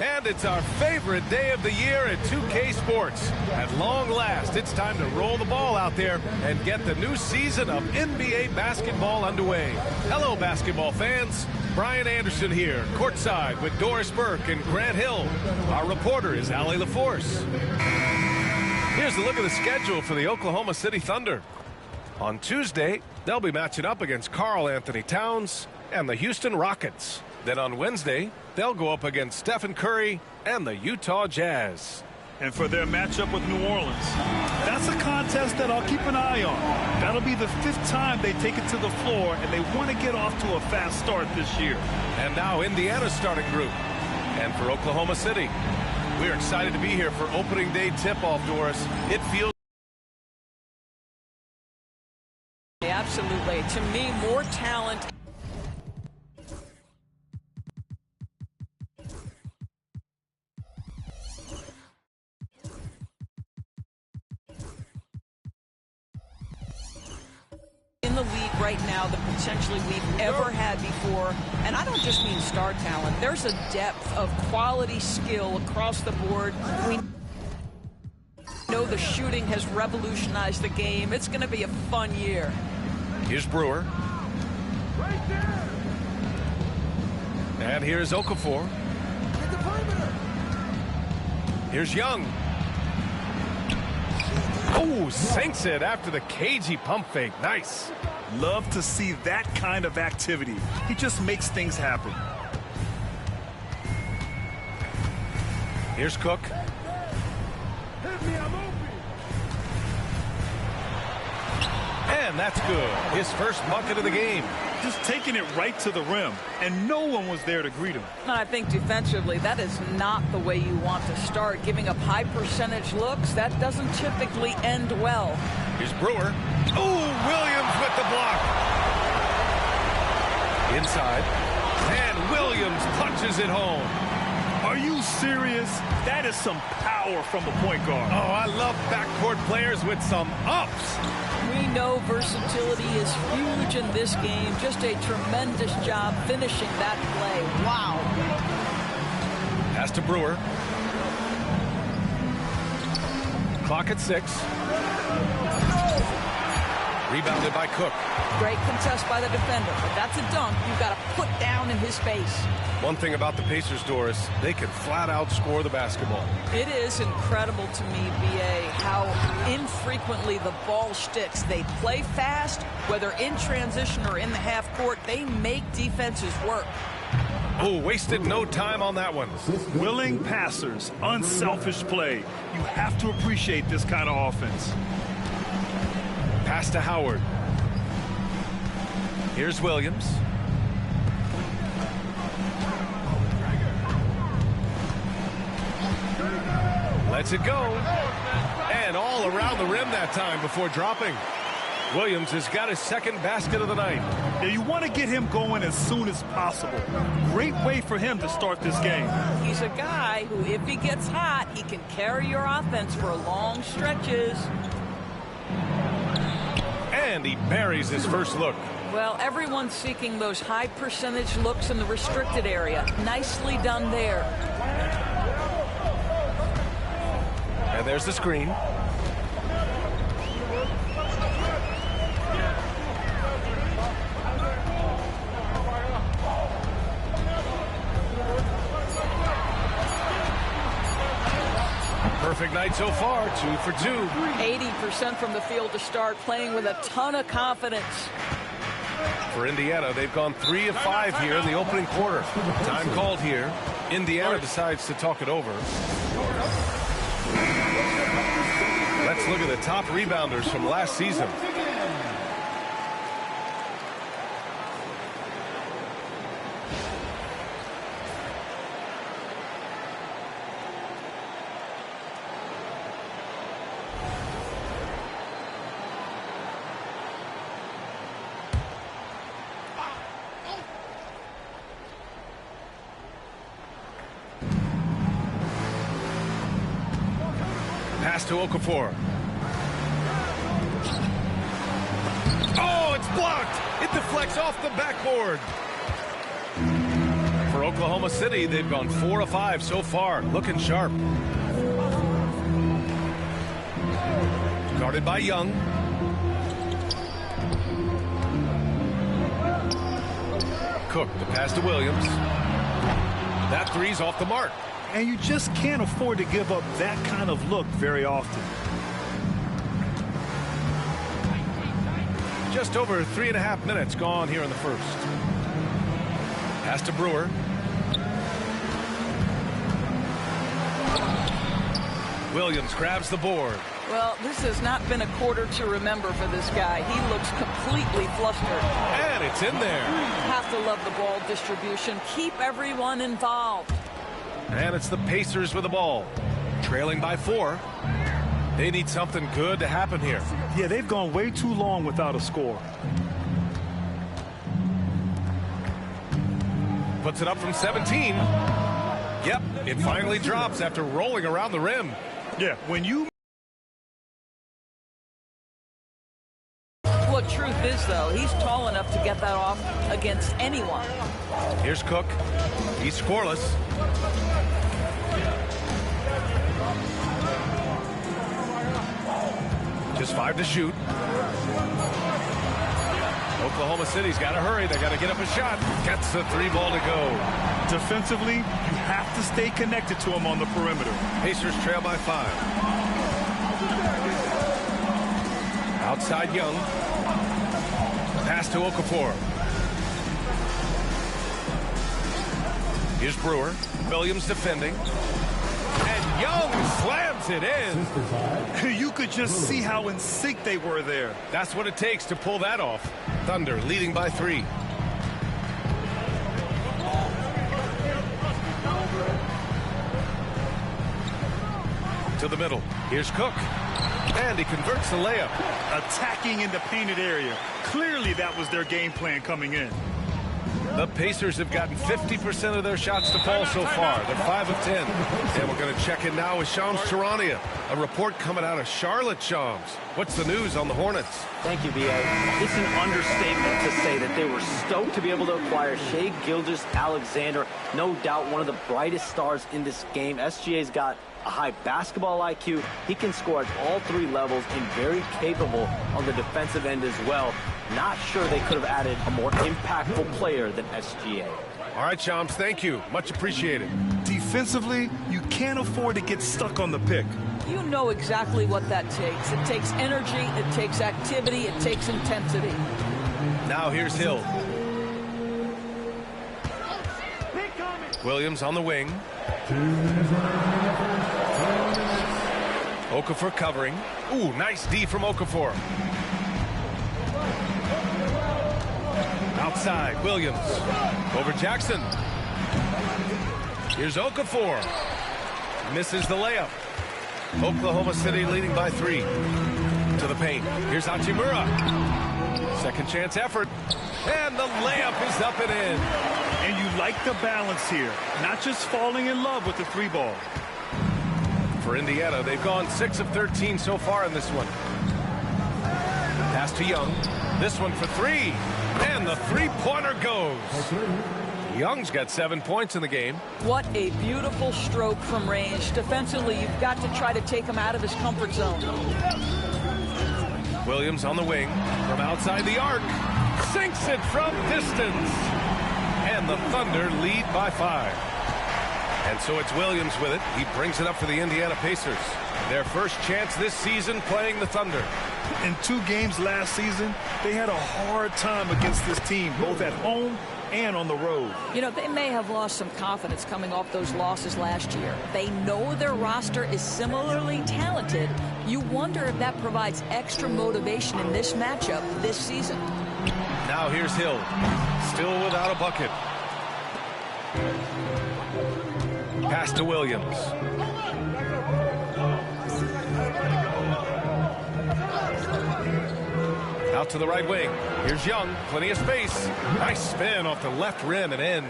And it's our favorite day of the year at 2K Sports. At long last, it's time to roll the ball out there and get the new season of NBA basketball underway. Hello, basketball fans. Brian Anderson here, courtside with Doris Burke and Grant Hill. Our reporter is Allie LaForce. Here's a look at the schedule for the Oklahoma City Thunder. On Tuesday, they'll be matching up against Karl Anthony Towns and the Houston Rockets. Then on Wednesday, they'll go up against Stephen Curry and the Utah Jazz. And for their matchup with New Orleans, that's a contest that I'll keep an eye on. That'll be the 5th time they take it to the floor, and they want to get off to a fast start this year. And now Indiana's starting group. And for Oklahoma City, we're excited to be here for opening day tip-off, Doris. It feels... Absolutely. To me, more talent. In the league right now that potentially we've ever had before. And I don't just mean star talent. There's a depth of quality skill across the board. We know the shooting has revolutionized the game. It's going to be a fun year. Here's Brewer. And here's Okafor. Here's Young. Oh, sinks it after the cagey pump fake. Nice. Love to see that kind of activity. He just makes things happen. Here's Cook. And that's good. His first bucket of the game. Just taking it right to the rim, and no one was there to greet him. I think defensively, that is not the way you want to start. Giving up high percentage looks, that doesn't typically end well. Here's Brewer. Ooh, Williams with the block. Inside. And Williams punches it home. Are you serious? That is some power from a point guard. Oh, I love backcourt players with some ups. We know versatility is huge in this game. Just a tremendous job finishing that play. Wow. Pass to Brewer. Clock at 6. Rebounded by Cook. Great contest by the defender, but that's a dunk you've got to put down in his face. One thing about the Pacers, Doris, they can flat out score the basketball. It is incredible to me, B.A., how infrequently the ball sticks. They play fast, whether in transition or in the half court. They make defenses work. Oh, wasted no time on that one. Willing passers, unselfish play. You have to appreciate this kind of offense. Pass to Howard. Here's Williams. Lets it go. And all around the rim that time before dropping. Williams has got his second basket of the night. Yeah, you want to get him going as soon as possible. Great way for him to start this game. He's a guy who, if he gets hot, he can carry your offense for long stretches. And he buries his first look. Well, everyone's seeking those high percentage looks in the restricted area. Nicely done there. And there's the screen. Perfect night so far, 2 for 2. 80% from the field to start, playing with a ton of confidence. For Indiana, they've gone 3 of 5 here in the opening quarter. Time called here. Indiana decides to talk it over. Let's look at the top rebounders from last season. Pass to Okafor. Oh, it's blocked. It deflects off the backboard. For Oklahoma City, they've gone 4 of 5 so far. Looking sharp. Guarded by Young. Cook, the pass to Williams. That three's off the mark. And you just can't afford to give up that kind of look very often. Just over 3.5 minutes gone here in the first. Pass to Brewer. Williams grabs the board. Well, this has not been a quarter to remember for this guy. He looks completely flustered. And it's in there. Have to love the ball distribution. Keep everyone involved. And it's the Pacers with the ball. Trailing by 4. They need something good to happen here. Yeah, they've gone way too long without a score. Puts it up from 17. Yep, it finally drops after rolling around the rim. Yeah, when you... Well, truth is, though, he's tall enough to get that off against anyone. Here's Cook. He's scoreless. Just 5 to shoot. Oklahoma City's got to hurry. They got to get up a shot. Gets the 3 ball to go. Defensively, you have to stay connected to him on the perimeter. Pacers trail by 5. Outside Young. Pass to Okafor. Here's Brewer. Williams defending. And Young slams it in. You could just see how in sync they were there. That's what it takes to pull that off. Thunder leading by 3. To the middle. Here's Cook. And he converts the layup. Attacking in the painted area. Clearly that was their game plan coming in. The Pacers have gotten 50% of their shots to fall so far. They're 5 of 10. And we're going to check in now with Shams Charania. A report coming out of Charlotte, Shams. What's the news on the Hornets? Thank you, B.A. It's an understatement to say that they were stoked to be able to acquire Shai Gilgeous-Alexander. No doubt one of the brightest stars in this game. SGA's got a high basketball IQ. He can score at all 3 levels and very capable on the defensive end as well. Not sure they could have added a more impactful player than SGA. All right, Shams, thank you. Much appreciated. Defensively, you can't afford to get stuck on the pick. You know exactly what that takes. It takes energy, it takes activity, it takes intensity. Now here's Hill. Williams on the wing. Okafor covering. Ooh, nice D from Okafor. Outside, Williams. Over Jackson. Here's Okafor. Misses the layup. Oklahoma City leading by 3. To the paint. Here's Hachimura. Second chance effort. And the layup is up and in. And you like the balance here. Not just falling in love with the 3 ball. For Indiana, they've gone 6 of 13 so far in this one. Pass to Young. This one for 3. And the 3-pointer goes. Young's got 7 points in the game. What a beautiful stroke from range. Defensively, you've got to try to take him out of his comfort zone. Williams on the wing from outside the arc. Sinks it from distance. And the Thunder lead by 5. And so it's Williams with it. He brings it up for the Indiana Pacers. Their first chance this season playing the Thunder. In 2 games last season, they had a hard time against this team, both at home and on the road. You know, they may have lost some confidence coming off those losses last year. They know their roster is similarly talented. You wonder if that provides extra motivation in this matchup this season. Now here's Hill. Still without a bucket. Pass to Williams. Out to the right wing. Here's Young. Plenty of space. Nice spin off the left rim and in.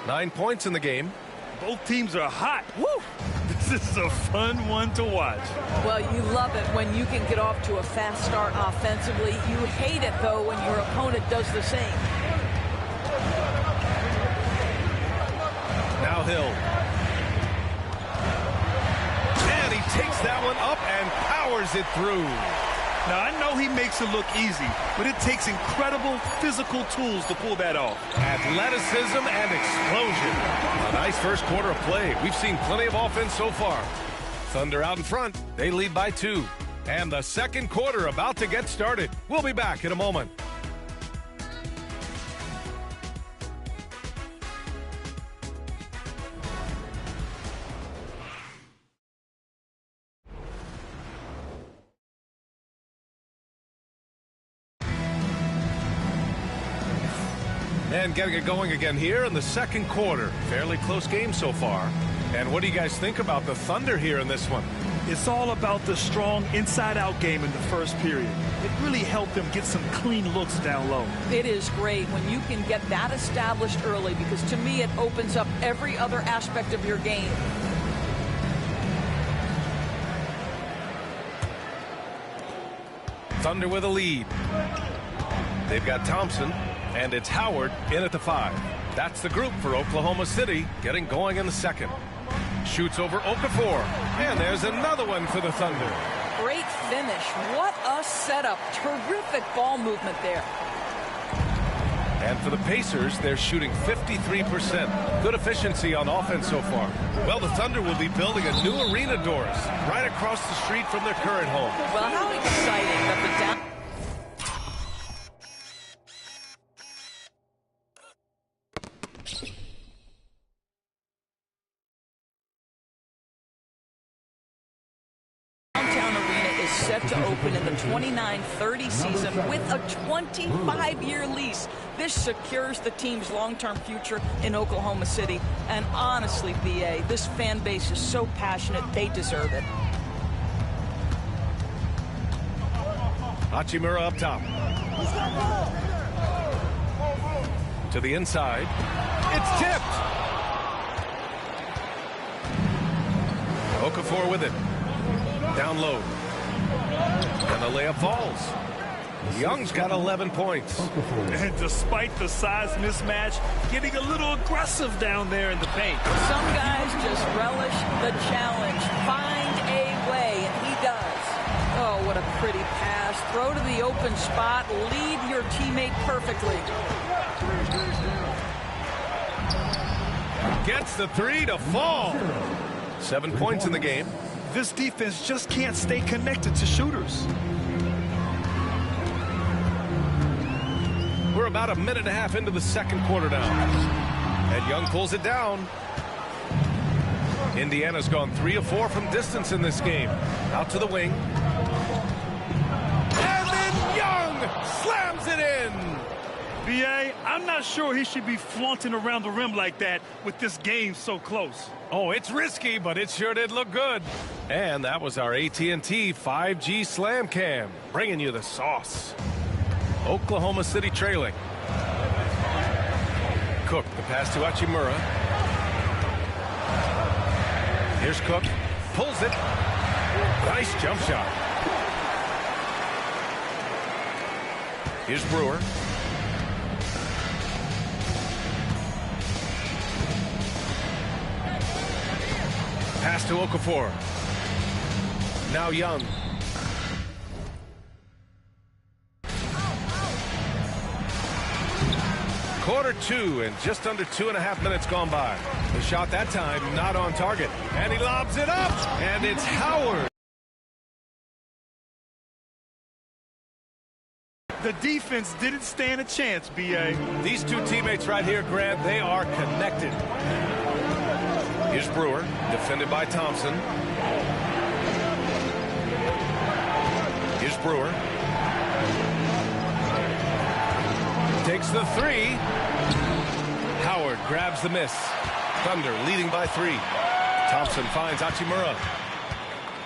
9 points in the game. Both teams are hot. Woo! This is a fun one to watch. Well, you love it when you can get off to a fast start offensively. You hate it, though, when your opponent does the same. Now Hill. And he takes that one up and powers it through. Now, I know he makes it look easy, but it takes incredible physical tools to pull that off. Athleticism and explosion. A nice first quarter of play. We've seen plenty of offense so far. Thunder out in front. They lead by 2. And the second quarter about to get started. We'll be back in a moment. And getting it going again here in the second quarter. Fairly close game so far. And what do you guys think about the Thunder here in this one? It's all about the strong inside-out game in the first period. It really helped them get some clean looks down low. It is great when you can get that established early, because to me it opens up every other aspect of your game. Thunder with a lead. They've got Thompson. And it's Howard in at the 5. That's the group for Oklahoma City, getting going in the second. Shoots over Okafor. And there's another one for the Thunder. Great finish. What a setup. Terrific ball movement there. And for the Pacers, they're shooting 53%. Good efficiency on offense so far. Well, the Thunder will be building a new arena, Doris, right across the street from their current home. Well, how exciting that the down... set to open in the 29-30 season with a 25-year lease. This secures the team's long-term future in Oklahoma City. And honestly, BA, this fan base is so passionate, they deserve it. Hachimura up top. To the inside. It's tipped. Okafor with it. Down low. And the layup falls. Young's got 11 points. And despite the size mismatch, getting a little aggressive down there in the paint. Some guys just relish the challenge. Find a way, and he does. Oh, what a pretty pass. Throw to the open spot. Lead your teammate perfectly. Gets the three to fall. 7 points in the game. This defense just can't stay connected to shooters. We're about a minute and a half into the second quarter now. And Young pulls it down. Indiana's gone 3 of 4 from distance in this game. Out to the wing. And then Young slams it in. BA, I'm not sure he should be flaunting around the rim like that with this game so close. Oh, it's risky, but it sure did look good. And that was our AT&T 5G Slam Cam, bringing you the sauce. Oklahoma City trailing. Cook, the pass to Hachimura. Here's Cook, pulls it. Nice jump shot. Here's Brewer. Pass to Okafor. Now Young. Quarter 2 and just under 2.5 minutes gone by. The shot that time not on target. And he lobs it up. And it's Howard. The defense didn't stand a chance, BA. These two teammates right here, Grant, they are connected. Here's Brewer, defended by Thompson. Here's Brewer. Takes the three. Howard grabs the miss. Thunder leading by 3. Thompson finds Hachimura.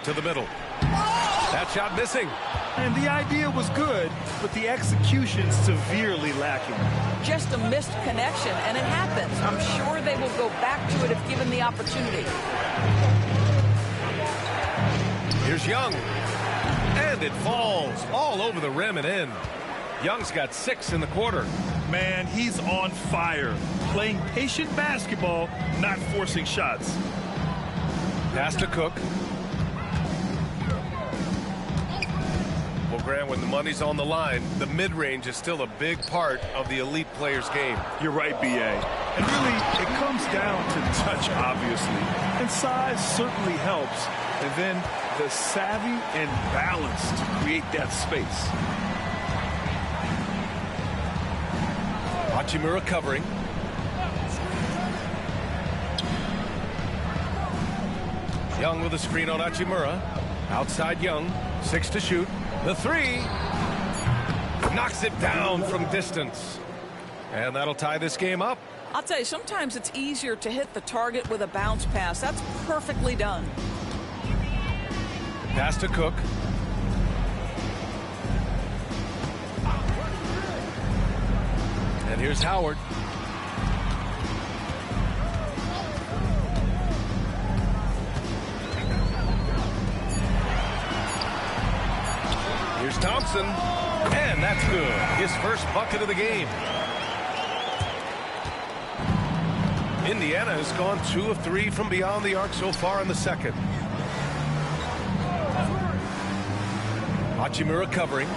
To the middle. That shot missing. And the idea was good, but the execution severely lacking. Just a missed connection, and it happens. I'm sure they will go back to it if given the opportunity. Here's Young. And it falls all over the rim and in. Young's got 6 in the quarter. Man, he's on fire. Playing patient basketball, not forcing shots. Pass to Cook. Well, Grant, when the money's on the line, the mid-range is still a big part of the elite player's game. You're right, BA. And really, it comes down to touch, obviously. And size certainly helps. And then the savvy and balance to create that space. Hachimura covering. Young with a screen on Hachimura. Outside Young. 6 to shoot. The 3. Knocks it down from distance. And that'll tie this game up. I'll tell you, sometimes it's easier to hit the target with a bounce pass. That's perfectly done. Pass to Cook. And here's Howard. Here's Thompson. And that's good. His first bucket of the game. Indiana has gone 2 of 3 from beyond the arc so far in the second. Hachimura covering.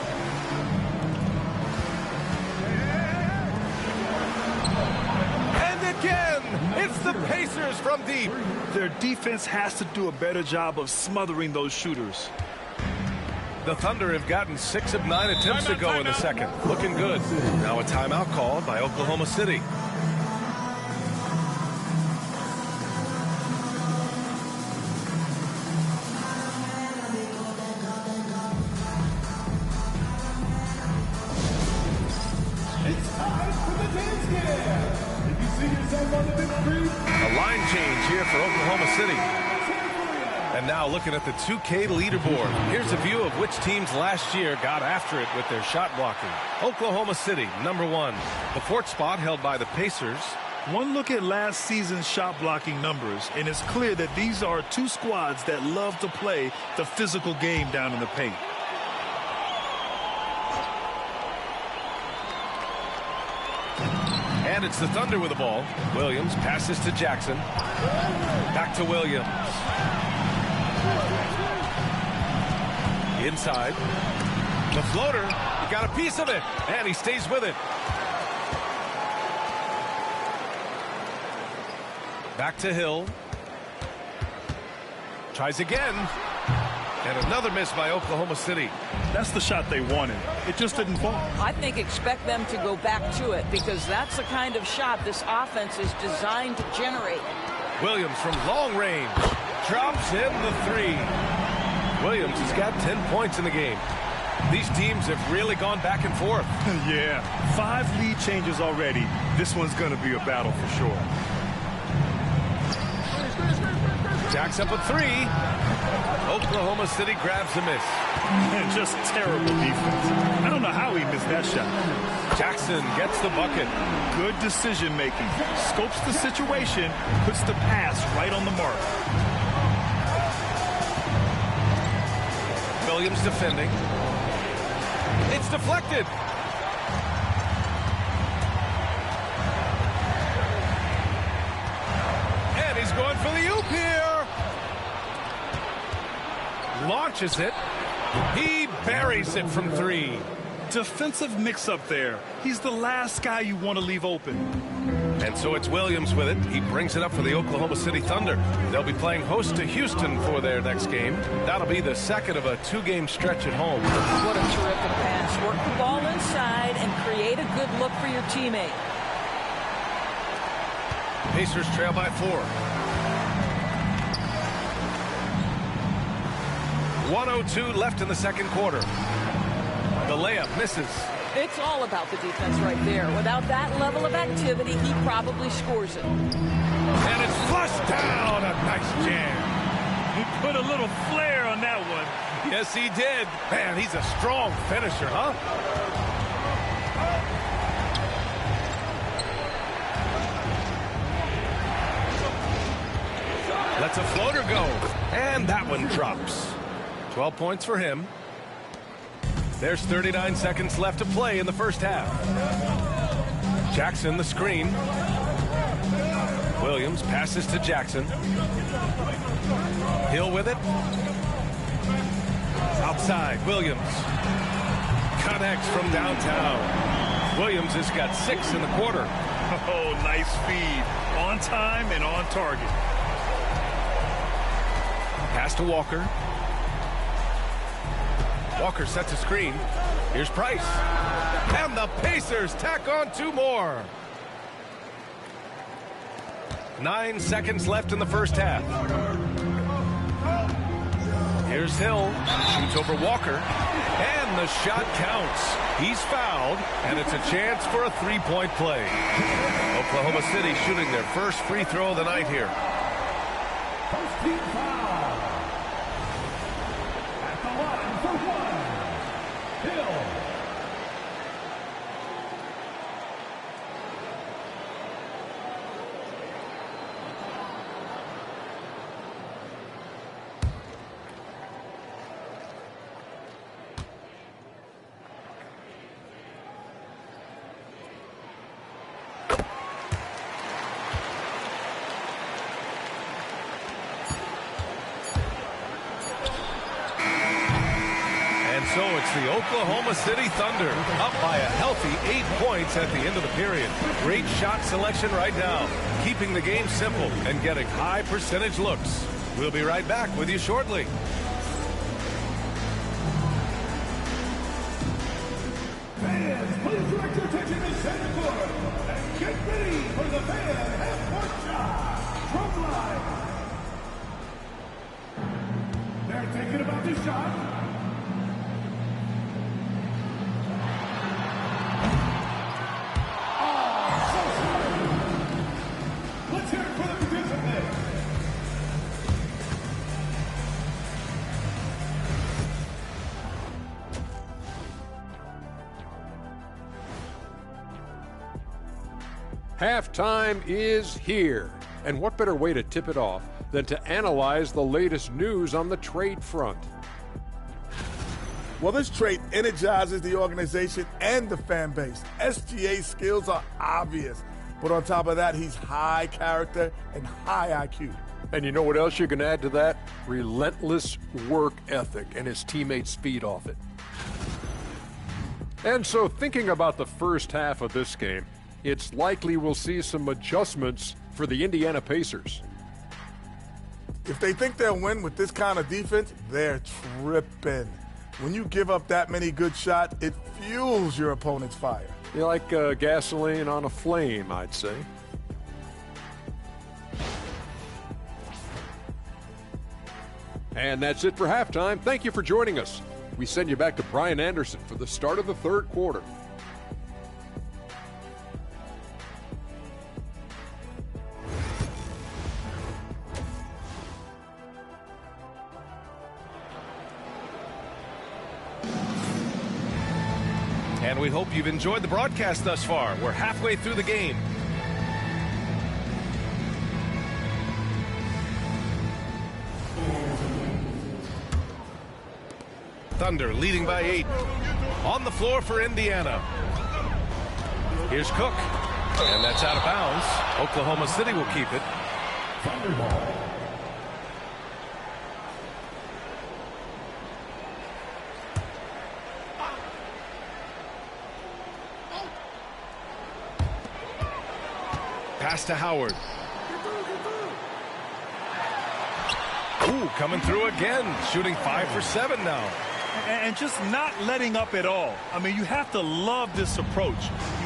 And again, it's the Pacers from deep. Their defense has to do a better job of smothering those shooters. The Thunder have gotten 6 of 9 attempts to go in the second. Looking good. Now a timeout called by Oklahoma City. A line change here for Oklahoma City. And now looking at the 2K leaderboard. Here's a view of which teams last year got after it with their shot blocking. Oklahoma City, #1. The 4th spot held by the Pacers. One look at last season's shot blocking numbers, and it's clear that these are two squads that love to play the physical game down in the paint. And it's the Thunder with the ball. Williams passes to Jackson. Back to Williams. Inside. The floater. He got a piece of it. And he stays with it. Back to Hill. Tries again. And another miss by Oklahoma City. That's the shot they wanted. It just didn't fall. I think expect them to go back to it because that's the kind of shot this offense is designed to generate. Williams from long range. Drops in the 3. Williams has got 10 points in the game. These teams have really gone back and forth. Yeah, 5 lead changes already. This one's going to be a battle for sure. Jacks up a 3. Oklahoma City grabs a miss. And just terrible defense. I don't know how he missed that shot. Jackson gets the bucket. Good decision making. Scopes the situation, puts the pass right on the mark. Williams defending. It's deflected. And he's going for the oop here. Launches it. He buries it from 3. Defensive mix-up there. He's the last guy you want to leave open. And so it's Williams with it. He brings it up for the Oklahoma City Thunder. They'll be playing host to Houston for their next game. That'll be the second of a 2-game stretch at home. What a terrific pass. Work the ball inside and create a good look for your teammate. Pacers trail by 4. 1:02 left in the second quarter. The layup misses. It's all about the defense right there. Without that level of activity, he probably scores it. And it's flushed down. A nice jam. He put a little flair on that one. Yes, he did. Man, he's a strong finisher, huh? Lets a floater go. And that one drops. 12 points for him. There's 39 seconds left to play in the first half. Jackson the screen. Williams passes to Jackson. Hill with it. Outside, Williams. Connects from downtown. Williams has got 6 in the quarter. Oh, nice feed. On time and on target. Pass to Walker. Walker sets a screen. Here's Price. And the Pacers tack on 2 more. 9 seconds left in the first half. Here's Hill. Shoots over Walker. And the shot counts. He's fouled, and it's a chance for a 3-point play. Oklahoma City shooting their first free throw of the night here. First team foul. At the line for 1. Hill. So it's the Oklahoma City Thunder up by a healthy 8 points at the end of the period. Great shot selection right now, keeping the game simple and getting high percentage looks. We'll be right back with you shortly. Fans, please direct your attention to SZN4 and get ready for the fan half-court shot from line. They're thinking about the shot. Halftime is here. And what better way to tip it off than to analyze the latest news on the trade front? Well, this trade energizes the organization and the fan base. SGA's skills are obvious, but on top of that, he's high character and high IQ. And you know what else you can add to that? Relentless work ethic, and his teammates feed off it. And so thinking about the first half of this game, it's likely we'll see some adjustments for the Indiana Pacers. If they think they'll win with this kind of defense, they're tripping. When you give up that many good shots, it fuels your opponent's fire. You like gasoline on a flame, I'd say. And that's it for halftime. Thank you for joining us. We send you back to Brian Anderson for the start of the third quarter. And we hope you've enjoyed the broadcast thus far. We're halfway through the game. Thunder leading by 8. On the floor for Indiana. Here's Cook. And that's out of bounds. Oklahoma City will keep it. Pass to Howard. Ooh, coming through again. Shooting 5 for 7 now. And just not letting up at all. I mean, you have to love this approach.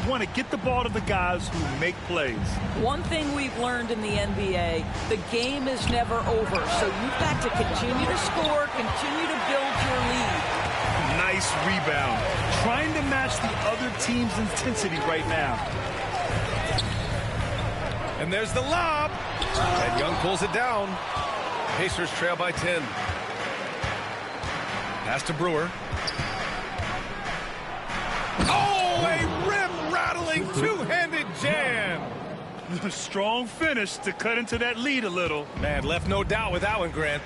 You want to get the ball to the guys who make plays. One thing we've learned in the NBA, the game is never over. So you've got to continue to score, continue to build your lead. Nice rebound. Trying to match the other team's intensity right now. And there's the lob. And Young pulls it down. Pacers trail by 10. Pass to Brewer. Oh, a rim-rattling two-handed jam. Strong finish to cut into that lead a little. Man, left no doubt with that one, Grant.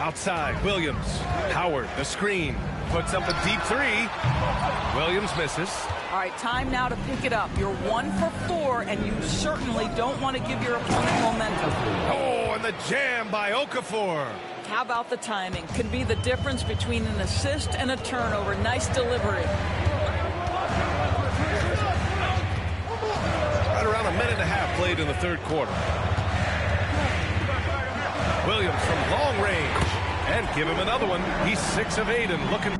Outside, Williams. Howard, the screen. Puts up a deep 3. Williams misses. All right, time now to pick it up. You're 1 for 4, and you certainly don't want to give your opponent momentum. Oh, and the jam by Okafor. How about the timing? Can be the difference between an assist and a turnover. Nice delivery. Right around a minute and a half played in the third quarter. Williams from long range. And give him another one. He's 6 of 8 and looking.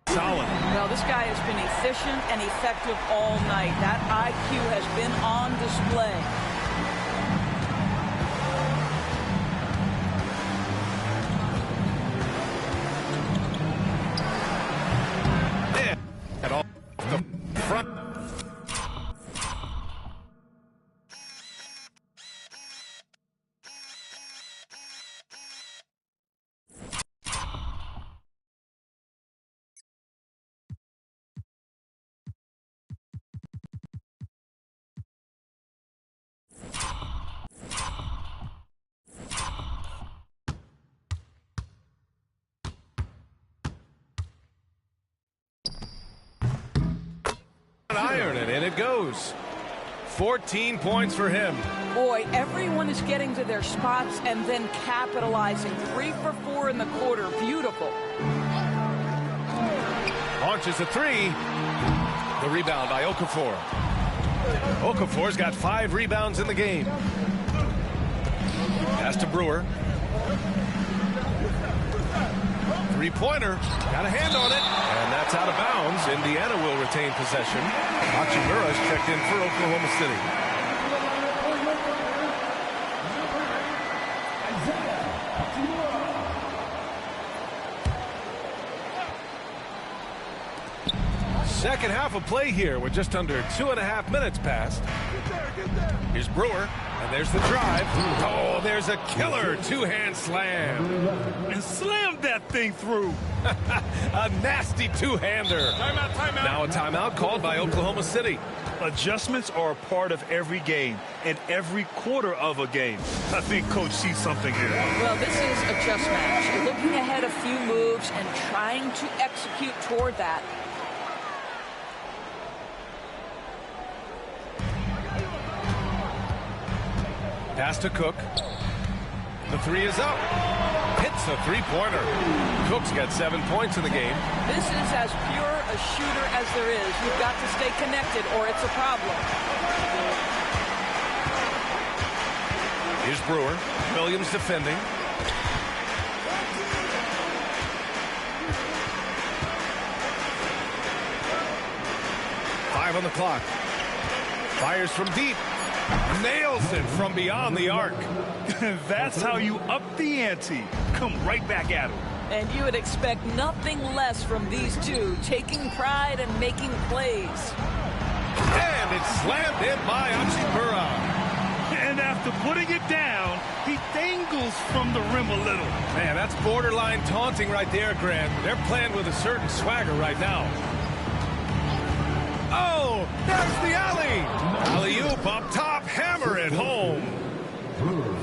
Solid. Well, this guy has been efficient and effective all night. That IQ has been on display. And off the front. Iron, and in it goes. 14 points for him. Boy, everyone is getting to their spots and then capitalizing. 3 for 4 in the quarter. Beautiful. Launches a 3. The rebound by Okafor. Okafor's got 5 rebounds in the game. Pass to Brewer. Three-pointer. Got a hand on it. And that's out of bounds. Indiana will retain possession. Hachimura's checked in for Oklahoma City. Second half of play here with just under 2.5 minutes passed. Here's Brewer, and there's the drive. Oh, there's a killer two-hand slam. And slammed that thing through. A nasty two-hander. Timeout. Now a timeout called by Oklahoma City. Adjustments are a part of every game and every quarter of a game. I think Coach sees something here. Well, this is a chess match. Looking ahead a few moves and trying to execute toward that. Pass to Cook. The three is up. Hits a three-pointer. Cook's got 7 points in the game. This is as pure a shooter as there is. You've got to stay connected or it's a problem. Here's Brewer. Williams defending. Five on the clock. Fires from deep. Nails it from beyond the arc. That's how you up the ante. Come right back at him. And you would expect nothing less from these two, taking pride and making plays. And it's slammed in by Hachimura. And after putting it down, he dangles from the rim a little. Man, that's borderline taunting right there, Grant. They're playing with a certain swagger right now. Oh, there's the alley. Alley-oop up top, hammer it home.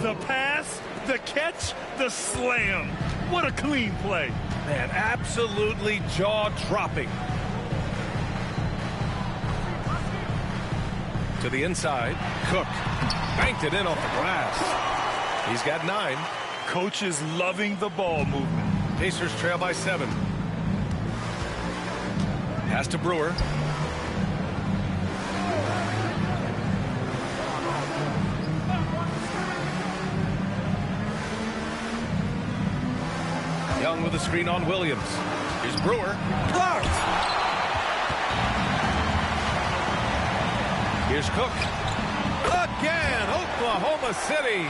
The pass, the catch, the slam. What a clean play. Man, absolutely jaw-dropping. To the inside, Cook banked it in off the glass. He's got 9. Coach is loving the ball movement. Pacers trail by 7. Pass to Brewer. Young with a screen on Williams. Here's Brewer. Blocked! Here's Cook. Again, Oklahoma City.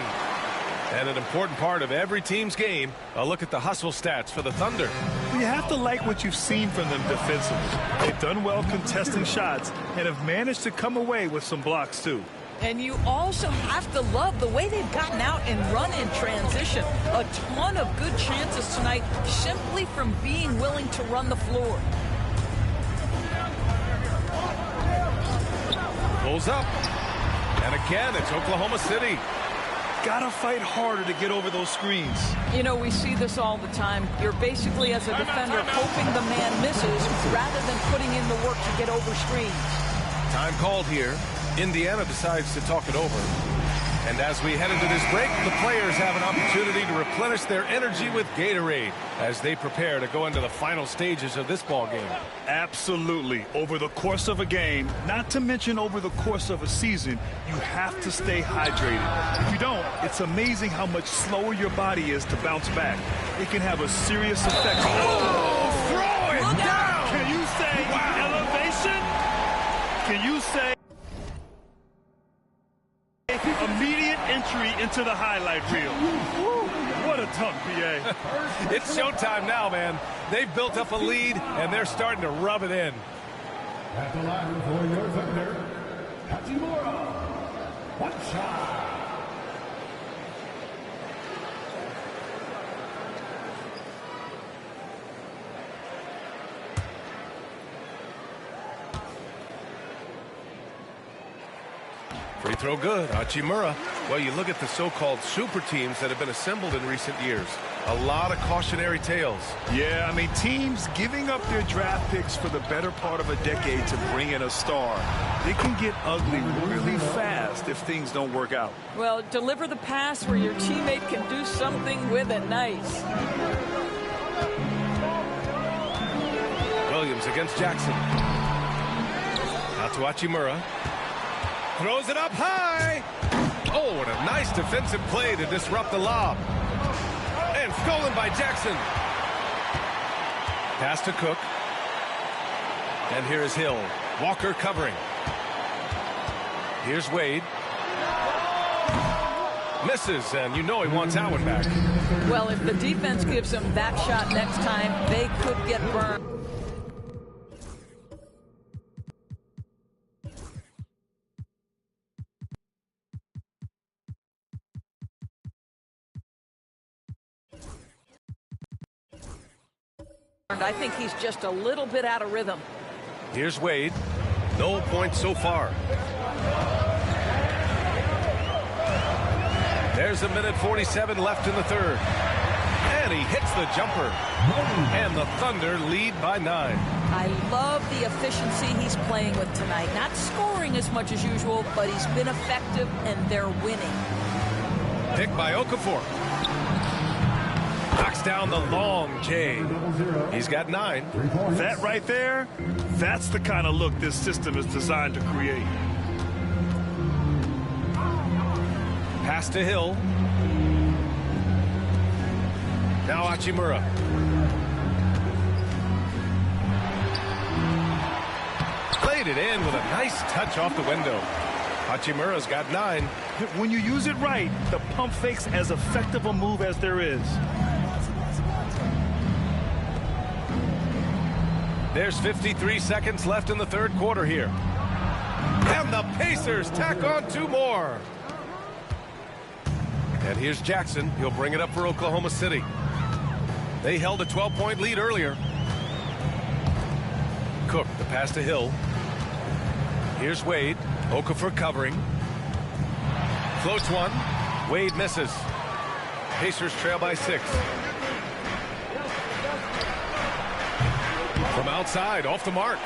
And an important part of every team's game, a look at the hustle stats for the Thunder. You have to like what you've seen from them defensively. They've done well contesting shots and have managed to come away with some blocks, too. And you also have to love the way they've gotten out and run in transition. A ton of good chances tonight simply from being willing to run the floor. Pulls up. And again, it's Oklahoma City. Gotta fight harder to get over those screens. You know, we see this all the time. You're basically, as a defender, hoping the man misses rather than putting in the work to get over screens. Time called here. Indiana decides to talk it over. And as we head into this break, the players have an opportunity to replenish their energy with Gatorade as they prepare to go into the final stages of this ball game. Absolutely. Over the course of a game, not to mention over the course of a season, you have to stay hydrated. If you don't, it's amazing how much slower your body is to bounce back. It can have a serious effect. Oh, throw it down! Can you say elevation? Can you say immediate entry into the highlight reel? What a dunk, PA. It's showtime now, man. They've built up a lead, and they're starting to rub it in. At the line for your Thunder, Hachimura. One shot. Free throw good. Hachimura. Well, you look at the so-called super teams that have been assembled in recent years. A lot of cautionary tales. Yeah, I mean, teams giving up their draft picks for the better part of a decade to bring in a star. They can get ugly really fast if things don't work out. Well, deliver the pass where your teammate can do something with it nice. Williams against Jackson. Out to Hachimura. Throws it up high. Oh, what a nice defensive play to disrupt the lob. And stolen by Jackson. Pass to Cook. And here is Hill. Walker covering. Here's Wade. Misses, and you know he wants that one back. Well, if the defense gives him that shot next time, they could get burned. I think he's just a little bit out of rhythm. Here's Wade. No points so far. There's 1:47 left in the third. And he hits the jumper. And the Thunder lead by 9. I love the efficiency he's playing with tonight. Not scoring as much as usual, but he's been effective, and they're winning. Pick by Okafor. Knocks down the long J. He's got 9. That right there, that's the kind of look this system is designed to create. Pass to Hill. Now Hachimura. Played it in with a nice touch off the window. Hachimura's got 9. When you use it right, the pump fake's as effective a move as there is. There's 53 seconds left in the third quarter here. And the Pacers tack on 2 more. And here's Jackson. He'll bring it up for Oklahoma City. They held a 12-point lead earlier. Cook, the pass to Hill. Here's Wade. Okafor covering. Floats one. Wade misses. Pacers trail by 6. From outside, off the mark.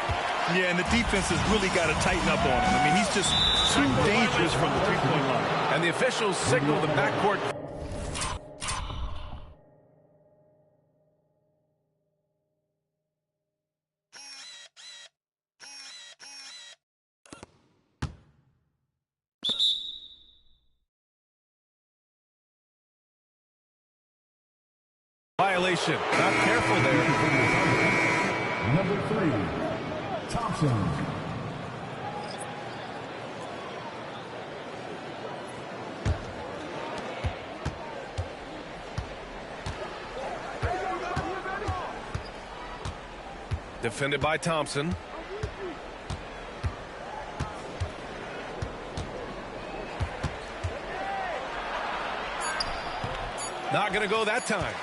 Yeah, and the defense has really got to tighten up on him. I mean, he's just too dangerous from the three-point line. And the officials signal the backcourt. Violation. Not careful there. Number 3, Thompson. Defended by Thompson. Not going to go that time.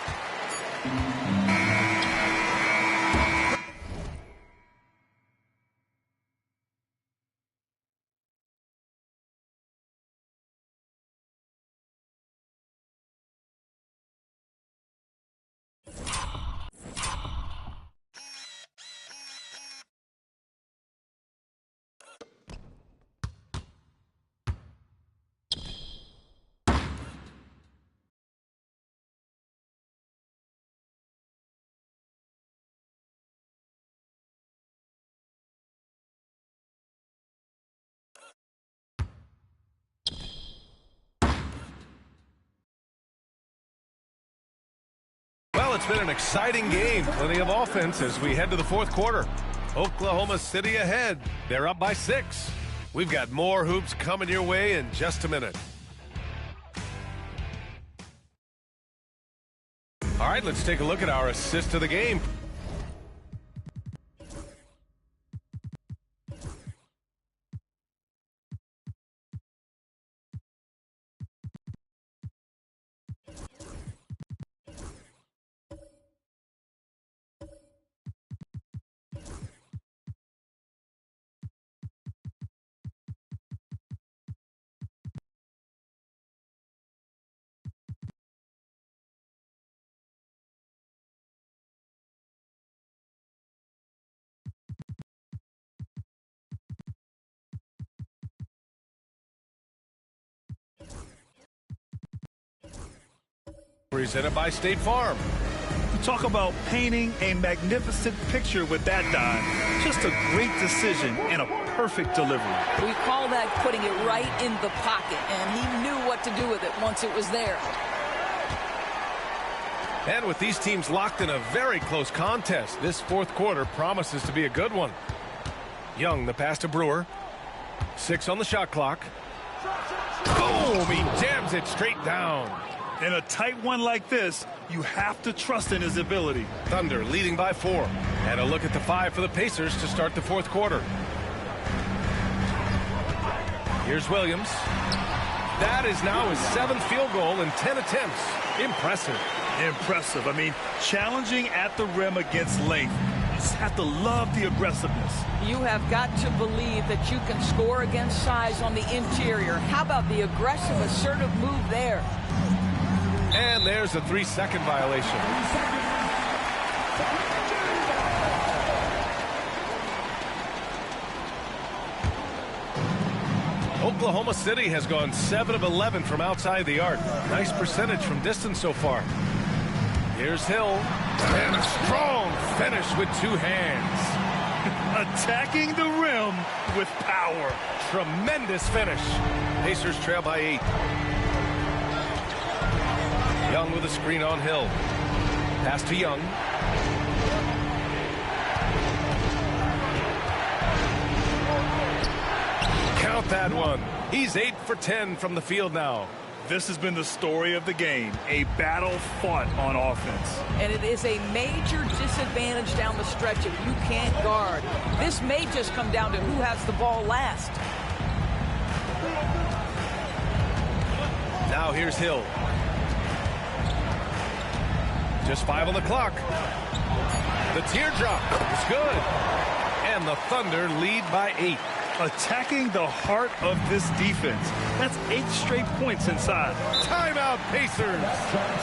Well, it's been an exciting game. Plenty of offense as we head to the fourth quarter. Oklahoma City ahead. They're up by 6. We've got more hoops coming your way in just a minute. All right, let's take a look at our assist of the game. Presented by State Farm. Talk about painting a magnificent picture with that dive. Just a great decision and a perfect delivery. We call that putting it right in the pocket, and he knew what to do with it once it was there. And with these teams locked in a very close contest, this fourth quarter promises to be a good one. Young, the pass to Brewer. 6 on the shot clock. Boom! He jams it straight down. In a tight one like this, you have to trust in his ability. Thunder leading by 4. And a look at the 5 for the Pacers to start the fourth quarter. Here's Williams. That is now his 7th field goal in 10 attempts. Impressive. Impressive. I mean, challenging at the rim against length. You just have to love the aggressiveness. You have got to believe that you can score against size on the interior. How about the aggressive, assertive move there? And there's a 3-second violation. Oklahoma City has gone 7 of 11 from outside the arc. Nice percentage from distance so far. Here's Hill. And a strong finish with 2 hands. Attacking the rim with power. Tremendous finish. Pacers trail by 8. Young with a screen on Hill. Pass to Young. Count that one. He's 8 for 10 from the field now. This has been the story of the game. A battle fought on offense. And it is a major disadvantage down the stretch if you can't guard. This may just come down to who has the ball last. Now here's Hill. Just 5 on the clock. The teardrop is good. And the Thunder lead by 8. Attacking the heart of this defense. That's 8 straight points inside. Timeout, Pacers.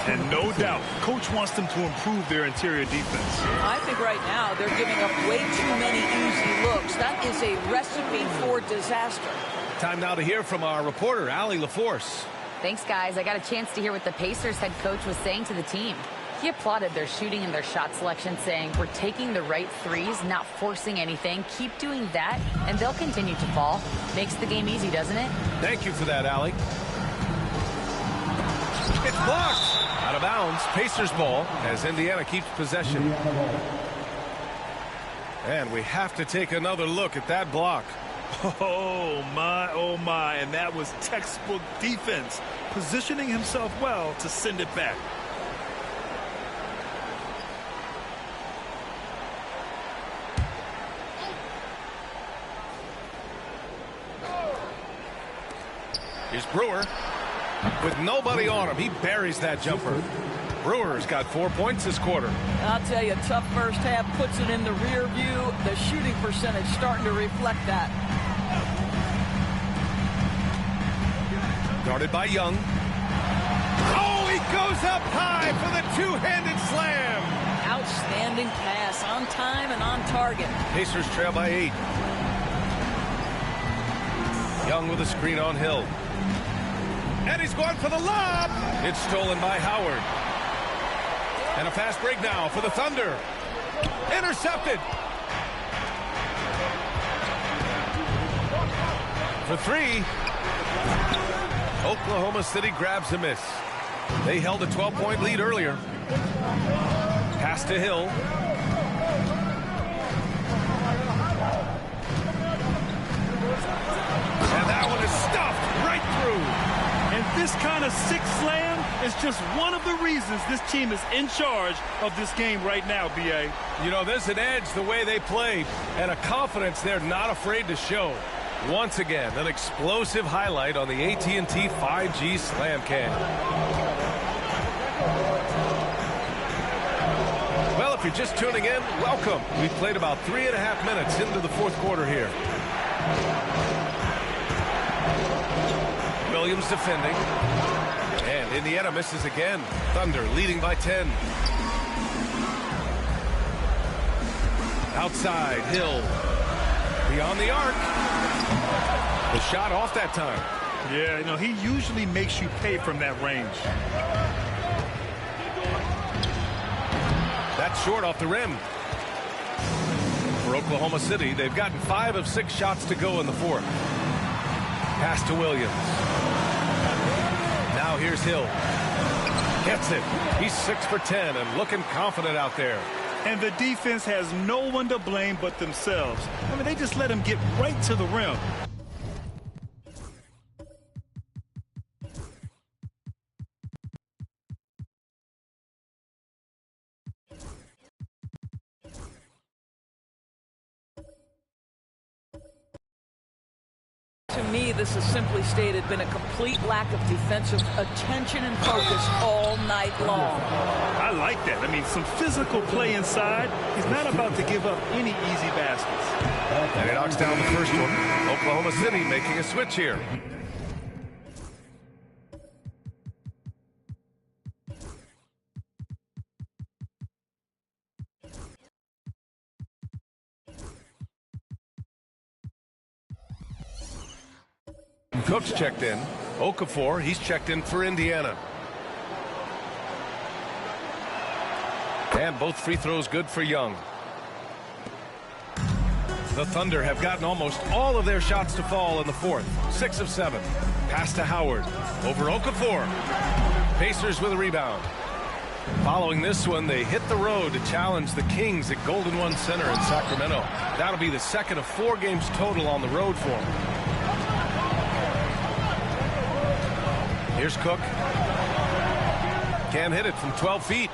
And no doubt, coach wants them to improve their interior defense. I think right now they're giving up way too many easy looks. That is a recipe for disaster. Time now to hear from our reporter, Allie LaForce. Thanks, guys. I got a chance to hear what the Pacers head coach was saying to the team. He applauded their shooting and their shot selection, saying, "We're taking the right threes, not forcing anything. Keep doing that, and they'll continue to fall." Makes the game easy, doesn't it? Thank you for that, Allie. It's blocked. Out of bounds. Pacers ball as Indiana keeps possession. And we have to take another look at that block. Oh, my. And that was textbook defense. Positioning himself well to send it back. Here's Brewer. With nobody on him, he buries that jumper. Brewer's got 4 points this quarter. I'll tell you, tough first half puts it in the rear view. The shooting percentage starting to reflect that. Guarded by Young. Oh, he goes up high for the two-handed slam. Outstanding pass, on time and on target. Pacers trail by 8. Young with a screen on Hill. And he's going for the lob. It's stolen by Howard. And a fast break now for the Thunder. Intercepted. For 3. Oklahoma City grabs a miss. They held a 12-point lead earlier. Pass to Hill. And that one is stuffed right through. And this kind of sick slam is just one of the reasons this team is in charge of this game right now, B.A. You know, there's an edge the way they play and a confidence they're not afraid to show. Once again, an explosive highlight on the AT&T 5G Slam Cam. Well, if you're just tuning in, welcome. We've played about 3.5 minutes into the fourth quarter here. Williams defending. And Indiana misses again. Thunder leading by 10. Outside, Hill. Beyond the arc. The shot off that time. Yeah, you know, he usually makes you pay from that range. That's short off the rim. For Oklahoma City, they've gotten 5 of 6 shots to go in the fourth. Pass to Williams. Now here's Hill. Gets it. He's 6 for 10 and looking confident out there. And the defense has no one to blame but themselves. I mean, they just let him get right to the rim. To me, this has simply stated been a complete lack of defensive attention and focus all night long. I like that. I mean, some physical play inside. He's not about to give up any easy baskets. And he knocks down the first one. Oklahoma City making a switch here. Cook's checked in. Okafor, he's checked in for Indiana. And both free throws good for Young. The Thunder have gotten almost all of their shots to fall in the fourth. 6 of 7. Pass to Howard. Over Okafor. Pacers with a rebound. Following this one, they hit the road to challenge the Kings at Golden One Center in Sacramento. That'll be the second of 4 games total on the road for them. Here's Cook. Can't hit it from 12 feet.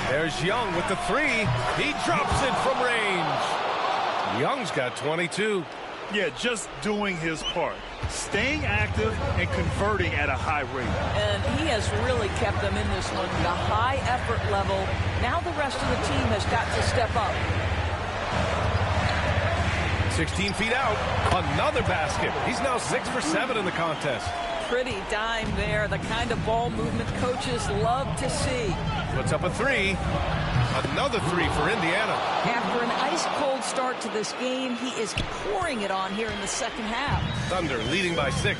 There's Young with the 3. He drops it from range. Young's got 22. Yeah, just doing his part. Staying active and converting at a high rate. And he has really kept them in this one. The high effort level. Now the rest of the team has got to step up. 16 feet out. Another basket. He's now 6 for 7 in the contest. Pretty dime there. The kind of ball movement coaches love to see. Puts up a 3. Another 3 for Indiana. After an ice-cold start to this game, he is pouring it on here in the second half. Thunder leading by 6.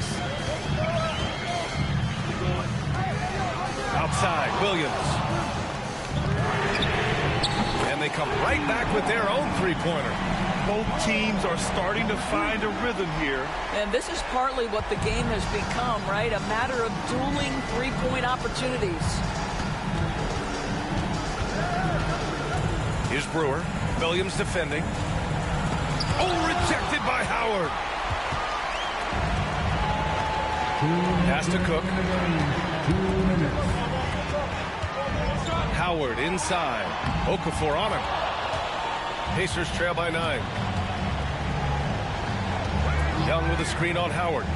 Outside, Williams. And they come right back with their own three-pointer. Both teams are starting to find a rhythm here. And this is partly what the game has become, right? A matter of dueling three-point opportunities. Here's Brewer. Williams defending. Oh, rejected by Howard. Pass to Cook. 2 minutes. Howard inside. Okafor on him. Pacers trail by 9. Young with a screen on Howard.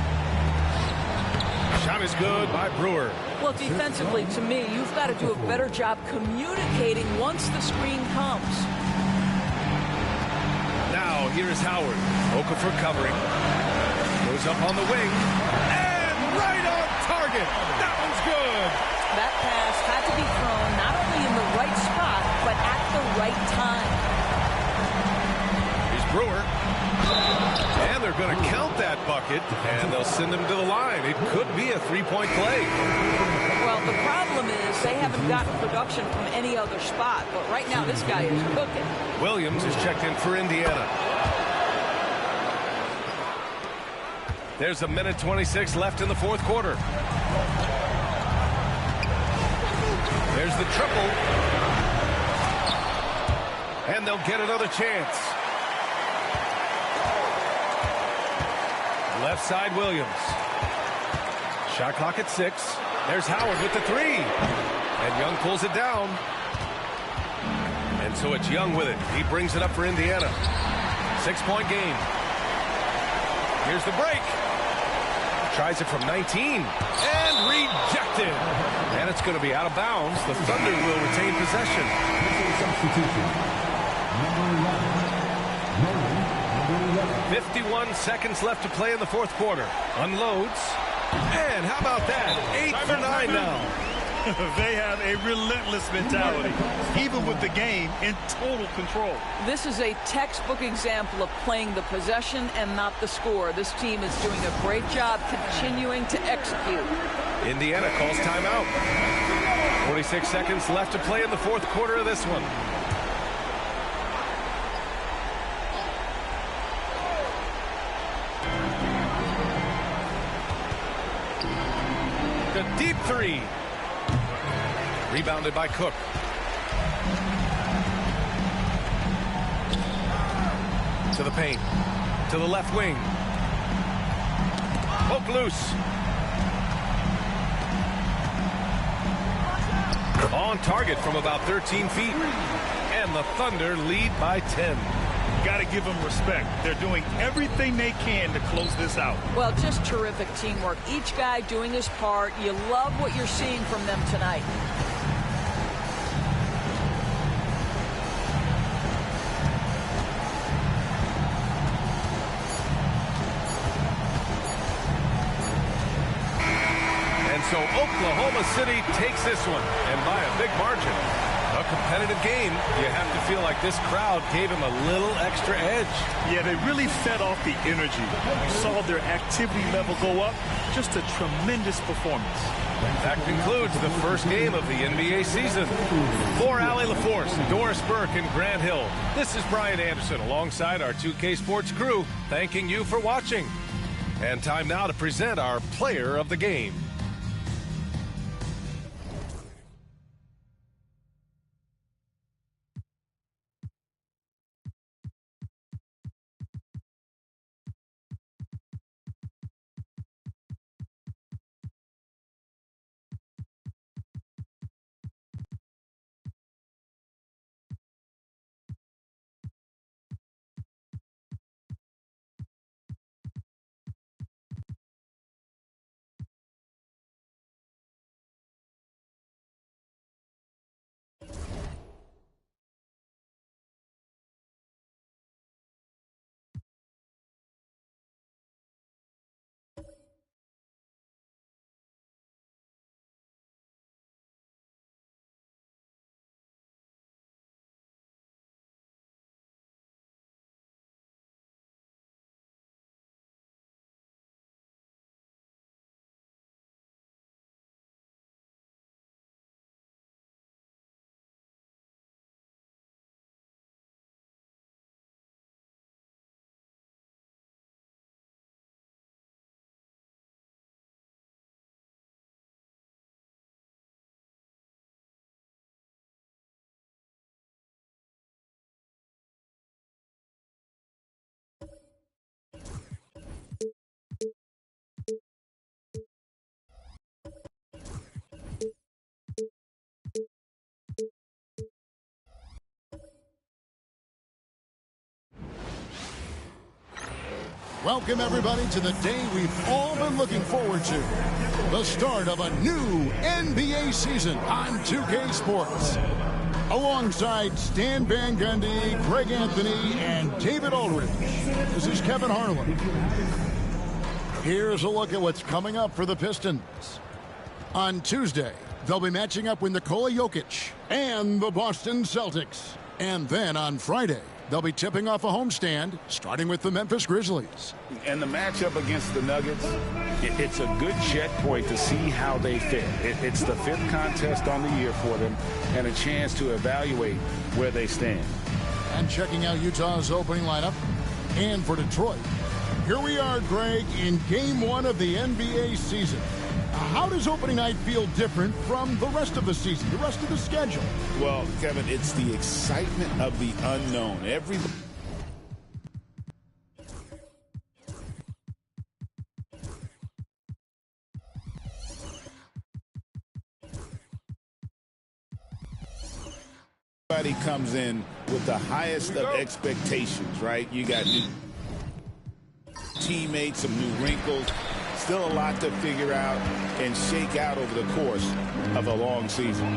Shot is good by Brewer. Well, defensively, to me, you've got to do a better job communicating once the screen comes. Now, here is Howard. Okafor covering. Goes up on the wing. And right on target. That one's good. That pass had to be thrown not only in the right spot, but at the right time. Brewer. And they're going to count that bucket, and they'll send him to the line. It could be a three-point play. Well, the problem is they haven't gotten production from any other spot, but right now this guy is cooking. Williams is checked in for Indiana. There's a minute 26 left in the fourth quarter. There's the triple. And they'll get another chance. Left side, Williams. Shot clock at 6. There's Howard with the 3. And Young pulls it down. And so it's Young with it. He brings it up for Indiana. 6-point game. Here's the break. Tries it from 19. And rejected. And it's going to be out of bounds. The Thunder will retain possession. Substitution. Number 11. 51 seconds left to play in the fourth quarter. Unloads. And how about that? 8 for 9 now. They have a relentless mentality, even with the game in total control. This is a textbook example of playing the possession and not the score. This team is doing a great job continuing to execute. Indiana calls timeout. 26 seconds left to play in the fourth quarter of this one. A deep three. Rebounded by Cook. To the paint. To the left wing. Poke loose. On target from about 13 feet. And the Thunder lead by 10. Got to give them respect. They're doing everything they can to close this out. Well, just terrific teamwork. Each guy doing his part. You love what you're seeing from them tonight. And so Oklahoma City takes this one, and by a big margin. A competitive game. You have to feel like this crowd gave him a little extra edge. Yeah, they really fed off the energy. You saw their activity level go up. Just a tremendous performance. That concludes the first game of the NBA season. For Allie LaForce, Doris Burke, and Grant Hill, this is Brian Anderson alongside our 2K Sports crew, thanking you for watching. And time now to present our player of the game. Welcome, everybody, to the day we've all been looking forward to. The start of a new NBA season on 2K Sports. Alongside Stan Van Gundy, Greg Anthony, and David Aldridge, this is Kevin Harlan. Here's a look at what's coming up for the Pistons. On Tuesday, they'll be matching up with Nikola Jokic and the Boston Celtics. And then on Friday, they'll be tipping off a homestand, starting with the Memphis Grizzlies. And the matchup against the Nuggets, it's a good checkpoint to see how they fit. It's the fifth contest on the year for them and a chance to evaluate where they stand. And checking out Utah's opening lineup. And for Detroit, here we are, Greg, in Game 1 of the NBA season. How does opening night feel different from the rest of the season, the rest of the schedule? Well, Kevin, it's the excitement of the unknown. Everybody comes in with the highest of expectations, right? You got new teammates, some new wrinkles. Still a lot to figure out and shake out over the course of a long season.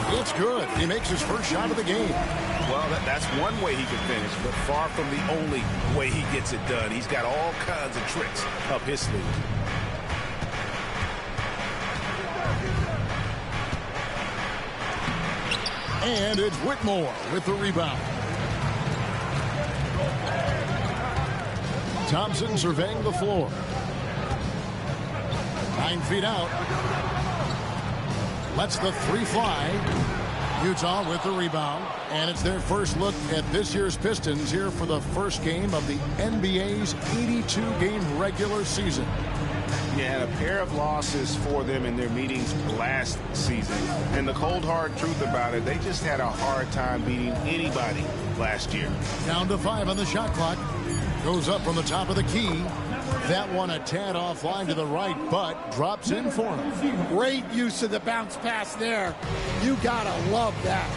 It's good. He makes his first shot of the game. Well, that's one way he can finish, but far from the only way he gets it done. He's got all kinds of tricks up his sleeve. And it's Whitmore with the rebound. Thompson surveying the floor. 9 feet out. Lets the 3 fly. Utah with the rebound. And it's their first look at this year's Pistons here for the first game of the NBA's 82-game regular season. Yeah, a pair of losses for them in their meetings last season. And the cold, hard truth about it, they just had a hard time beating anybody last year. Down to 5 on the shot clock. Goes up from the top of the key. That one a tad offline to the right, but drops in for him. Great use of the bounce pass there. You gotta love that.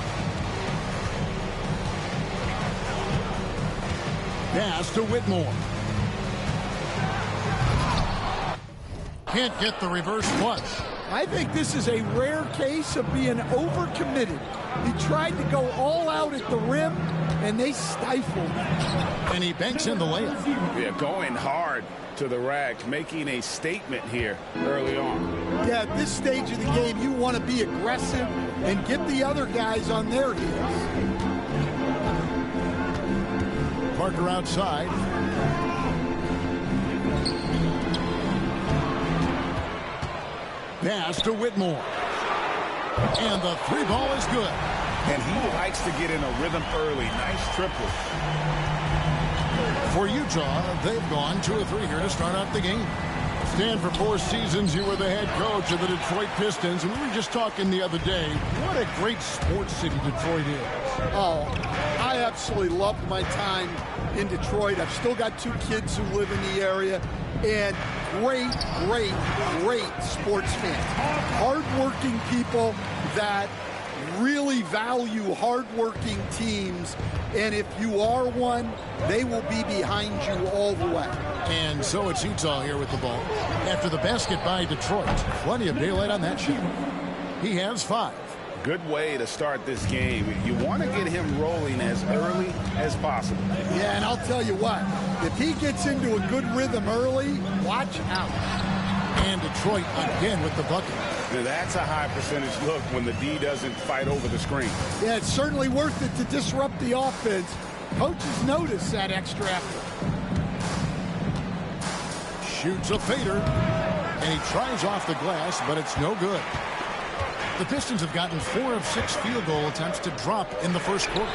Pass to Whitmore. Can't get the reverse flush. I think this is a rare case of being overcommitted. He tried to go all out at the rim, and they stifled him. And he banks in the layup. Yeah, going hard to the rack, making a statement here early on. Yeah, at this stage of the game, you want to be aggressive and get the other guys on their heels. Parker outside. Pass to Whitmore. And the 3 ball is good. And he likes to get in a rhythm early. Nice triple. For Utah, they've gone 2 of 3 here to start out the game. Stan, for 4 seasons, you were the head coach of the Detroit Pistons, and we were just talking the other day, what a great sports city Detroit is. Oh, I absolutely loved my time in Detroit. I've still got 2 kids who live in the area, and great sports fans. Hardworking people that really value hardworking teams, and if you are one, they will be behind you all the way. And so it's Utah here with the ball. After the basket by Detroit, plenty of daylight on that shot. He has 5. Good way to start this game. You want to get him rolling as early as possible. Yeah, and I'll tell you what, if he gets into a good rhythm early, watch out. And Detroit again with the bucket. Now that's a high percentage look when the D doesn't fight over the screen. Yeah, it's certainly worth it to disrupt the offense. Coaches notice that extra effort. Shoots a fader, and he tries off the glass, but it's no good. The Pistons have gotten 4 of 6 field goal attempts to drop in the first quarter.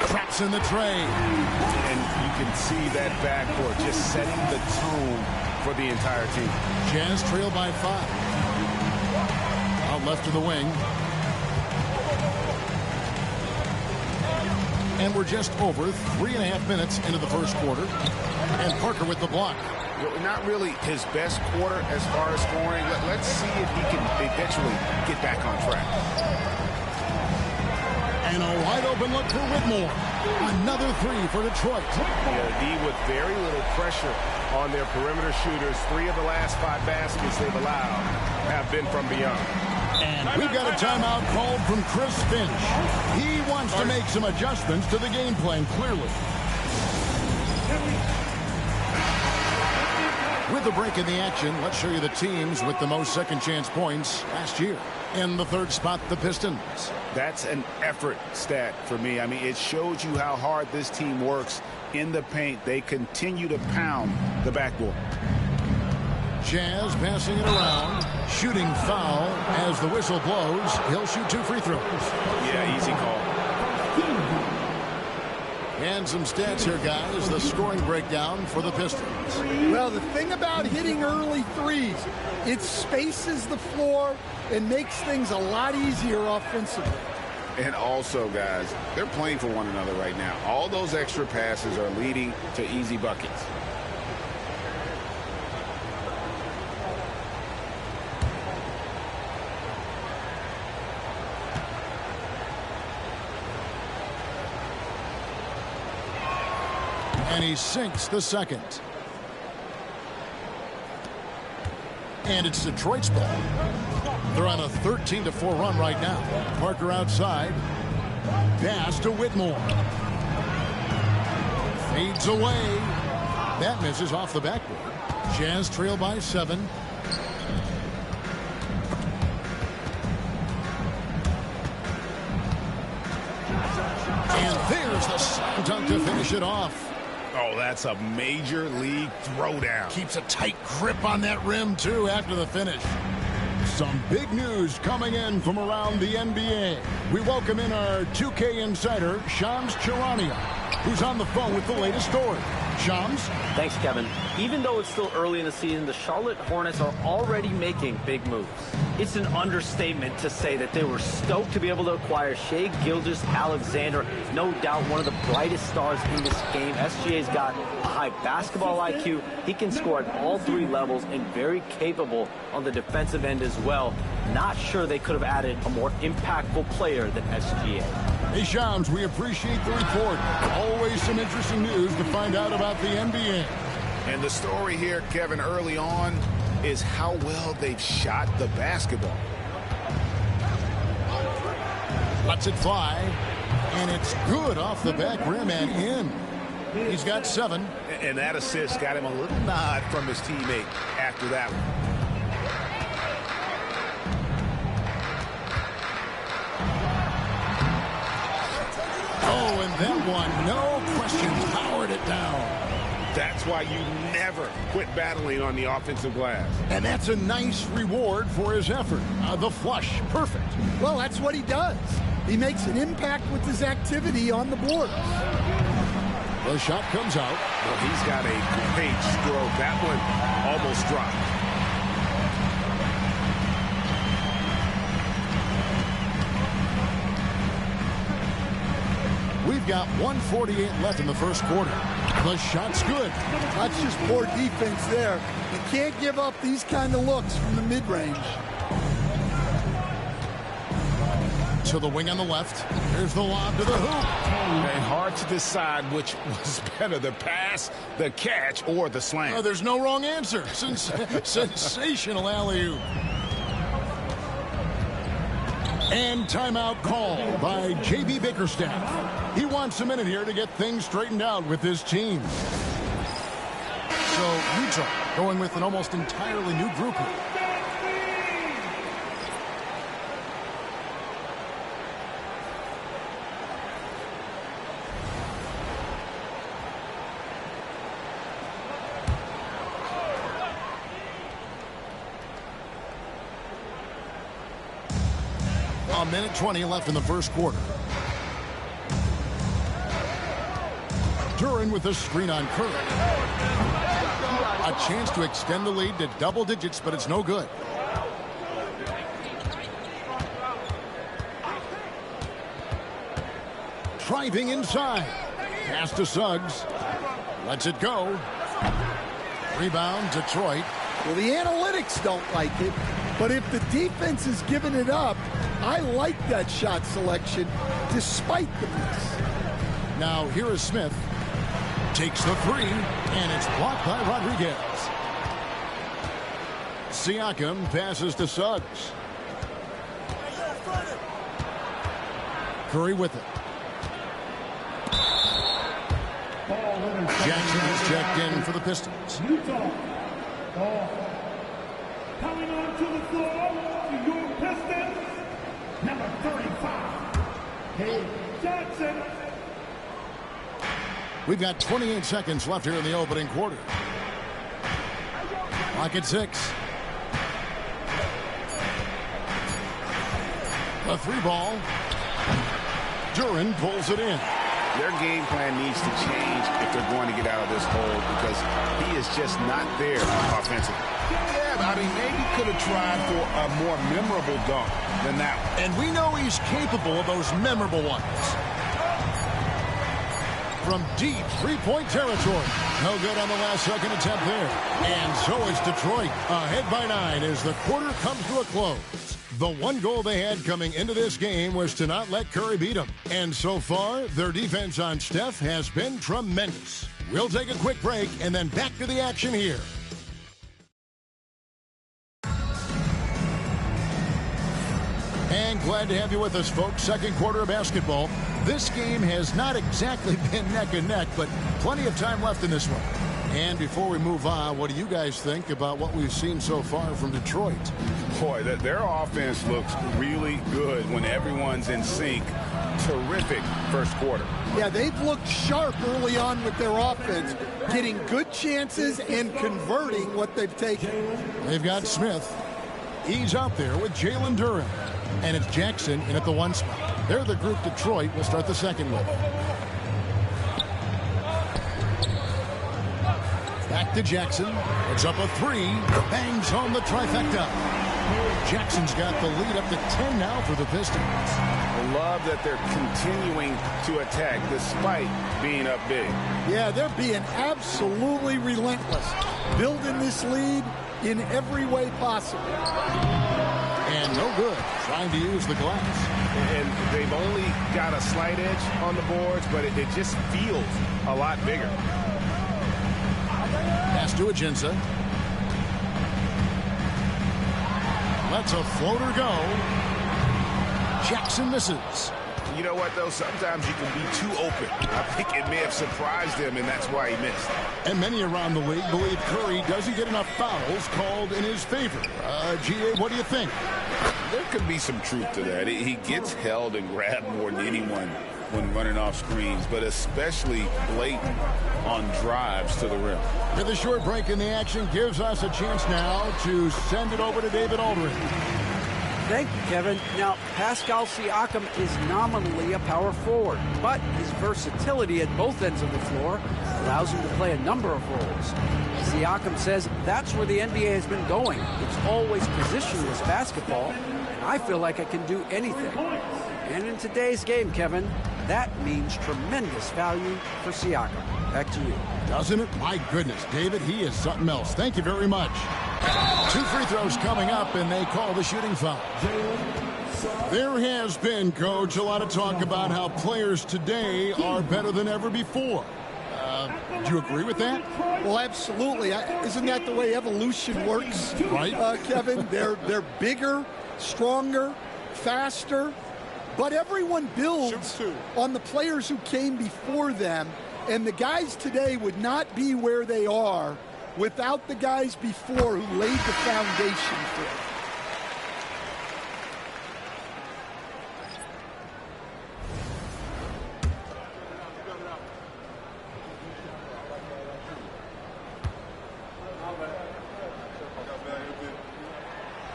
Traps in the tray. And you can see that backcourt just setting the tone for the entire team. Jazz trail by 5. Out left to the wing. And we're just over 3.5 minutes into the first quarter. And Parker with the block. Not really his best quarter as far as scoring. Let's see if he can eventually get back on track. And a wide open look for Whitmore. Another 3 for Detroit. Yeah, D with very little pressure on their perimeter shooters. 3 of the last 5 baskets they've allowed have been from beyond. And we've got a timeout called from Chris Finch. He wants to make some adjustments to the game plan, clearly. With the break in the action, let's show you the teams with the most second-chance points last year. In the 3rd spot, the Pistons. That's an effort stat for me. I mean, it shows you how hard this team works in the paint. They continue to pound the backboard. Jazz passing it around. Shooting foul as the whistle blows. He'll shoot 2 free throws. Yeah, easy call. And some stats here, guys. The scoring breakdown for the Pistons. Well, the thing about hitting early threes, it spaces the floor and makes things a lot easier offensively. And also, guys, they're playing for one another right now. All those extra passes are leading to easy buckets. And he sinks the second. And it's Detroit's ball. They're on a 13-4 run right now. Parker outside. Pass to Whitmore. Fades away. That misses off the backboard. Jazz trail by 7. And there's the slam dunk to finish it off. Oh, that's a major league throwdown. Keeps a tight grip on that rim, too, after the finish. Some big news coming in from around the NBA. We welcome in our 2K insider, Shams Charania, who's on the phone with the latest story. Shams? Thanks, Kevin. Even though it's still early in the season, the Charlotte Hornets are already making big moves. It's an understatement to say that they were stoked to be able to acquire Shai Gilgeous-Alexander, no doubt one of the brightest stars in this game. SGA's got a high basketball IQ. He can score at all three levels and very capable on the defensive end as well. Not sure they could have added a more impactful player than SGA. Hey, Shams, we appreciate the report. Always some interesting news to find out about the NBA. And the story here, Kevin, early on is how well they've shot the basketball. Lets it fly, and it's good off the back rim and in. He's got 7. And that assist got him a little nod from his teammate after that one. Oh, and that one, no questions, powered it down. That's why you never quit battling on the offensive glass. And that's a nice reward for his effort. The flush, perfect. Well, that's what he does. He makes an impact with his activity on the board. The shot comes out. Well, he's got a great stroke. That one almost dropped. We've got 1:48 left in the first quarter. The shot's good. That's just poor defense there. You can't give up these kind of looks from the mid-range. To the wing on the left. There's the lob to the hoop. And hard to decide which was better, the pass, the catch, or the slam. There's no wrong answer. Sensational alley-oop. And timeout call by J.B. Bickerstaff. He wants a minute here to get things straightened out with his team. So Utah going with an almost entirely new group here. A minute 20 left in the first quarter. Duran with a screen on Curry. A chance to extend the lead to double digits, but it's no good. Driving inside. Pass to Suggs. Lets it go. Rebound, Detroit. Well, the analytics don't like it, but if the defense is giving it up, I like that shot selection despite the miss. Now here is Smith. Takes the three, and it's blocked by Rodriguez. Siakam passes to Suggs. Curry with it. Jackson has checked in for the Pistons. Utah. Ball. Coming onto the floor to your Pistons, number 35, Hey Jackson. We've got 28 seconds left here in the opening quarter. Clock at 6. A 3-ball. Duran pulls it in. Their game plan needs to change if they're going to get out of this hole because he is just not there offensively. Yeah, I mean, maybe could have tried for a more memorable dunk than that one. And we know he's capable of those memorable ones. From deep three-point territory. No good on the last second attempt there. And so is Detroit. Ahead by 9 as the quarter comes to a close. The one goal they had coming into this game was to not let Curry beat them. And so far, their defense on Steph has been tremendous. We'll take a quick break and then back to the action here. And glad to have you with us, folks. Second quarter of basketball. This game has not exactly been neck and neck, but plenty of time left in this one. And before we move on, what do you guys think about what we've seen so far from Detroit? Boy, their offense looks really good when everyone's in sync. Terrific first quarter. Yeah, they've looked sharp early on with their offense, getting good chances and converting what they've taken. They've got Smith. He's out there with Jalen Durham. And it's Jackson in at the 1 spot. They're the group Detroit will start the second with. Back to Jackson. It's up a 3. Bangs home the trifecta. Jackson's got the lead up to 10 now for the Pistons. I love that they're continuing to attack despite being up big. Yeah, they're being absolutely relentless, building this lead in every way possible. And no good, trying to use the glass. And they've only got a slight edge on the boards, but it just feels a lot bigger. Pass to Ajinça. Lets a floater go. Jackson misses. You know what, though? Sometimes you can be too open. I think it may have surprised him, and that's why he missed. And many around the league believe Curry doesn't get enough fouls called in his favor. GA, what do you think? There could be some truth to that. He gets held and grabbed more than anyone when running off screens, but especially blatant on drives to the rim. With a short break in the action gives us a chance now to send it over to David Aldridge. Thank you, Kevin. Now, Pascal Siakam is nominally a power forward, but his versatility at both ends of the floor allows him to play a number of roles. Siakam says that's where the NBA has been going. It's always positionless basketball, and I feel like I can do anything. And in today's game, Kevin, that means tremendous value for Siakam. Back to you. Doesn't it? My goodness, David, he is something else. Thank you very much. 2 free throws coming up, and they call the shooting foul. There has been, Coach, a lot of talk about how players today are better than ever before. Do you agree with that? Well, absolutely. Isn't that the way evolution works? Right. Kevin, they're bigger, stronger, faster, but everyone builds on the players who came before them, and the guys today would not be where they are without the guys before who laid the foundation for it.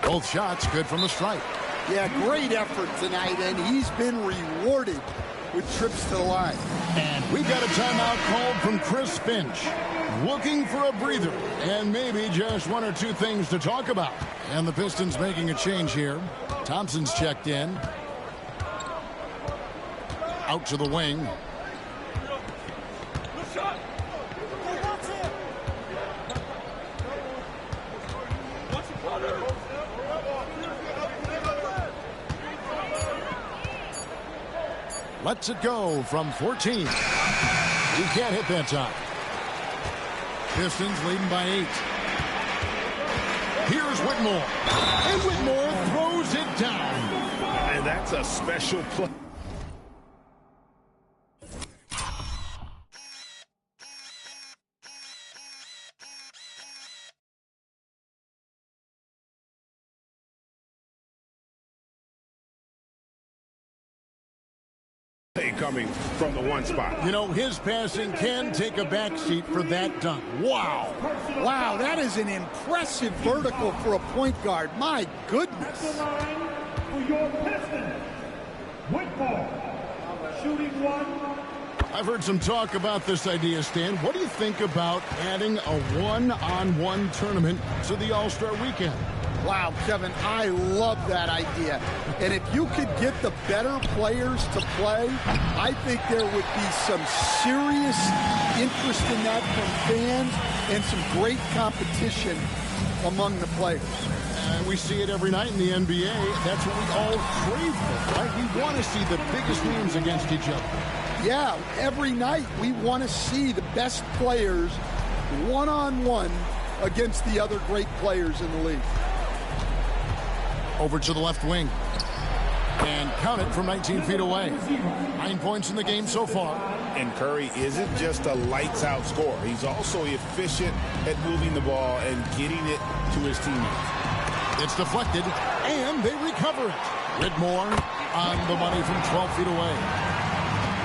Both shots good from the stripe. Yeah, great effort tonight, and he's been rewarded with trips to the line. And we got a timeout called from Chris Finch. Looking for a breather and maybe just 1 or 2 things to talk about. And the Pistons making a change here. Thompson's checked in. Out to the wing. Lets it go from 14. He can't hit that time. Pistons leading by 8. Here's Whitmore. And Whitmore throws it down. And that's a special play. Coming from the 1 spot. You know, his passing can take a backseat for that dunk. Wow. Wow, that is an impressive vertical for a point guard. My goodness. For your Pistons, Whitmore, shooting 1. I've heard some talk about this idea, Stan. What do you think about adding a one-on-one tournament to the All-Star weekend? Wow, Kevin, I love that idea. And if you could get the better players to play, I think there would be some serious interest in that from fans and some great competition among the players. We see it every night in the NBA. That's what we all crave for, right? We want to see the biggest names against each other. Yeah, every night we want to see the best players one-on-one against the other great players in the league. Over to the left wing. And count it from 19 feet away. 9 points in the game so far. And Curry isn't just a lights-out scorer. He's also efficient at moving the ball and getting it to his teammates. It's deflected, and they recover it. Whitmore on the money from 12 feet away.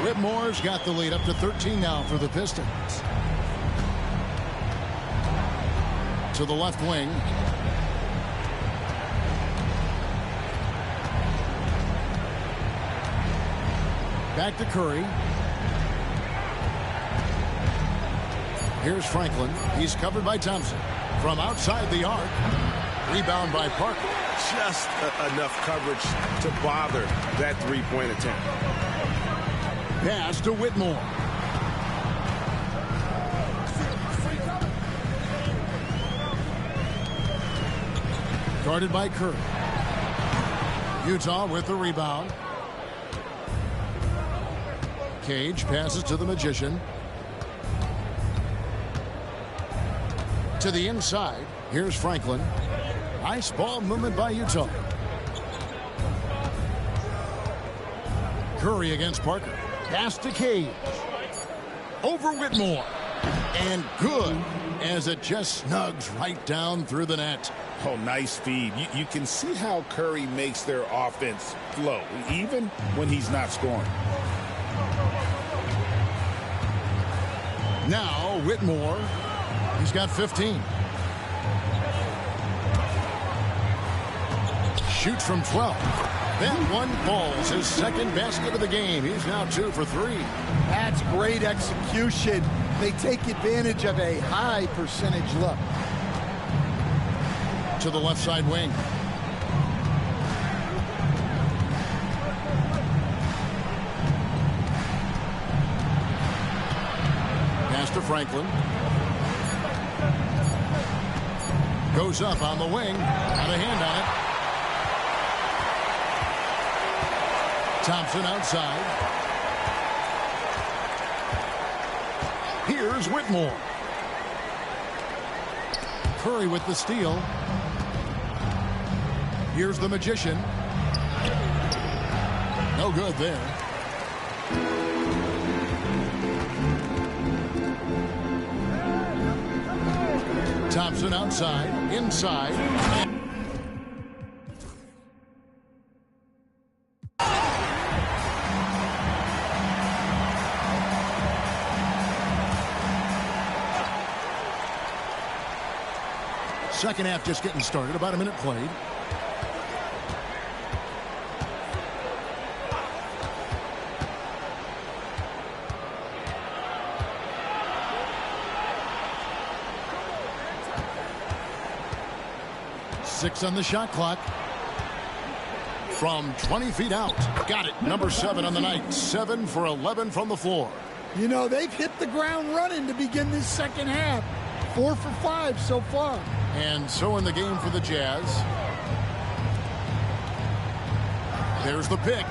Whitmore's got the lead up to 13 now for the Pistons. To the left wing. Back to Curry. Here's Franklin. He's covered by Thompson. From outside the arc. Rebound by Parker. Just enough coverage to bother that three-point attempt. Pass to Whitmore. Guarded by Curry. Utah with the rebound. Cage passes to the Magician. To the inside. Here's Franklin. Nice ball movement by Utah. Curry against Parker. Pass to Cage. Over Whitmore. And good as it just snugs right down through the net. Oh, nice feed. You can see how Curry makes their offense flow, even when he's not scoring. Now Whitmore. He's got 15. Shoots from 12. That one falls his second basket of the game. He's now 2 for 3. That's great execution. They take advantage of a high percentage look. To the left side wing. Pass to Franklin. Goes up on the wing. Got a hand on it. Thompson outside. Here's Whitmore. Curry with the steal. Here's the Magician. No good there. Thompson outside, inside. Second half just getting started. About a minute played. Six on the shot clock. From 20 feet out. Got it. Number 7 on the night. 7 for 11 from the floor. You know, they've hit the ground running to begin this second half. 4 for 5 so far. And so in the game for the Jazz. There's the pick.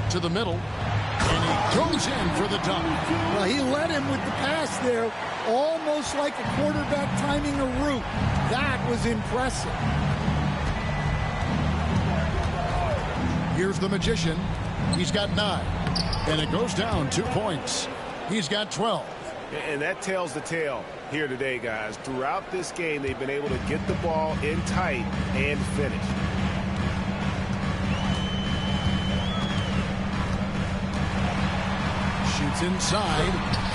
To the middle. And he goes in for the dunk. Well, he led him with the pass there, almost like a quarterback timing a route. That was impressive. Here's the Magician. He's got 9. And it goes down 2 points. He's got 12. And that tells the tale here today, guys. Throughout this game, they've been able to get the ball in tight and finish. Shoots inside,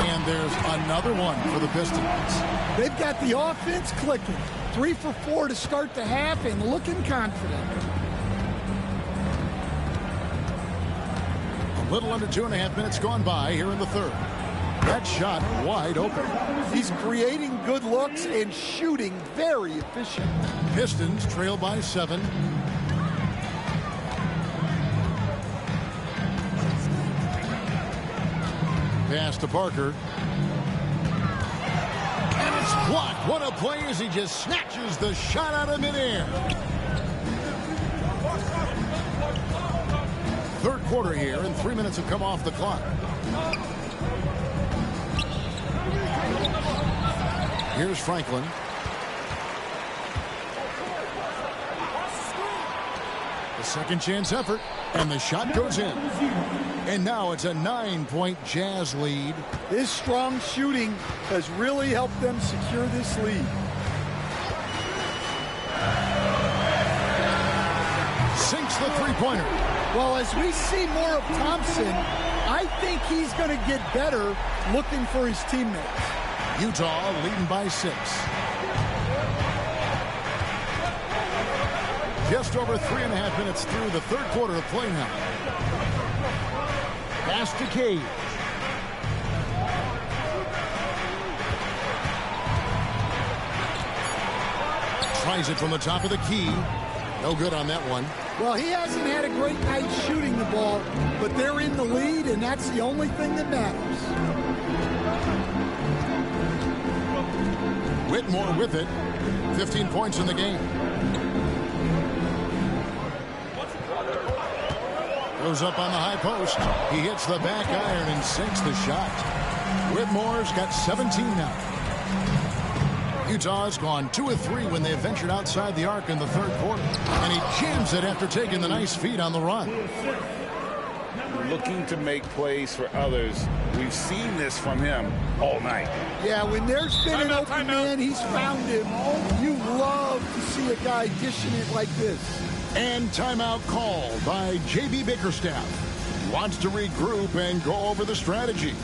and there's another one for the Pistons. They've got the offense clicking. 3 for 4 to start the half and looking confident. A little under 2.5 minutes gone by here in the third. That shot wide open. He's creating good looks and shooting very efficient. Pistons trail by 7. Pass to Parker. And it's blocked. What a play as he just snatches the shot out of midair. Third quarter here, and 3 minutes have come off the clock. Here's Franklin. The second chance effort, and the shot goes in. And now it's a 9-point Jazz lead. His strong shooting has really helped them secure this lead. Sinks the three-pointer. Well, as we see more of Thompson, I think he's going to get better looking for his teammates. Utah leading by 6. Just over 3.5 minutes through the third quarter of play now. Pass to Cade. Tries it from the top of the key. No good on that one. Well, he hasn't had a great night shooting the ball, but they're in the lead, and that's the only thing that matters. Whitmore with it. 15 points in the game. Goes up on the high post. He hits the back iron and sinks the shot. Whitmore's got 17 now. Utah's gone 2 of 3 when they ventured outside the arc in the third quarter. And he jams it after taking the nice feed on the run. Looking to make plays for others. We've seen this from him all night. Yeah, when there's been an open man, he's found him. You love to see a guy dishing it like this. And timeout called by J.B. Bickerstaff. He wants to regroup and go over the strategy.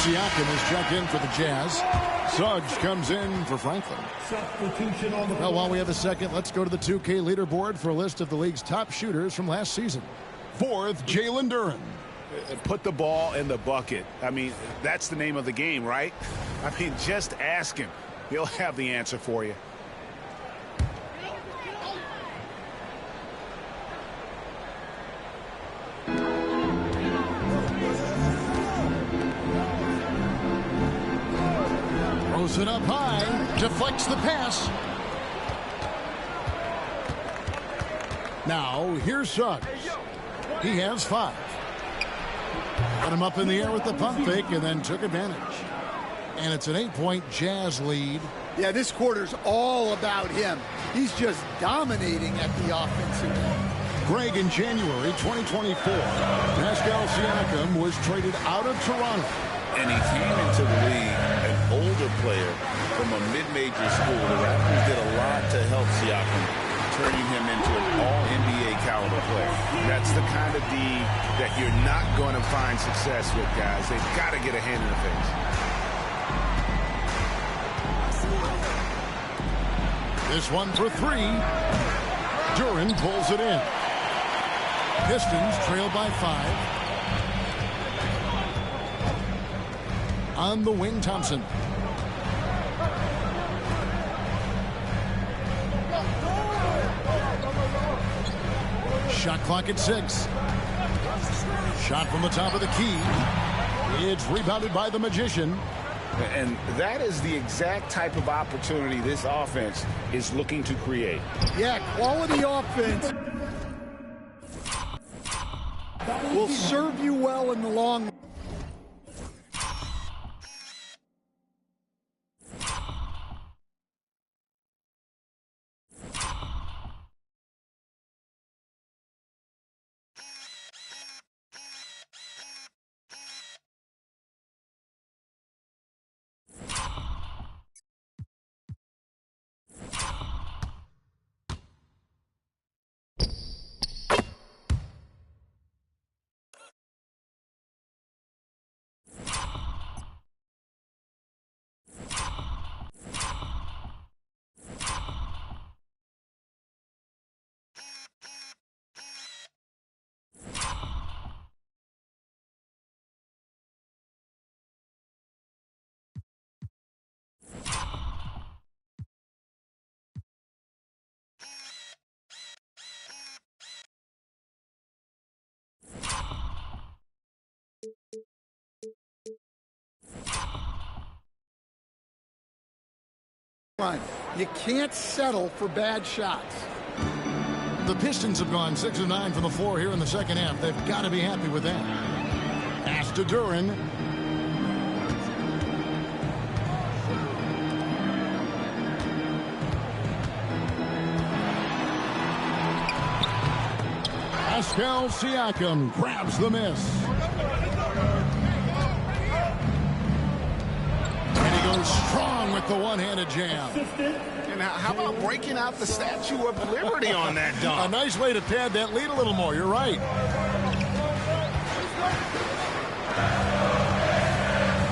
Siakam is checked in for the Jazz. Suggs comes in for Franklin. Well, while we have a second, let's go to the 2K leaderboard for a list of the league's top shooters from last season. 4th, Jalen Duren. Put the ball in the bucket. I mean, that's the name of the game, right? I mean, just ask him. He'll have the answer for you. Throws it up high. Deflects the pass. Now, here's Suggs. He has 5. Got him up in the air with the pump fake and then took advantage. And it's an 8-point Jazz lead. Yeah, this quarter's all about him. He's just dominating at the offensive end. Greg, in January 2024, Pascal Siakam was traded out of Toronto. And he came into the league an older player from a mid-major school. The Raptors did a lot to help Siakam, turning him into an all-NBA caliber player. That's the kind of D that you're not going to find success with, guys. They've got to get a hand in the face. This one for 3. Duren pulls it in. Pistons trail by 5. On the wing, Thompson. Shot clock at 6. Shot from the top of the key. It's rebounded by the Magician. And that is the exact type of opportunity this offense is looking to create. Yeah, quality offense will serve you well in the long run. You can't settle for bad shots. The Pistons have gone 6 of 9 from the floor here in the second half. They've got to be happy with that. Pass to Duren. Pascal Siakam grabs the miss. And he goes strong with the one-handed jam. And how about breaking out the Statue of Liberty on that dunk? A nice way to pad that lead a little more. You're right.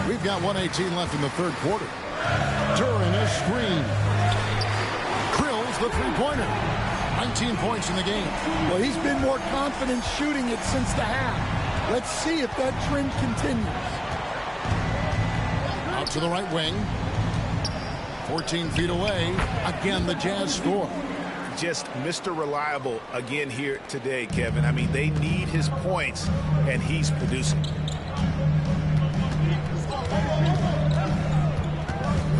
We've got 1:18 left in the third quarter. During a screen. Drills the three-pointer. 19 points in the game. Well, he's been more confident shooting it since the half. Let's see if that trend continues. Out to the right wing. 14 feet away. Again, the Jazz score. Just Mr. Reliable again here today, Kevin. I mean, they need his points, and he's producing.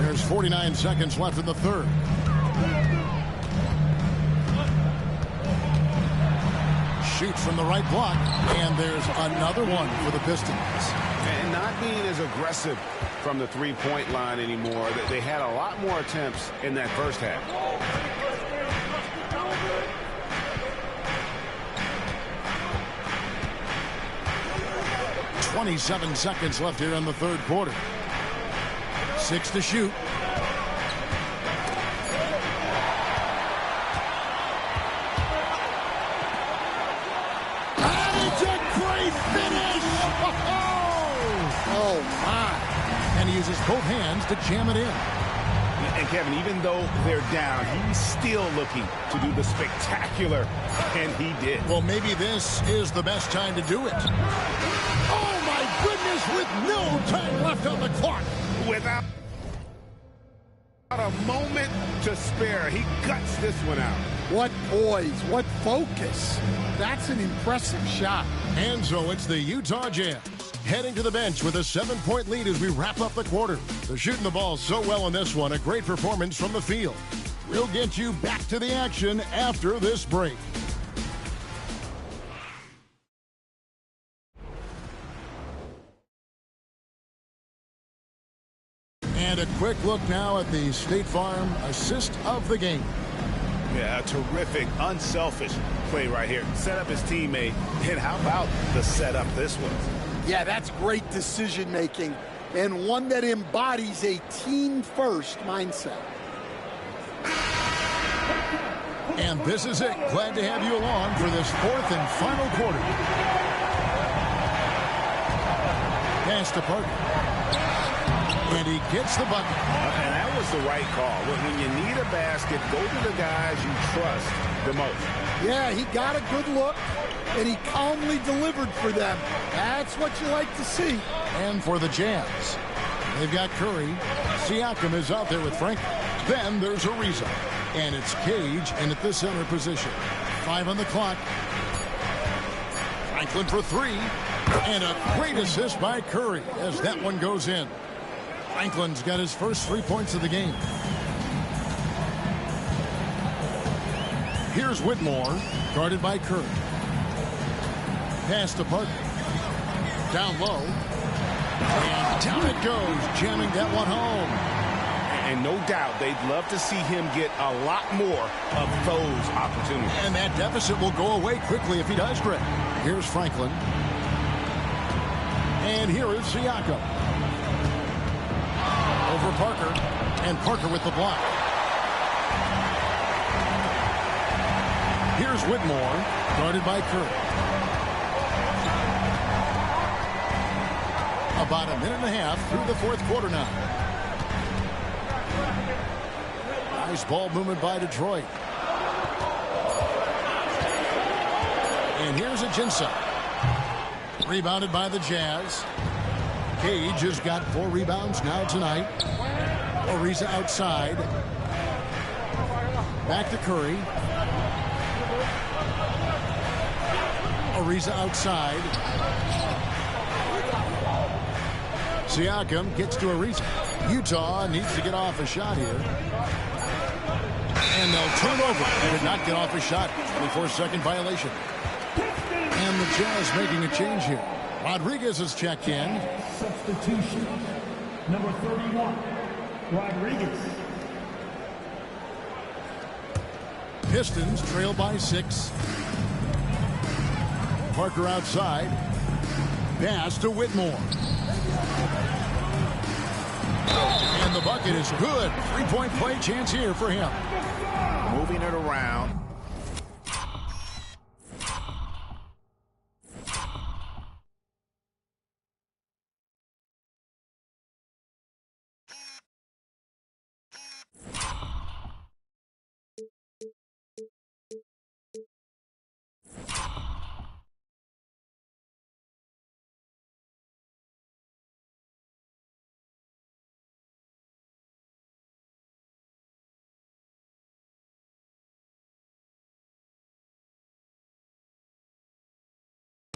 There's 49 seconds left in the third. Shoots from the right block, and there's another one for the Pistons. And not being as aggressive from the three-point line anymore. They had a lot more attempts in that first half. .27 seconds left here in the third quarter. 6 to shoot. Oh, my. And he uses both hands to jam it in. And, Kevin, even though they're down, he's still looking to do the spectacular, and he did. Well, maybe this is the best time to do it. Oh, my goodness, with no time left on the clock. Without a moment to spare, he guts this one out. What poise, what focus. That's an impressive shot. And so it's the Utah Jazz heading to the bench with a 7-point lead as we wrap up the quarter. They're shooting the ball so well in this one. A great performance from the field. We'll get you back to the action after this break. And a quick look now at the State Farm assist of the game. Yeah, a terrific, unselfish play right here. Set up his teammate, and how about the setup this was? Yeah, that's great decision-making, and one that embodies a team-first mindset. And this is it. Glad to have you along for this fourth and final quarter. Pass to Parker. And he gets the bucket. And that was the right call. When you need a basket, go to the guys you trust the most. Yeah, he got a good look, and he calmly delivered for them. That's what you like to see. And for the Jazz, they've got Curry. Siakam is out there with Frank. Then there's Ariza. And it's Cage in at the center position. 5 on the clock. Franklin for 3. And a great assist by Curry as that one goes in. Franklin's got his first 3 points of the game. Here's Whitmore, guarded by Curry. Pass to Parker. Down low. And down it goes, jamming that one home. And no doubt they'd love to see him get a lot more of those opportunities. And that deficit will go away quickly if he does, Greg. Here's Franklin. And here is Siakam. Over Parker. And Parker with the block. Here's Whitmore, guarded by Curry. About a minute and a half through the fourth quarter now. Nice ball movement by Detroit. And here's Ajinça. Rebounded by the Jazz. Cage has got 4 rebounds now tonight. Ariza outside. Back to Curry. Ariza outside. Siakam gets to Ariza. Utah needs to get off a shot here. And they'll turn over. They did not get off a shot. 24-second violation. And the Jazz making a change here. Rodriguez has checked in. Substitution. Number 31, Rodriguez. Pistons trail by 6. Parker outside. Pass to Whitmore. And the bucket is good. Three-point play chance here for him. Moving it around.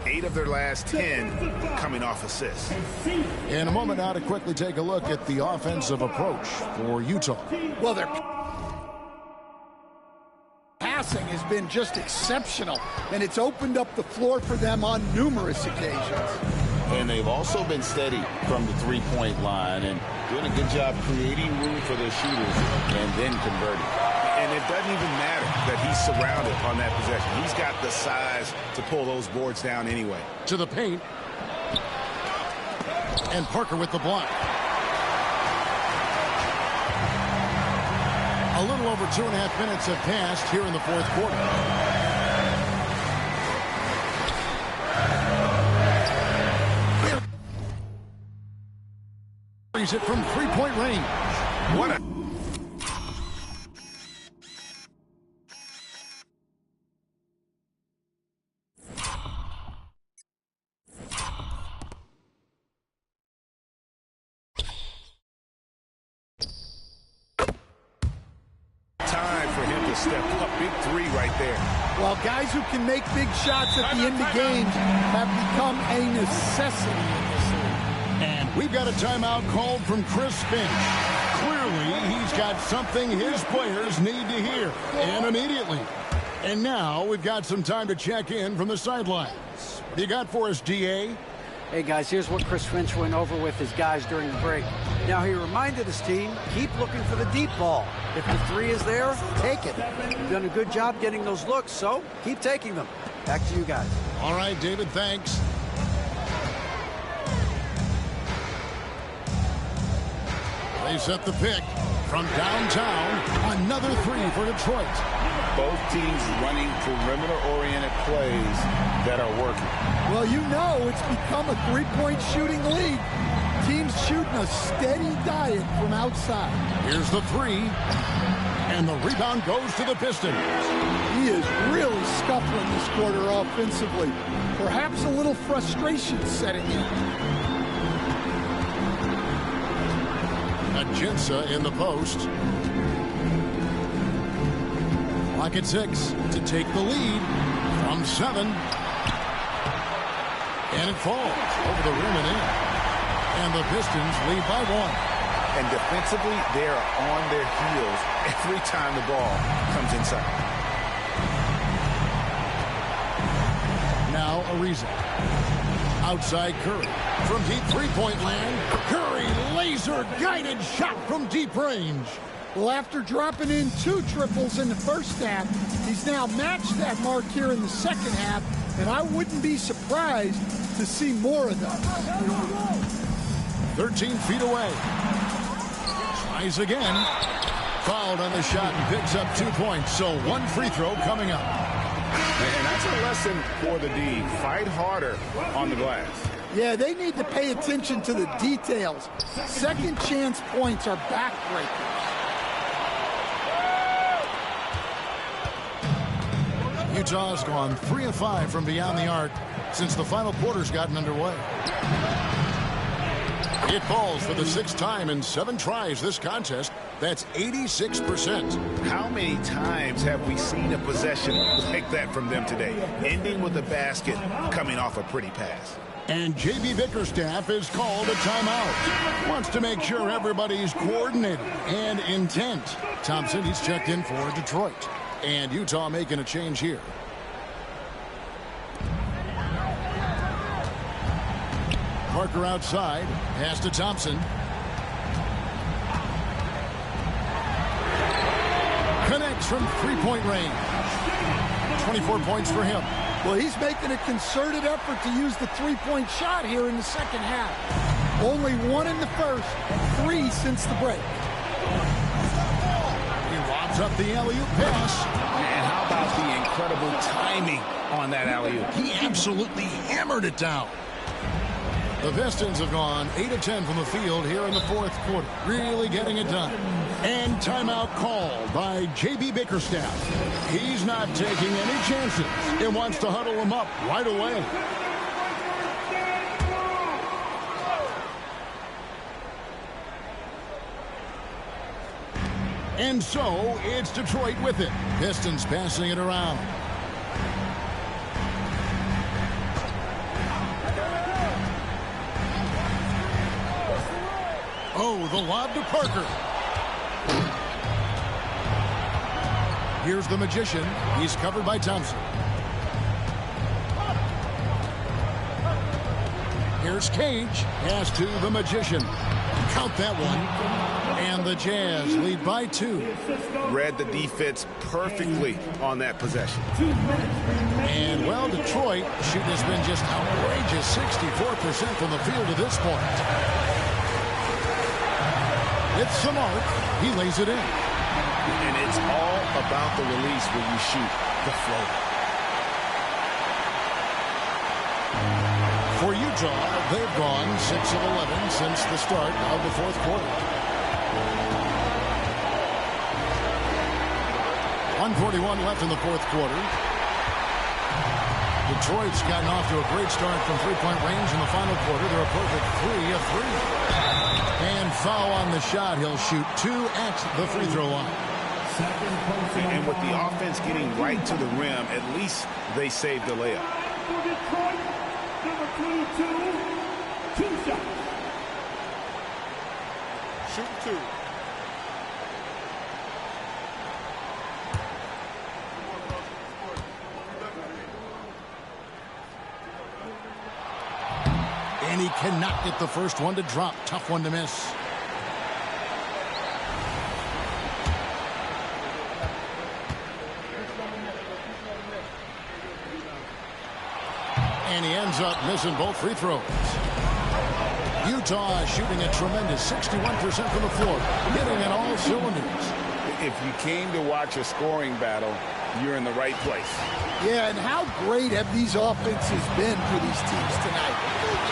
Eight of their last 10 coming off assists. In a moment now to quickly take a look at the offensive approach for Utah. Well, their passing has been just exceptional, and it's opened up the floor for them on numerous occasions. And they've also been steady from the three-point line and doing a good job creating room for their shooters and then converting. And it doesn't even matter that he's surrounded on that possession. He's got the size to pull those boards down anyway. To the paint. And Parker with the block. A little over 2.5 minutes have passed here in the fourth quarter. It from three-point range. What a time for him to step up. Big three right there. Well, guys who can make big shots at the end of games have become a necessity in this league. And we've got a timeout called from Chris Finch. Clearly, he's got something his players need to hear, and immediately. And now we've got some time to check in from the sidelines. What you got for us, DA? Hey, guys, here's what Chris Finch went over with his guys during the break. Now, he reminded his team, keep looking for the deep ball. If the three is there, take it. You've done a good job getting those looks, so keep taking them. Back to you guys. All right, David, thanks. They set the pick from downtown. Another three for Detroit. Both teams running perimeter-oriented plays that are working. Well, you know it's become a three-point shooting league. Teams shooting a steady diet from outside. Here's the three. And the rebound goes to the Pistons. He is really scuffling this quarter offensively. Perhaps a little frustration setting in. Ajinça in the post. Clock at 6 to take the lead from 7. And it falls over the rim and in. And the Pistons lead by 1. And defensively, they are on their heels every time the ball comes inside. Now Ariza. Outside Curry. From deep three-point land, Curry laser-guided shot from deep range. Well, after dropping in 2 triples in the first half, he's now matched that mark here in the second half, and I wouldn't be surprised to see more of those. 13 feet away. Tries again. Fouled on the shot and picks up 2 points, so 1 free throw coming up. And that's a lesson for the D. Fight harder on the glass. Yeah, they need to pay attention to the details. Second chance points are backbreakers. Utah's gone 3 of 5 from beyond the arc since the final quarter's gotten underway. It falls for the 6th time in 7 tries this contest. That's 86%. How many times have we seen a possession like that from them today? Ending with a basket, coming off a pretty pass. And J.B. Bickerstaff is called a timeout. Wants to make sure everybody's coordinated and intent. Thompson, he's checked in for Detroit. And Utah making a change here. Parker outside. Pass to Thompson. Connects from three-point range. 24 points for him. Well, he's making a concerted effort to use the three-point shot here in the second half. Only 1 in the first, 3 since the break. He lobs up the alley-oop pass. And how about the incredible timing on that alley-oop? He absolutely hammered it down. The Pistons have gone 8 of 10 from the field here in the fourth quarter. Really getting it done. And timeout called by J.B. Bickerstaff. He's not taking any chances. He wants to huddle them up right away. And so it's Detroit with it. Pistons passing it around. Oh, the lob to Parker. Here's the Magician. He's covered by Thompson. Here's Cage. Pass to the Magician. Count that one. And the Jazz lead by 2. Read the defense perfectly on that possession. And, well, Detroit shooting has been just outrageous. 64% from the field to this point. It's Samart. He lays it in. And it's all about the release when you shoot the floater. For Utah, they've gone 6 of 11 since the start of the fourth quarter. 1:41 left in the fourth quarter. Detroit's gotten off to a great start from three-point range in the final quarter. They're a perfect 3 of 3. And foul on the shot. He'll shoot 2 at the free throw line. And with the offense getting right to the rim, at least they saved the layup. For Detroit, number 22, 2 shots. Shoot 2. And he cannot get the first one to drop. Tough one to miss. And he ends up missing both free throws. Utah shooting a tremendous 61% from the floor, hitting in all cylinders. If you came to watch a scoring battle, you're in the right place. Yeah, and how great have these offenses been for these teams tonight?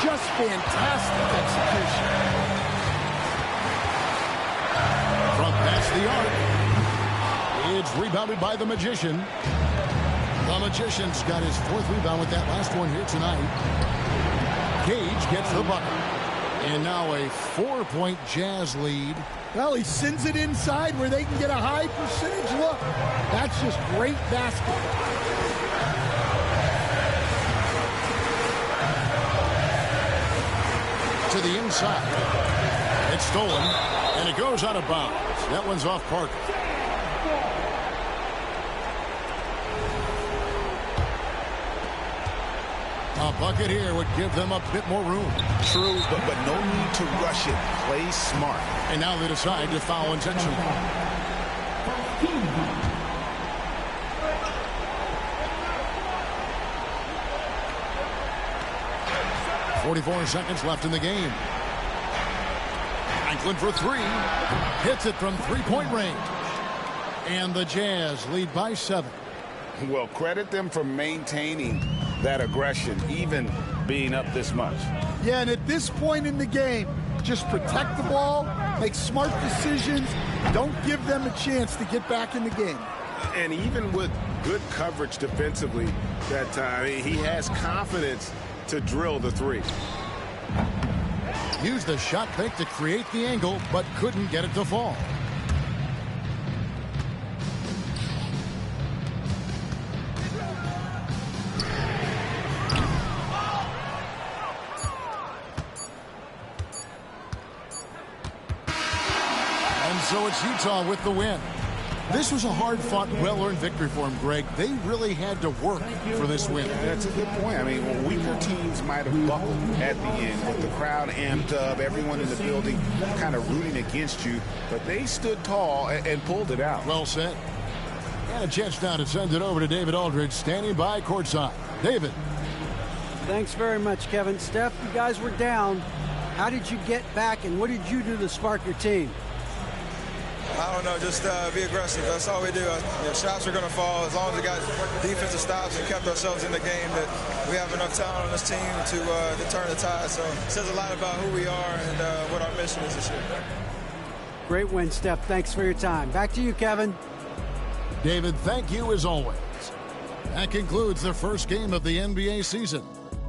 Just fantastic execution. From past the arc, it's rebounded by the Magician. The Magician's got his 4th rebound with that last one here tonight. Cage gets the bucket. And now a 4-point Jazz lead. Well, he sends it inside where they can get a high percentage look. That's just great basketball. To the inside. It's stolen, and it goes out of bounds. That one's off Parker. A bucket here would give them a bit more room. True, but no need to rush it. Play smart. And now they decide to foul intentionally. 44 seconds left in the game. Franklin for 3. Hits it from three-point range. And the Jazz lead by 7. Well, credit them for maintaining that aggression, even being up this much. Yeah, and at this point in the game, just protect the ball, make smart decisions, don't give them a chance to get back in the game. And even with good coverage defensively that time, he has confidence to drill the 3. Used the shot fake to create the angle, but couldn't get it to fall. And so it's Utah with the win. This was a hard-fought, well-earned victory for him, Greg. They really had to work for this win. That's a good point. I mean, weaker teams might have buckled at the end with the crowd amped up, everyone in the building kind of rooting against you, but they stood tall and pulled it out. Well said. And a chance now to send it over to David Aldridge, standing by courtside. David. Thanks very much, Kevin. Steph, you guys were down. How did you get back, and what did you do to spark your team? I don't know, just be aggressive. That's all we do. Shots are going to fall as long as we got defensive stops and kept ourselves in the game. That we have enough talent on this team to turn the tide. So it says a lot about who we are and what our mission is this year. Great win, Steph. Thanks for your time. Back to you, Kevin. David, thank you as always. That concludes the first game of the NBA season.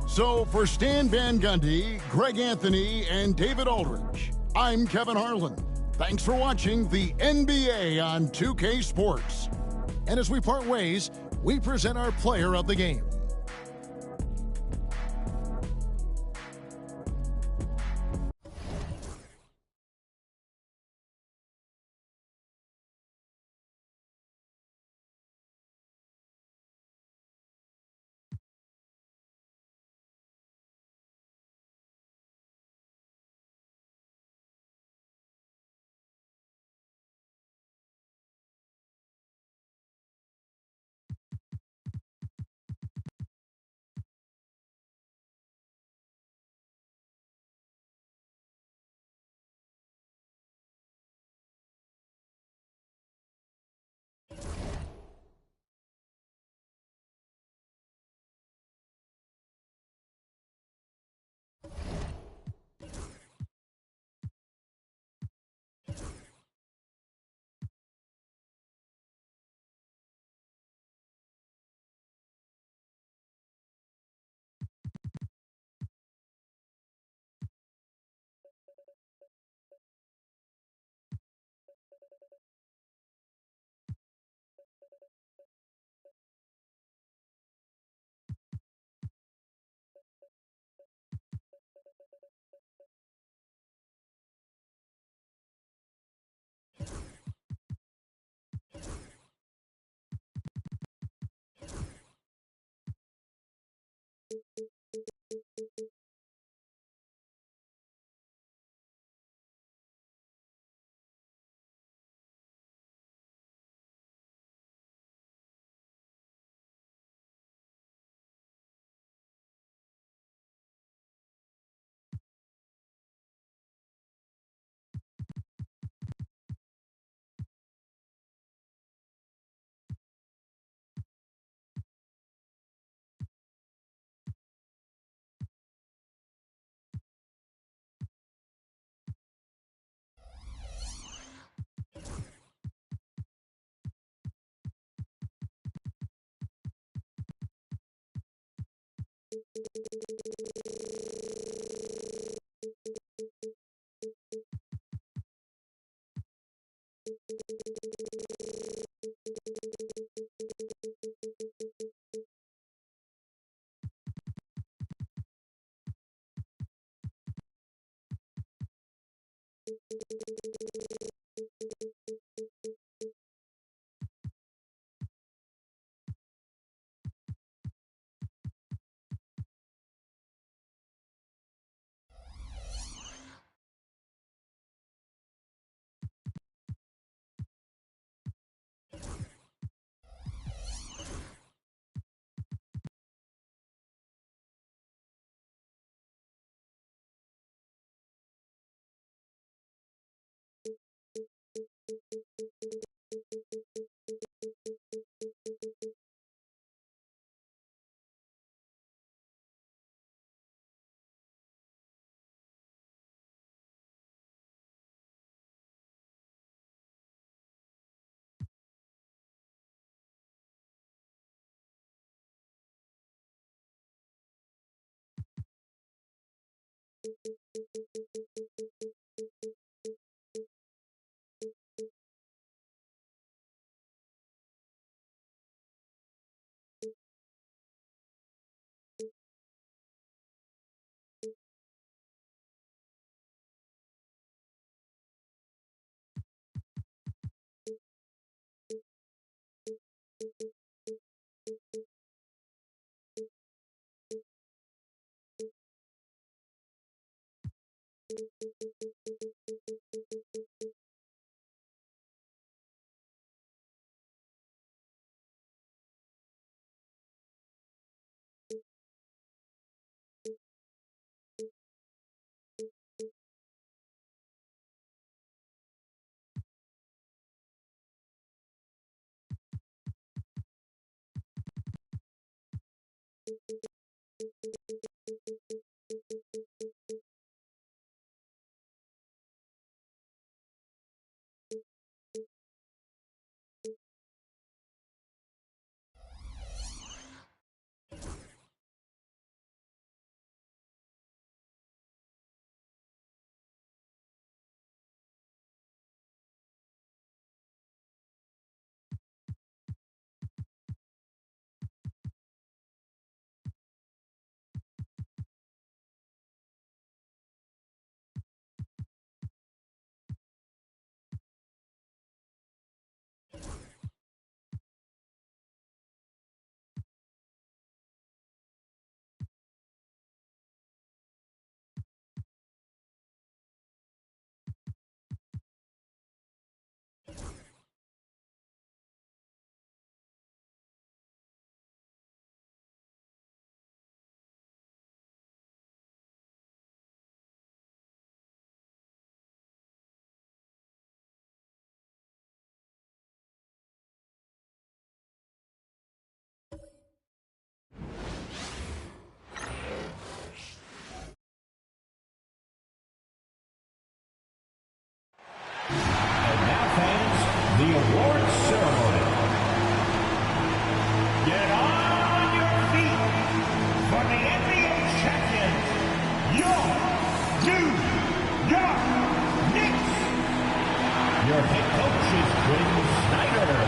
So for Stan Van Gundy, Greg Anthony, and David Aldridge, I'm Kevin Harlan. Thanks for watching the NBA on 2K Sports. And as we part ways, we present our player of the game. the awards ceremony. Get on your feet for the NBA champions, your New York Knicks. Your head coach is Quinn Snyder.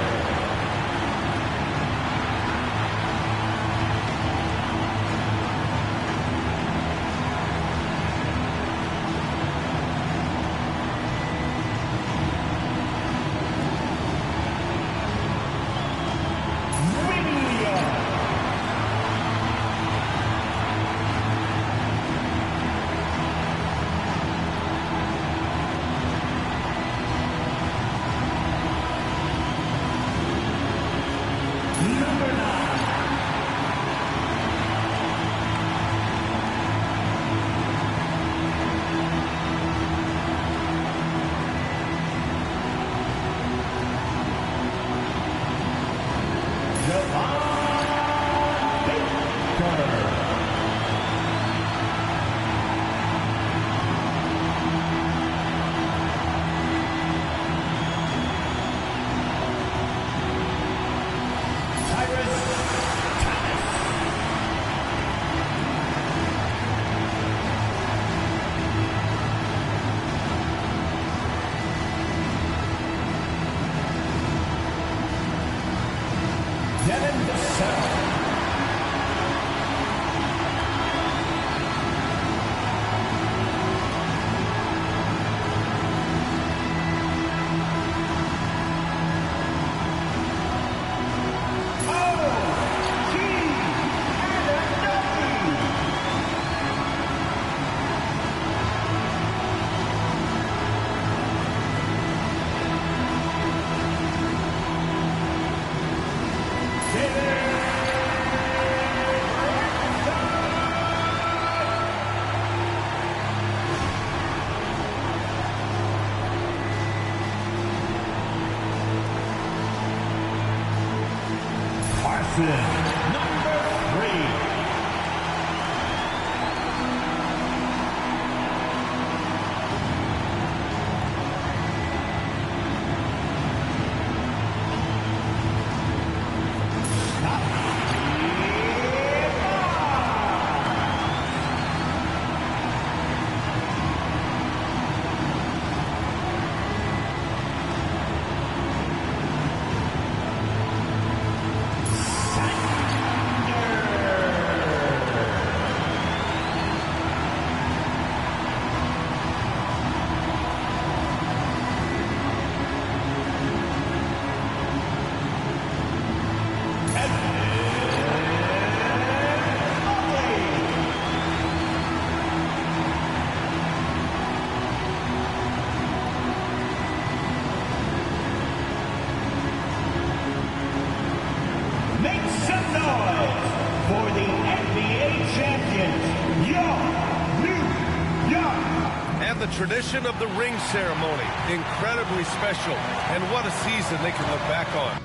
Tradition of the ring ceremony, incredibly special, and what a season they can look back on.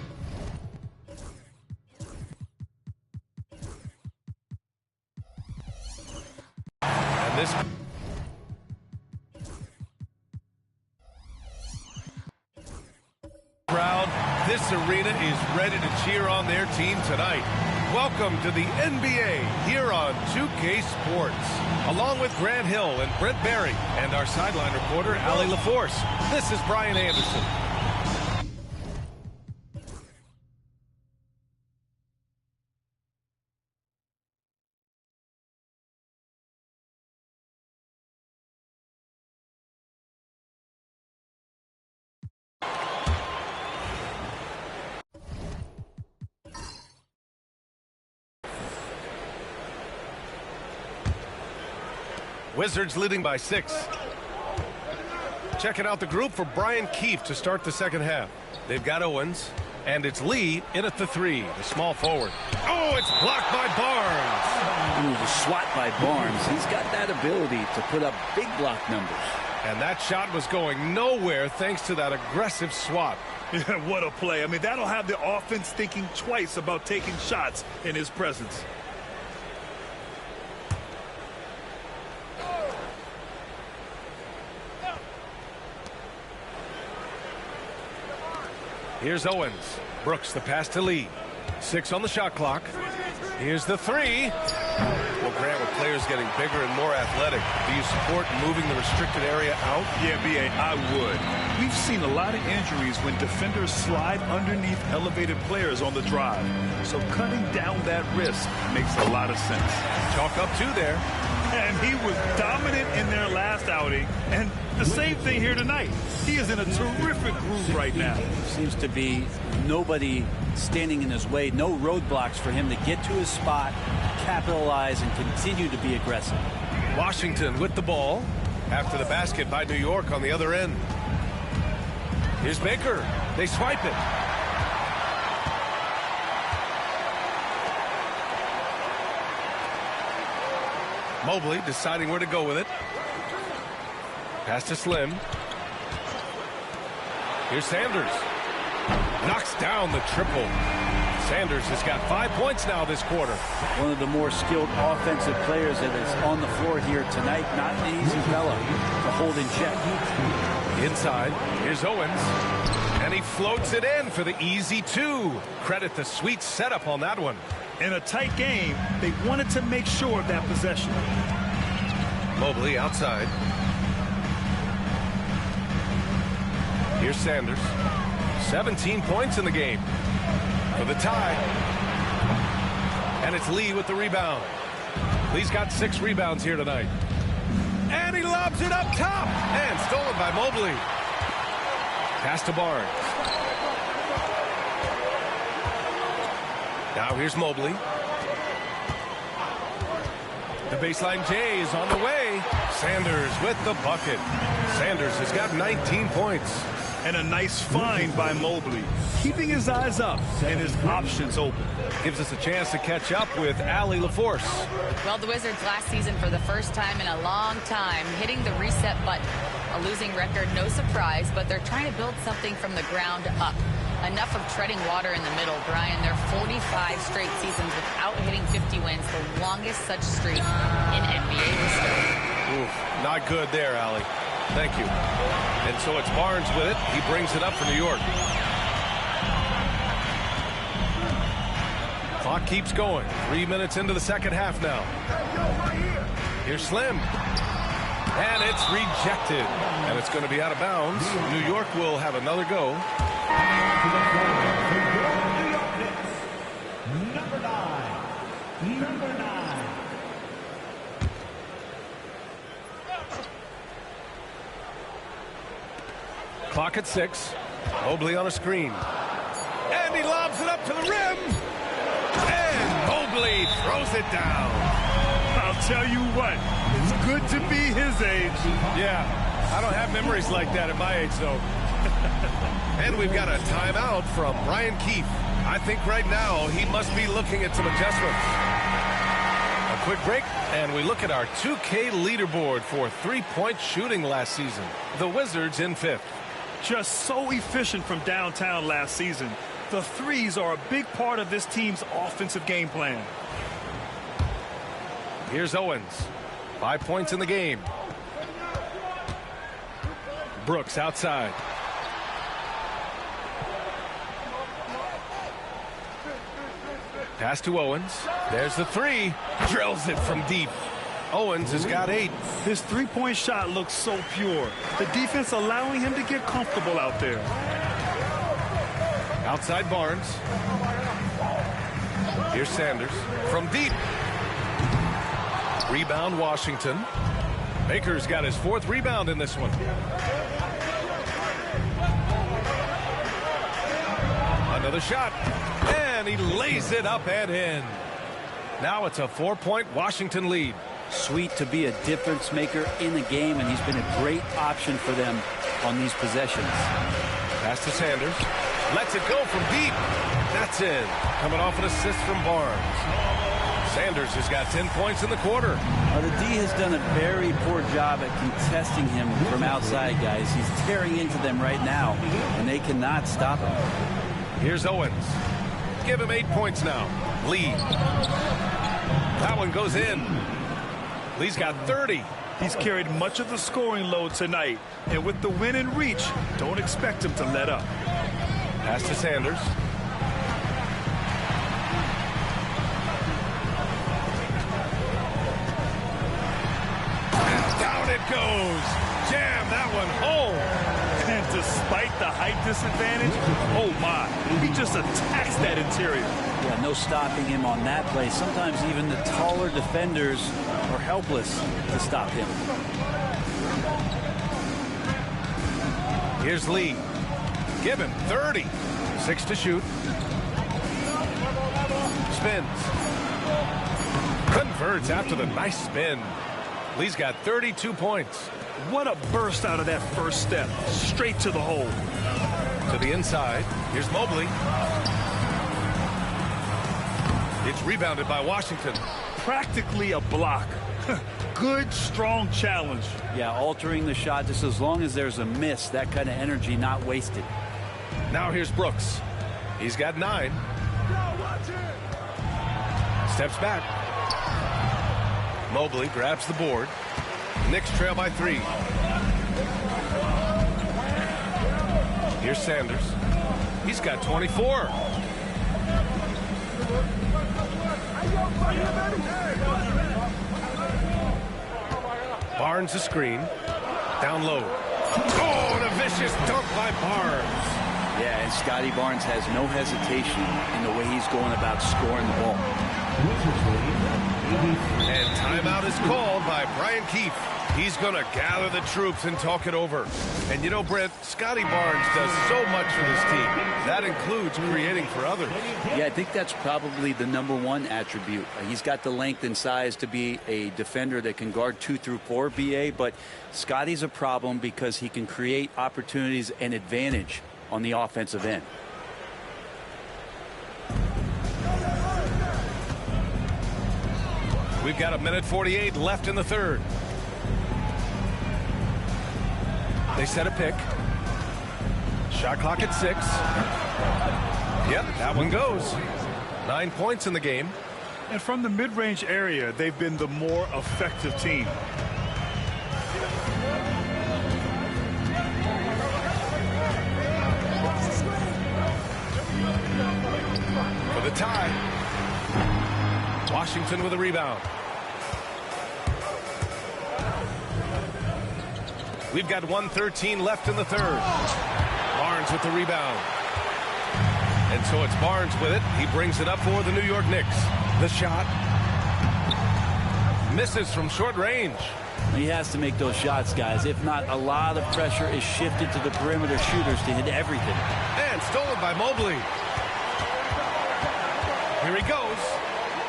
And this crowd, this arena is ready to cheer on their team tonight. Welcome to the NBA here on 2K Sports. Along with Grant Hill and Brent Barry and our sideline reporter, Allie LaForce, this is Brian Anderson. Wizards leading by 6. Checking out the group for Brian Keefe to start the second half. They've got Owens, and it's Lee in at the 3, the small forward. Oh, it's blocked by Barnes. Ooh, the swat by Barnes. He's got that ability to put up big block numbers. And that shot was going nowhere thanks to that aggressive swat. Yeah, what a play. I mean, that'll have the offense thinking twice about taking shots in his presence. Here's Owens. Brooks, the pass to Lee. 6 on the shot clock. Here's the 3. Well, Grant, with players getting bigger and more athletic, do you support moving the restricted area out? Yeah, B.A., I would. We've seen a lot of injuries when defenders slide underneath elevated players on the drive. So cutting down that risk makes a lot of sense. Chalk up 2 there. And he was dominant in their last outing. And the same thing here tonight. He is in a terrific groove right now. Seems to be nobody standing in his way. No roadblocks for him to get to his spot, capitalize, and continue to be aggressive. Washington with the ball after the basket by New York on the other end. Here's Baker. They swipe it. Mobley deciding where to go with it. Pass to Slim. Here's Sanders. Knocks down the triple. Sanders has got 5 points now this quarter. One of the more skilled offensive players that is on the floor here tonight. Not an easy fella to hold in check. Inside, here's Owens. And he floats it in for the easy 2. Credit the sweet setup on that one. In a tight game, they wanted to make sure of that possession. Mobley outside. Here's Sanders. 17 points in the game for the tie. And it's Lee with the rebound. Lee's got 6 rebounds here tonight. And he lobs it up top. And stolen by Mobley. Pass to Barnes. Now here's Mobley. The baseline J is on the way. Sanders with the bucket. Sanders has got 19 points. And a nice find by Mobley. Keeping his eyes up and his options open. Gives us a chance to catch up with Allie LaForce. Well, the Wizards last season for the first time in a long time hitting the reset button. A losing record, no surprise, but they're trying to build something from the ground up. Enough of treading water in the middle, Brian. They're 45 straight seasons without hitting 50 wins, the longest such streak in NBA history. Oof, not good there, Allie. Thank you. And so it's Barnes with it. He brings it up for New York. Clock keeps going. 3 minutes into the second half now. Here's Slim. And it's rejected. And it's going to be out of bounds. New York will have another go. Number 9. Clock at 6. Mobley on a screen. And he lobs it up to the rim. And Mobley throws it down. I'll tell you what, it's good to be his age. Yeah, I don't have memories like that at my age, though. And we've got a timeout from Brian Keefe. I think right now he must be looking at some adjustments. A quick break, and we look at our 2K leaderboard for three-point shooting last season. The Wizards in 5th. Just so efficient from downtown last season. The threes are a big part of this team's offensive game plan. Here's Owens. 5 points in the game. Brooks outside. Pass to Owens. There's the 3. Drills it from deep. Owens has got 8. His three-point shot looks so pure. The defense allowing him to get comfortable out there. Outside Barnes. Here's Sanders from deep. Rebound Washington. Baker's got his 4th rebound in this one. Another shot. And he lays it up and in. Now it's a 4-point Washington lead. Sweet to be a difference maker in the game, and he's been a great option for them on these possessions. Pass to Sanders. Lets it go from deep. That's in. Coming off an assist from Barnes. Sanders has got 10 points in the quarter. The D has done a very poor job at contesting him from outside, guys. He's tearing into them right now, and they cannot stop him. Here's Owens. Give him 8 points now. Lee. That one goes in. Lee's got 30. He's carried much of the scoring load tonight. And with the win in reach, don't expect him to let up. Pass to Sanders. And down it goes. Jam that one home. And despite the height disadvantage, oh my, he just attacks that interior. Yeah, no stopping him on that play. Sometimes even the taller defenders are helpless to stop him. Here's Lee. Give him 30. 6 to shoot. Spins. Converts after the nice spin. Lee's got 32 points. What a burst out of that first step. Straight to the hole. To the inside. Here's Mobley. It's rebounded by Washington. Practically a block. Good, strong challenge. Yeah, altering the shot just as long as there's a miss. That kind of energy not wasted. Now here's Brooks. He's got 9. Steps back. Mobley grabs the board. Knicks trail by 3. Here's Sanders. He's got 24. Barnes a screen. Down low. Oh, and a vicious dunk by Barnes. Yeah, and Scotty Barnes has no hesitation in the way he's going about scoring the ball. And timeout is called by Brian Keefe. He's going to gather the troops and talk it over. And you know, Brent, Scotty Barnes does so much for this team. That includes creating for others. Yeah, I think that's probably the #1 attribute. He's got the length and size to be a defender that can guard 2 through 4, BA, but Scotty's a problem because he can create opportunities and advantage on the offensive end. We've got 1:48 left in the third. They set a pick. Shot clock at 6. Yep, that one goes. 9 points in the game. And from the mid-range area, they've been the more effective team. For the tie. Washington with a rebound. We've got 1:13 left in the third. Barnes with the rebound. And so it's Barnes with it. He brings it up for the New York Knicks. The shot. Misses from short range. He has to make those shots, guys. If not, a lot of pressure is shifted to the perimeter shooters to hit everything. And stolen by Mobley. Here he goes.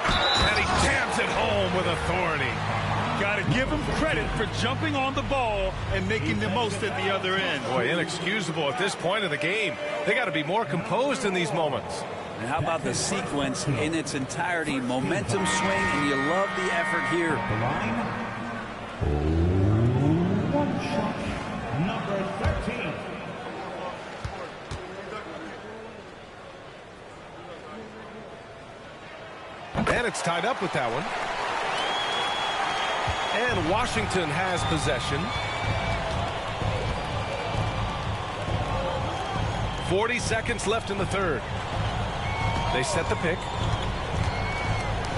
And he jams it home with authority. Got to give him credit for jumping on the ball and making the most at the other end. Boy, inexcusable at this point of the game. They got to be more composed in these moments. And how about the sequence in its entirety? Momentum swing, and you love the effort here. One shot, number 13. And it's tied up with that one. And Washington has possession. 40 seconds left in the third. They set the pick.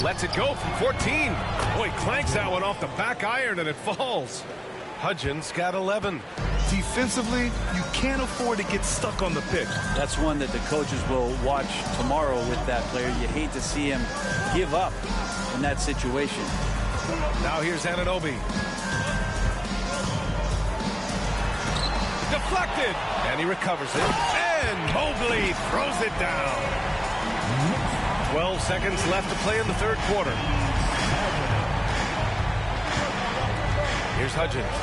Lets it go from 14. Boy, clanks that one off the back iron and it falls. Hudgens got 11. Defensively, you can't afford to get stuck on the pick. That's one that the coaches will watch tomorrow with that player. You hate to see him give up in that situation. Now here's Anunoby. Deflected. And he recovers it. And Mobley throws it down. 12 seconds left to play in the third quarter. Here's Hudgens.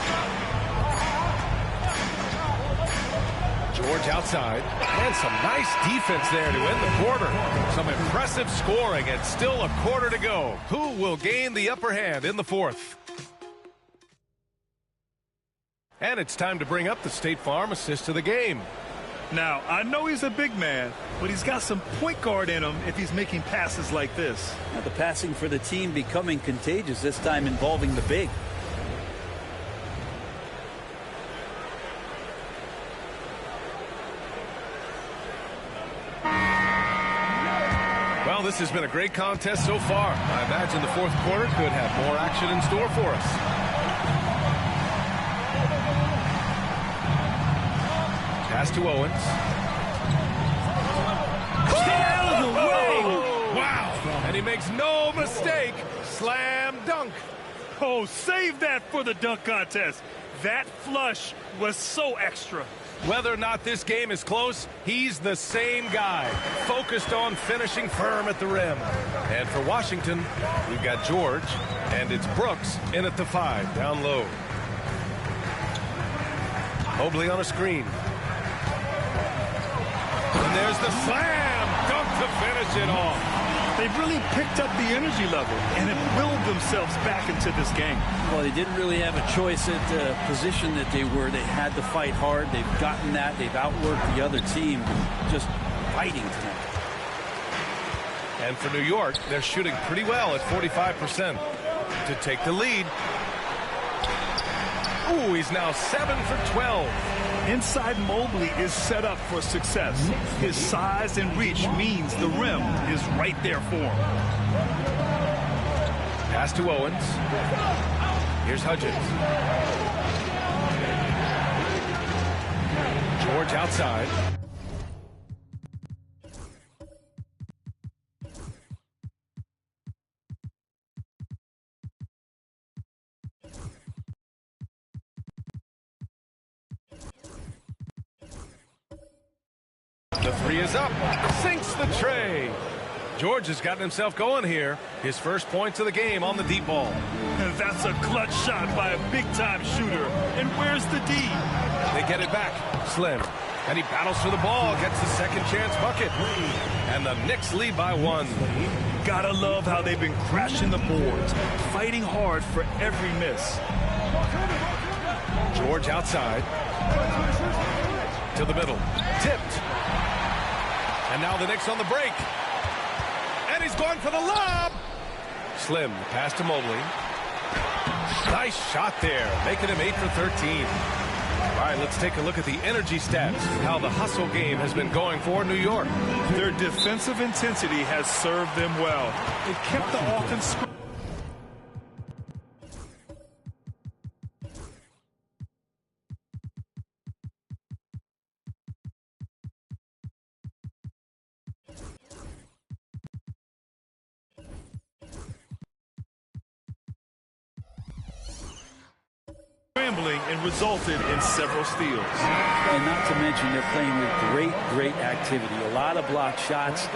George outside. And some nice defense there to end the quarter. Some impressive scoring and still a quarter to go. Who will gain the upper hand in the fourth? And it's time to bring up the State Farm assist of the game. Now, I know he's a big man, but he's got some point guard in him if he's making passes like this. Now the passing for the team becoming contagious, this time involving the big. Well, this has been a great contest so far. I imagine the fourth quarter could have more action in store for us. Pass to Owens. Stay out of the way! Wow! And he makes no mistake. Slam dunk. Oh, save that for the dunk contest. That flush was so extra. Whether or not this game is close, he's the same guy, focused on finishing firm at the rim. And for Washington, we've got George, and it's Brooks in at the 5, down low. Mobley on a screen. And there's the slam dunk to finish it off. They've really picked up the energy level and have willed themselves back into this game. Well, they didn't really have a choice at the position that they were. They had to fight hard. They've gotten that. They've outworked the other team, just fighting tonight. And for New York, they're shooting pretty well at 45% to take the lead. Ooh, he's now 7 for 12. Inside Mobley is set up for success. His size and reach means the rim is right there for him. Pass to Owens. Here's Hudgens. George outside. The 3 is up. Sinks the tray. George has gotten himself going here. His first points of the game on the deep ball. That's a clutch shot by a big-time shooter. And where's the D? They get it back. Slim. And he battles for the ball. Gets the second chance bucket. And the Knicks lead by 1. Gotta love how they've been crashing the boards. Fighting hard for every miss. George outside. To the middle. Tipped. And now the Knicks on the break. And he's going for the lob. Slim, pass to Mobley. Nice shot there, making him 8 for 13. All right, let's take a look at the energy stats, how the hustle game has been going for New York. Their defensive intensity has served them well. They kept the offense. And resulted in several steals. And not to mention they're playing with great activity. A lot of block shots,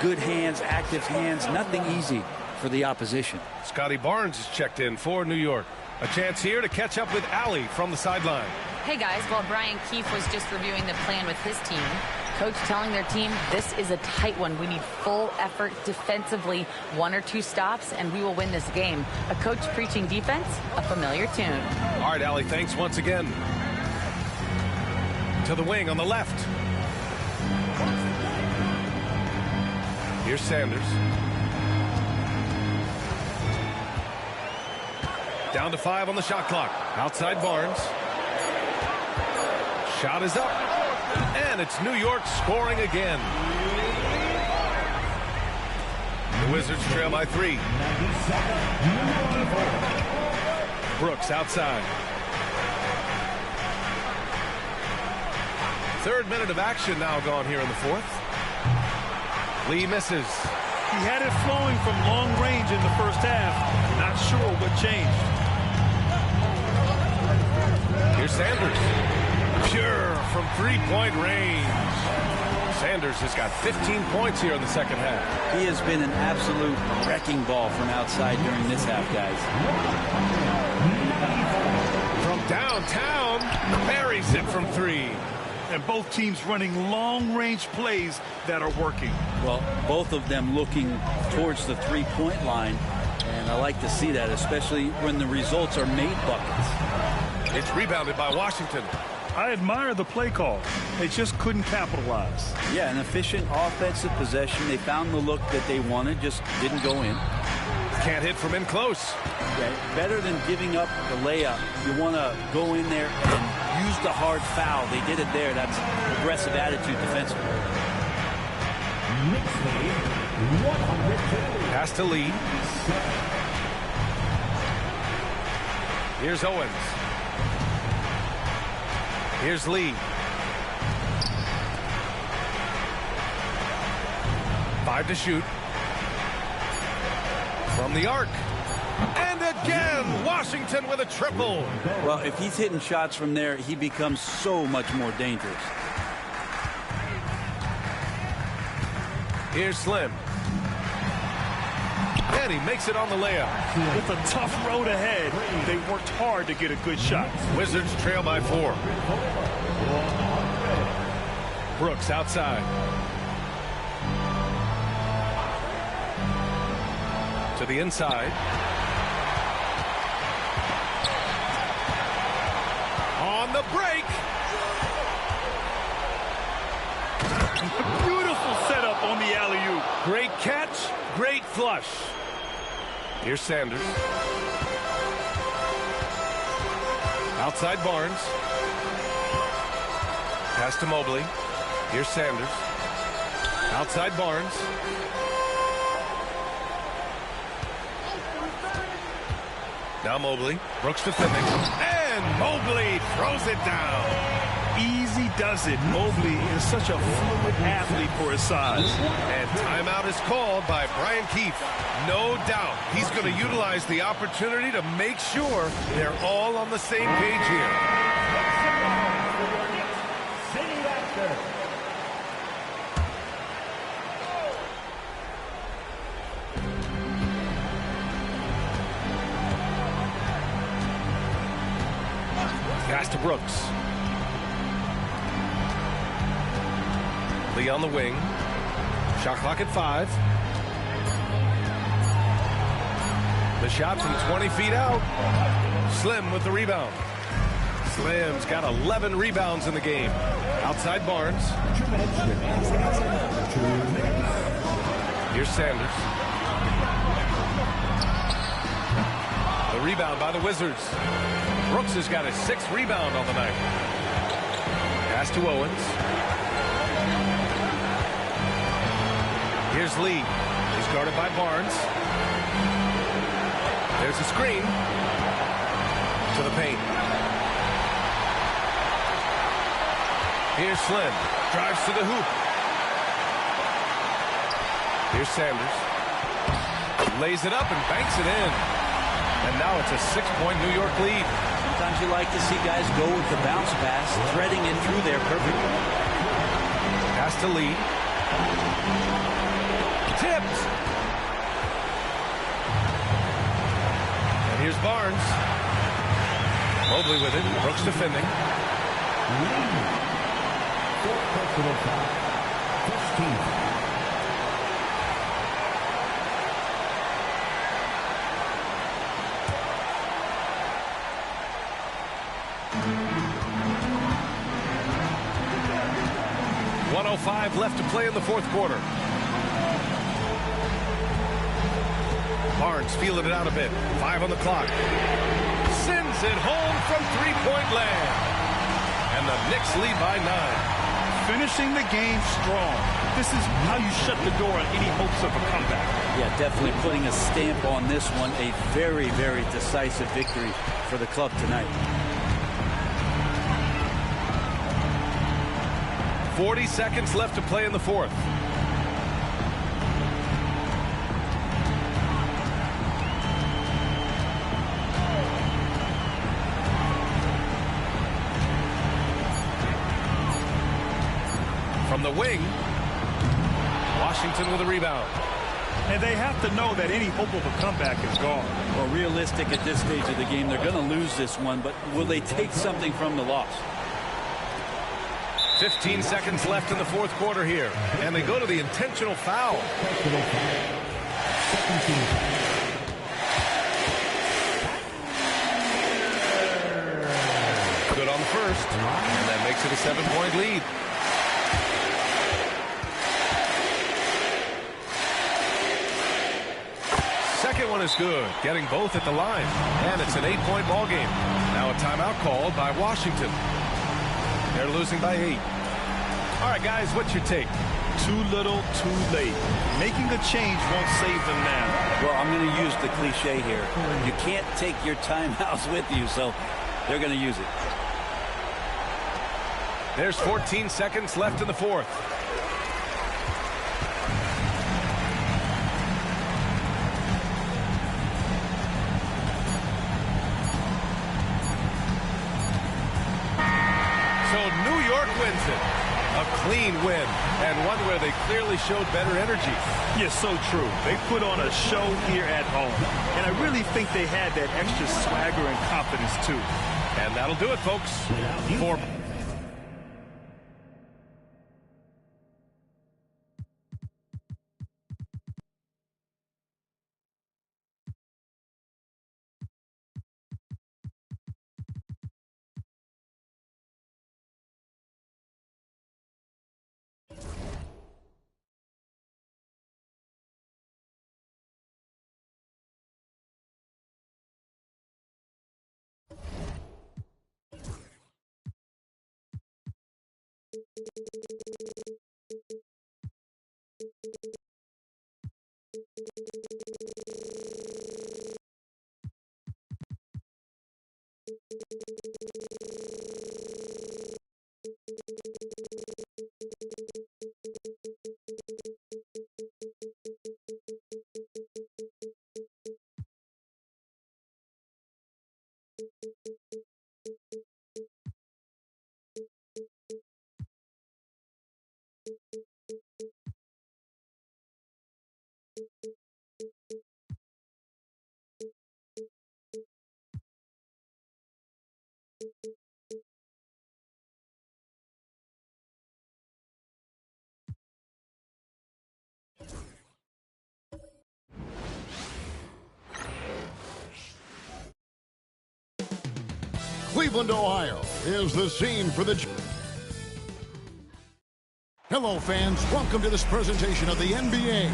good hands, active hands, nothing easy for the opposition. Scotty Barnes is checked in for New York. A chance here to catch up with Allie from the sideline. Hey guys, while Brian Keefe was just reviewing the plan with his team, coach telling their team this is a tight one. We need full effort defensively, 1 or 2 stops, and we will win this game. A coach preaching defense, a familiar tune. All right, Allie, thanks once again. To the wing on the left. Here's Sanders. Down to 5 on the shot clock. Outside Barnes. Shot is up. And it's New York scoring again. The Wizards trail by 3. Brooks outside. 3rd minute of action now gone here in the 4th. Lee misses. He had it flowing from long range in the first half. Not sure what changed. Here's Sanders. Pure from 3-point range. Sanders has got 15 points here in the second half. He has been an absolute wrecking ball from outside during this half, guys. From downtown, buries it from 3. And both teams running long-range plays that are working. Well, both of them looking towards the 3-point line, and I like to see that, especially when the results are made buckets. It's rebounded by Washington. I admire the play call. They just couldn't capitalize. Yeah, an efficient offensive possession. They found the look that they wanted, just didn't go in. Can't hit from in close. Yeah, better than giving up the layup. You want to go in there and use the hard foul. They did it there. That's aggressive attitude defensively. Pass to Lee. Here's Owens. Here's Lee. 5 to shoot. From the arc. And again, Washington with a triple. Well, if he's hitting shots from there, he becomes so much more dangerous. Here's Slim. And he makes it on the layup. With a tough road ahead, they worked hard to get a good shot. Wizards trail by 4. Brooks outside. To the inside. On the break. Beautiful setup on the alley-oop. Great catch, great flush. Here's Sanders. Outside Barnes. Pass to Mobley. Here's Sanders. Outside Barnes. Now Mobley. Brooks defending. And Mobley throws it down. Easy does it. Mobley is such a fluid athlete for his size. And timeout is called by Brian Keefe. No doubt he's going to utilize the opportunity to make sure they're all on the same page here. Pass to Brooks. Lee on the wing. Shot clock at 5. The shot from 20 feet out. Slim with the rebound. Slim's got 11 rebounds in the game. Outside Barnes. Here's Sanders. The rebound by the Wizards. Brooks has got his 6th rebound on the night. Pass to Owens. Here's Lee. He's guarded by Barnes. There's a screen. To the paint. Here's Slim. Drives to the hoop. Here's Sanders. Lays it up and banks it in. And now it's a 6-point New York lead. Sometimes you like to see guys go with the bounce pass, threading it through there perfectly. Pass to Lee. Tipped. And here's Barnes. Mobley with it. Brooks defending. Personal foul. 15. .05 left to play in the 4th quarter. Barnes feeling it out a bit. 5 on the clock. Sends it home from 3-point land. And the Knicks lead by 9. Finishing the game strong. This is how you shut the door on any hopes of a comeback. Yeah, definitely putting a stamp on this one. A very, very decisive victory for the club tonight. 40 seconds left to play in the 4th. From the wing, Washington with a rebound. And they have to know that any hope of a comeback is gone. Well, realistic at this stage of the game, they're going to lose this one, but will they take something from the loss? 15 seconds left in the 4th quarter here. And they go to the intentional foul. Good on the first. And that makes it a 7-point lead. Second one is good. Getting both at the line. And it's an 8-point ball game. Now a timeout called by Washington. They're losing by 8. All right, guys, what's your take? Too little, too late. Making a change won't save them now. Well, I'm going to use the cliche here. You can't take your timeouts with you, so they're going to use it. There's 14 seconds left in the fourth. So New York wins it. A clean win, and one where they clearly showed better energy. Yes, so true. They put on a show here at home, and I really think they had that extra swagger and confidence, too. And that'll do it, folks. For Cleveland, Ohio is the scene for the... Hello, fans. Welcome to this presentation of the NBA.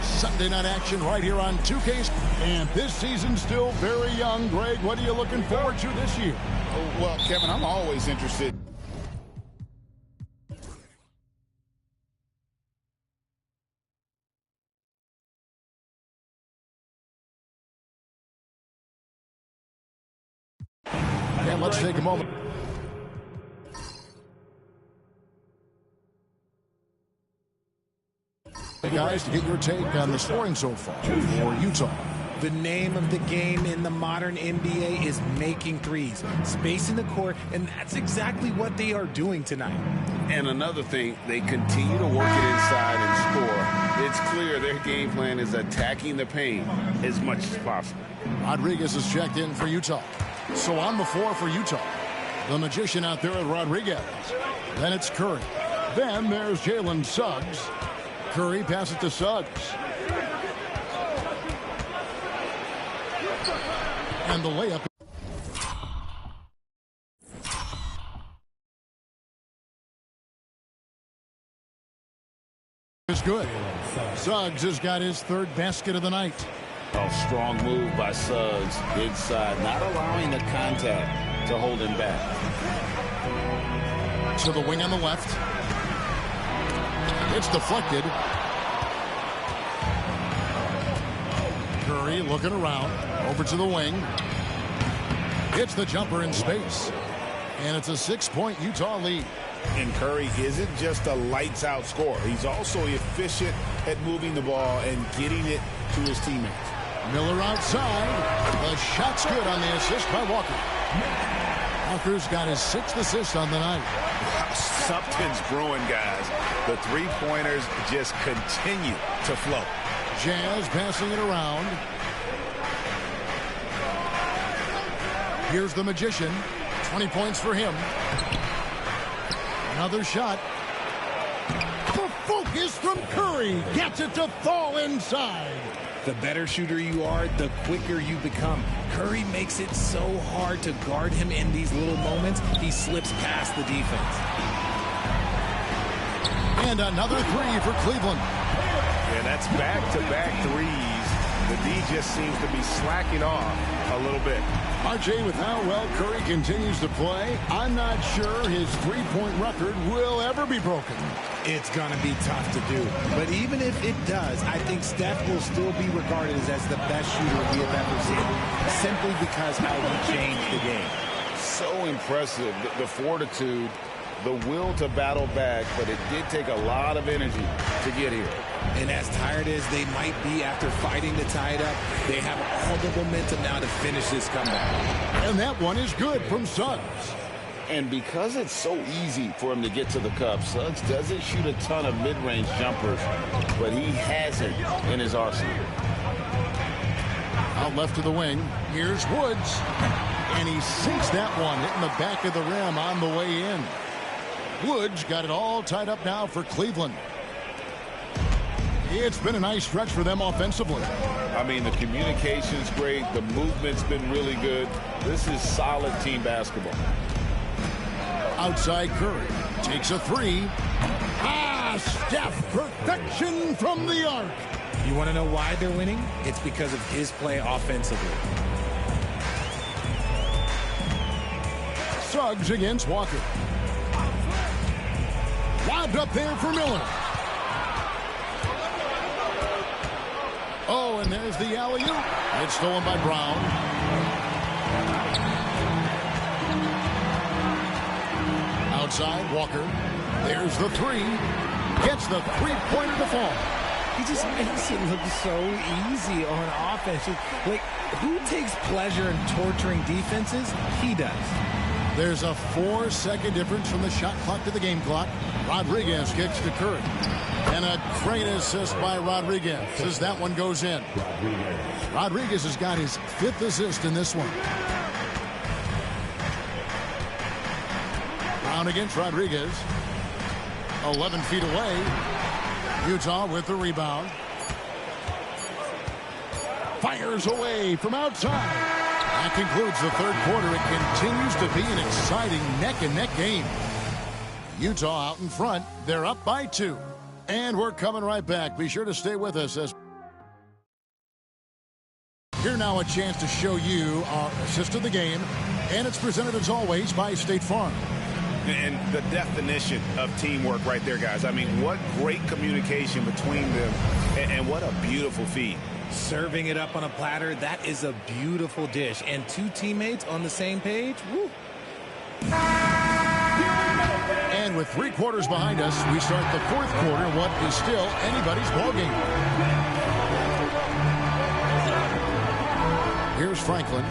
Sunday night action right here on 2K. And this season's still very young. Greg, what are you looking forward to this year? Well, Kevin, I'm always interested. And let's take a moment. Hey guys, to get your take on the scoring so far for Utah. The name of the game in the modern NBA is making threes, spacing the court, and that's exactly what they are doing tonight. And another thing, they continue to work it inside and score. It's clear their game plan is attacking the paint as much as possible. Rodriguez is checked in for Utah. So on the floor for Utah, the magician out there at Rodriguez. Then it's Curry. Then there's Jalen Suggs. Curry passes to Suggs. And the layup is good. Suggs has got his third basket of the night. A strong move by Suggs inside, not allowing the contact to hold him back. To the wing on the left. It's deflected. Curry looking around. Over to the wing. It's the jumper in space. And it's a 6-point Utah lead. And Curry isn't just a lights-out scorer. He's also efficient at moving the ball and getting it to his teammates. Miller outside. The shot's good on the assist by Walker. Walker's got his 6th assist on the night. Something's brewing, guys. The three-pointers just continue to flow. Jazz passing it around. Here's the magician. 20 points for him. Another shot. The focus from Curry gets it to fall inside. The better shooter you are, the quicker you become. Curry makes it so hard to guard him in these little moments. He slips past the defense. And another three for Cleveland. And that's back-to-back threes. The D just seems to be slacking off a little bit. RJ, with how well Curry continues to play, I'm not sure his three-point record will ever be broken. It's going to be tough to do. But even if it does, I think Steph will still be regarded as the best shooter we have ever seen, simply because how he changed the game. So impressive, the fortitude, the will to battle back, but it did take a lot of energy to get here. And as tired as they might be after fighting to tie it up, they have all the momentum now to finish this comeback. And that one is good from Suggs. And because it's so easy for him to get to the cup, Suggs doesn't shoot a ton of mid-range jumpers, but he has it in his arsenal. Out left to the wing, here's Woods. And he sinks that one, hitting the back of the rim on the way in. Woods got it all tied up now for Cleveland. It's been a nice stretch for them offensively. I mean, the communication's great. The movement's been really good. This is solid team basketball. Outside Curry takes a three. Steph, perfection from the arc. You want to know why they're winning? It's because of his play offensively. Suggs against Walker. Lobbed up there for Miller. Oh, and there's the alley-oop. It's stolen by Brown. Outside, Walker. There's the three. Gets the three-pointer to fall. He just makes it look so easy on offense. Like, who takes pleasure in torturing defenses? He does. There's a 4-second difference from the shot clock to the game clock. Rodriguez kicks to Curry. And a great assist by Rodriguez as that one goes in. Rodriguez has got his 5th assist in this one. Brown against Rodriguez. 11 feet away. Utah with the rebound. Fires away from outside. That concludes the third quarter. It continues to be an exciting neck-and-neck game. Utah out in front. They're up by 2. And we're coming right back. Be sure to stay with us as here now a chance to show you our assist of the game. And it's presented as always by State Farm. And the definition of teamwork right there, guys. I mean, what great communication between them, and what a beautiful feed. Serving it up on a platter, that is a beautiful dish. And 2 teammates on the same page, woo. And with 3 quarters behind us, we start the 4th quarter, what is still anybody's ballgame. Here's Franklin.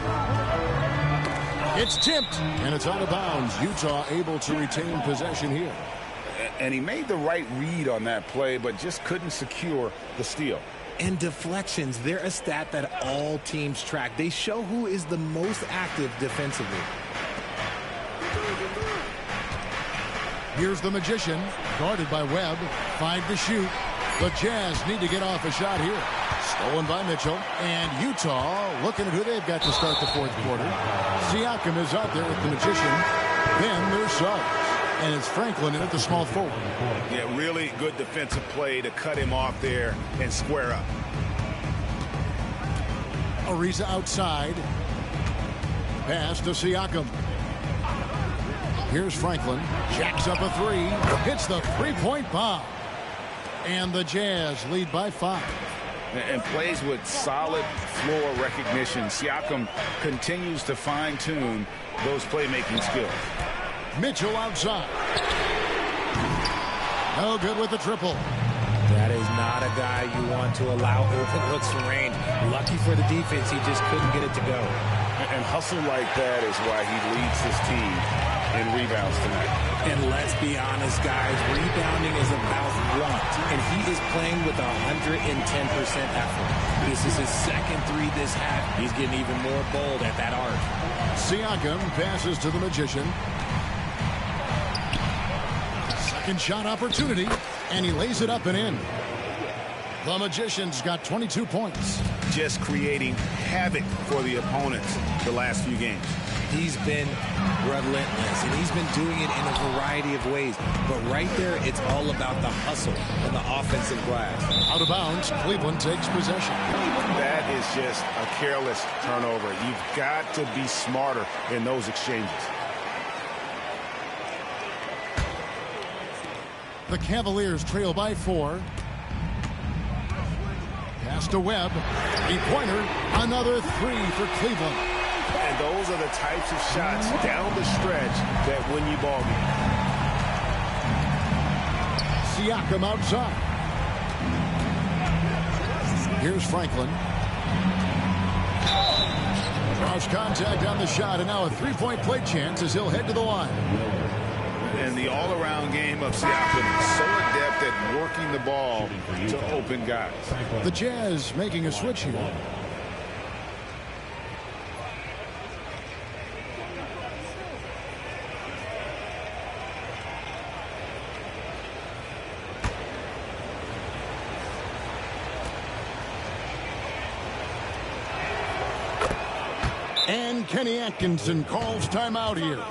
It's tipped, and it's out of bounds. Utah able to retain possession here. And he made the right read on that play, but just couldn't secure the steal. And deflections, they're a stat that all teams track. They show who is the most active defensively. Here's the Magician, guarded by Webb. 5 to shoot. The Jazz need to get off a shot here. Stolen by Mitchell. And Utah looking at who they've got to start the 4th quarter. Siakam is out there with the Magician. Then there's Suggs. And it's Franklin in at the small forward. Yeah, really good defensive play to cut him off there and square up. Ariza outside. Pass to Siakam. Here's Franklin. Jacks up a 3. Hits the three-point bomb. And the Jazz lead by 5. And plays with solid floor recognition. Siakam continues to fine-tune those playmaking skills. Mitchell outside. No good with the triple. That is not a guy you want to allow open looks from range. Lucky for the defense, he just couldn't get it to go. And hustle like that is why he leads his team in rebounds tonight. And let's be honest, guys, rebounding is about want, and he is playing with 110% effort. This is his 2nd 3 this half. He's getting even more bold at that arc. Siakam passes to the Magician. Second shot opportunity, and he lays it up and in. The Magician's got 22 points. Just creating havoc for the opponents the last few games. he's been relentless, and he's been doing it in a variety of ways. But right there, it's all about the hustle on the offensive glass. Out of bounds, Cleveland takes possession. That is just a careless turnover. You've got to be smarter in those exchanges. The Cavaliers trail by 4. Pass to Webb. Three-pointer. Another 3 for Cleveland. And those are the types of shots down the stretch that win you ball games. Siakam outside. Here's Franklin. Cross contact on the shot, and now a three-point play chance as he'll head to the line. And the all-around game of Siakam, so adept at working the ball to open guys. The Jazz making a switch here. And Kenny Atkinson calls timeout here.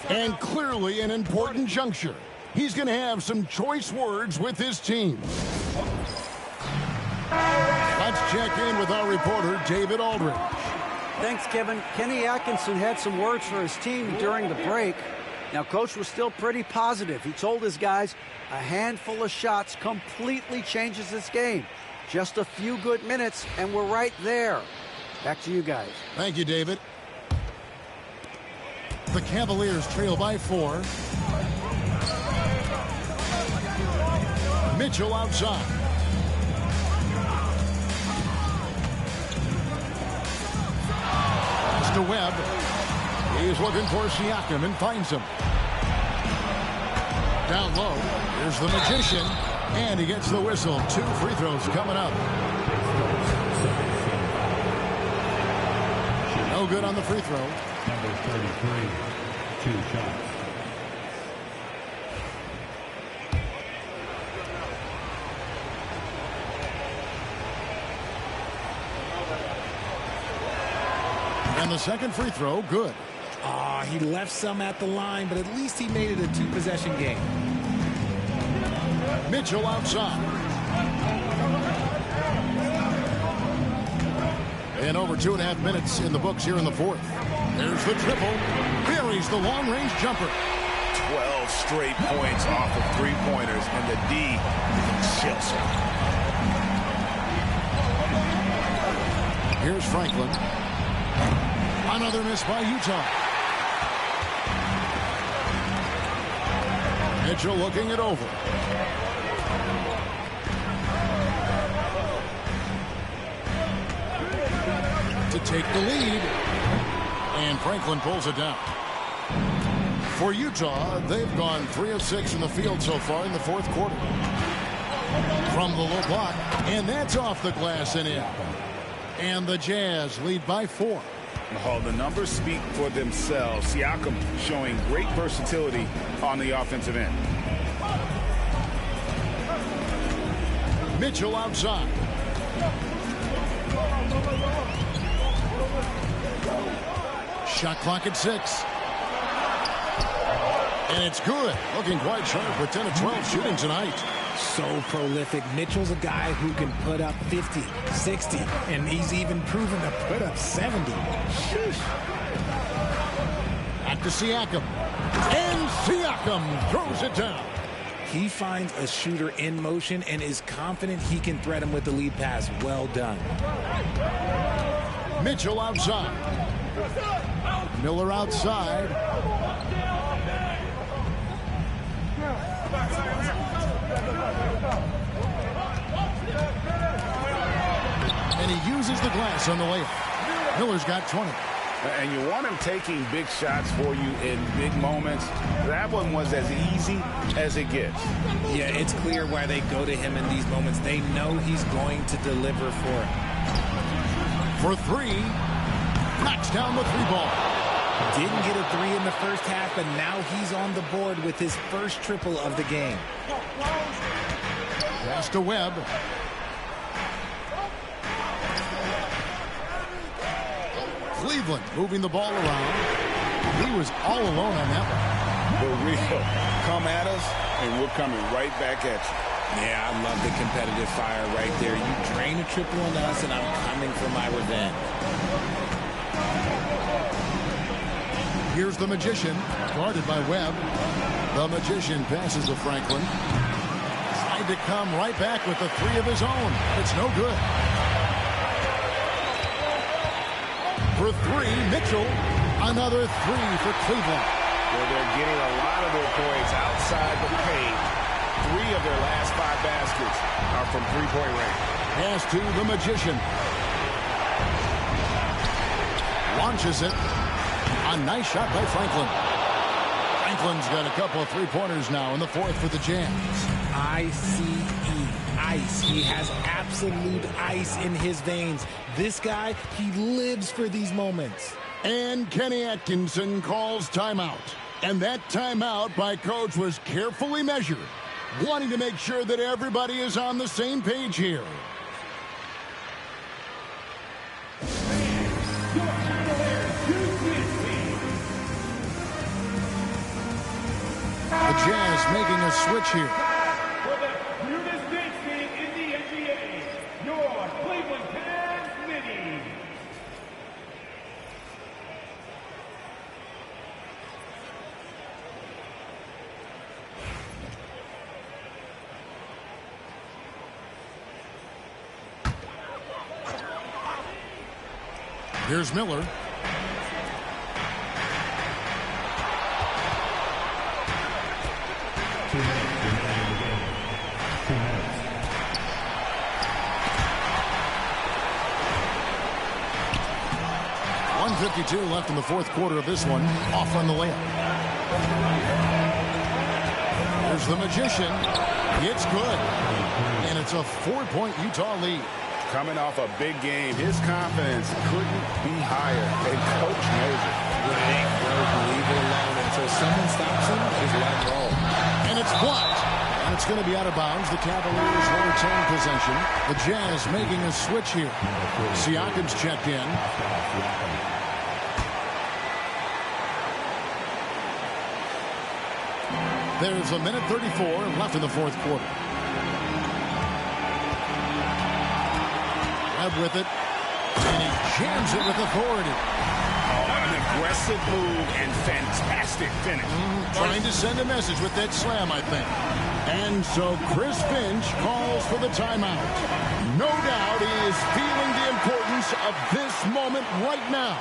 And clearly an important juncture. He's going to have some choice words with his team. Let's check in with our reporter, David Aldridge. Thanks, Kevin. Kenny Atkinson had some words for his team during the break. Now, Coach was still pretty positive. He told his guys a handful of shots completely changes this game. Just a few good minutes, and we're right there. Back to you guys. Thank you, David. The Cavaliers trail by 4. Mitchell outside. Pass to Webb. He's looking for Siakam and finds him. Down low. Here's the Magician. And he gets the whistle. 2 free throws coming up. No good on the free throw. Number 33, 2 shots. And the second free throw, good. He left some at the line, but at least he made it a 2-possession game. Mitchell outside. And over 2.5 minutes in the books here in the fourth. There's the triple. Buries the long-range jumper. 12 straight points off of three-pointers, and the D chills him. Here's Franklin. Another miss by Utah. Mitchell looking it over. To take the lead. And Franklin pulls it down. For Utah, they've gone 3 of 6 in the field so far in the fourth quarter. From the low block, and that's off the glass and in. And the Jazz lead by 4. Oh, the numbers speak for themselves. Siakam showing great versatility on the offensive end. Mitchell outside. Shot clock at 6. And it's good. Looking quite sharp with 10 of 12 shooting tonight. So prolific. Mitchell's a guy who can put up 50, 60, and he's even proven to put up 70. Sheesh. Back to Siakam. And Siakam throws it down. He finds a shooter in motion and is confident he can threat him with the lead pass. Well done. Mitchell outside. Miller outside. And he uses the glass on the layup. Miller's got 20. And you want him taking big shots for you in big moments. That one was as easy as it gets. Yeah, it's clear why they go to him in these moments. They know he's going to deliver for it. For 3. Knocks down the 3-ball. Didn't get a 3 in the first half, but now he's on the board with his first triple of the game. Pass to Webb. Cleveland moving the ball around. He was all alone on that one. For real. Come at us, and we're coming right back at you. Yeah, I love the competitive fire right there. You drain a triple on us, and I'm coming for my revenge. Here's the Magician, guarded by Webb. The Magician passes to Franklin. Tried to come right back with the three of his own. It's no good. For three, Mitchell. Another three for Cleveland. Well, they're getting a lot of their points outside the paint. 3 of their last 5 baskets are from three-point range. Pass to the Magician. Launches it. A nice shot by Franklin. Franklin's got a couple of three-pointers now in the fourth for the Jazz. ICE. Ice. He has absolute ice in his veins. This guy, he lives for these moments. And Kenny Atkinson calls timeout. And that timeout by Coach was carefully measured, wanting to make sure that everybody is on the same page here. The Jazz making a switch here. For the cutest bench team in the NBA, your Cleveland Cavs Mini. Here's Miller. .52 left in the fourth quarter of this one. Off on the layup. There's the Magician. It's good. And it's a 4-point Utah lead. Coming off a big game, his confidence couldn't be higher. And Coach knows it. When it ain't broke, leave it alone until someone stops him. Just let him roll. And it's blocked. And it's going to be out of bounds. The Cavaliers will retain possession. The Jazz making a switch here. Siakam's checked in. There's a minute 34 left in the fourth quarter. Webb with it. And he jams it with authority. An aggressive move and fantastic finish. Trying to send a message with that slam, I think. And so Chris Finch calls for the timeout. No doubt he is feeling the importance of this moment right now.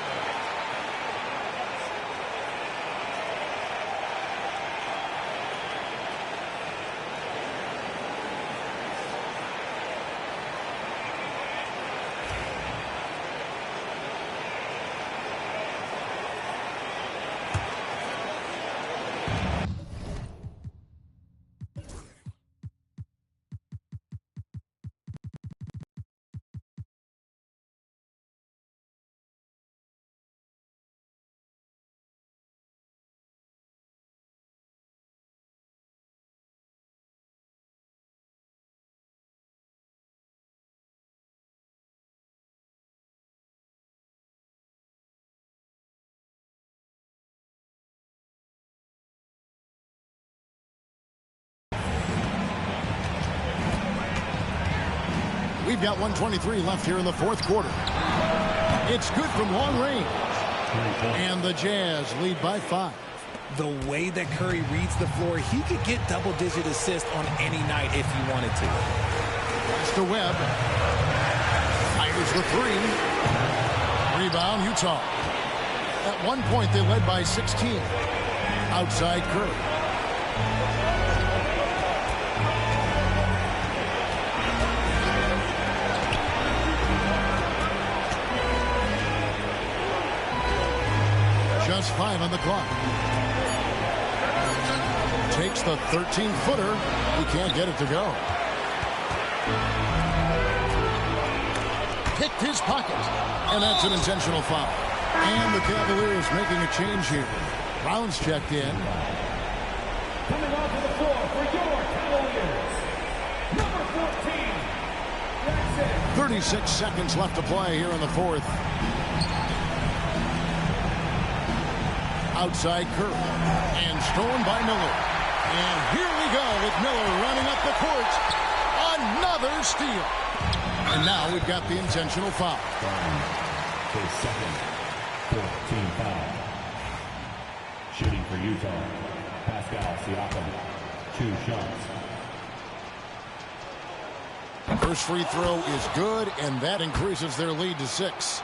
We've got 1:23 left here in the fourth quarter. It's good from long range. And the Jazz lead by 5. The way that Curry reads the floor, he could get double-digit assists on any night if he wanted to. Pass to Webb. Fires the 3. Rebound, Utah. At one point, they led by 16. Outside Curry. Just 5 on the clock. Takes the 13-footer. He can't get it to go. Picked his pocket. And that's an intentional foul. And the Cavaliers making a change here. Brown's checked in. Coming onto the floor for your Cavaliers, number 14. 36 seconds left to play here in the fourth. Outside Curry. And stolen by Miller. And here we go with Miller running up the court. Another steal. And now we've got the intentional foul. His second 14 foul. Shooting for Utah, Pascal Siakam, 2 shots. First free throw is good, and that increases their lead to 6.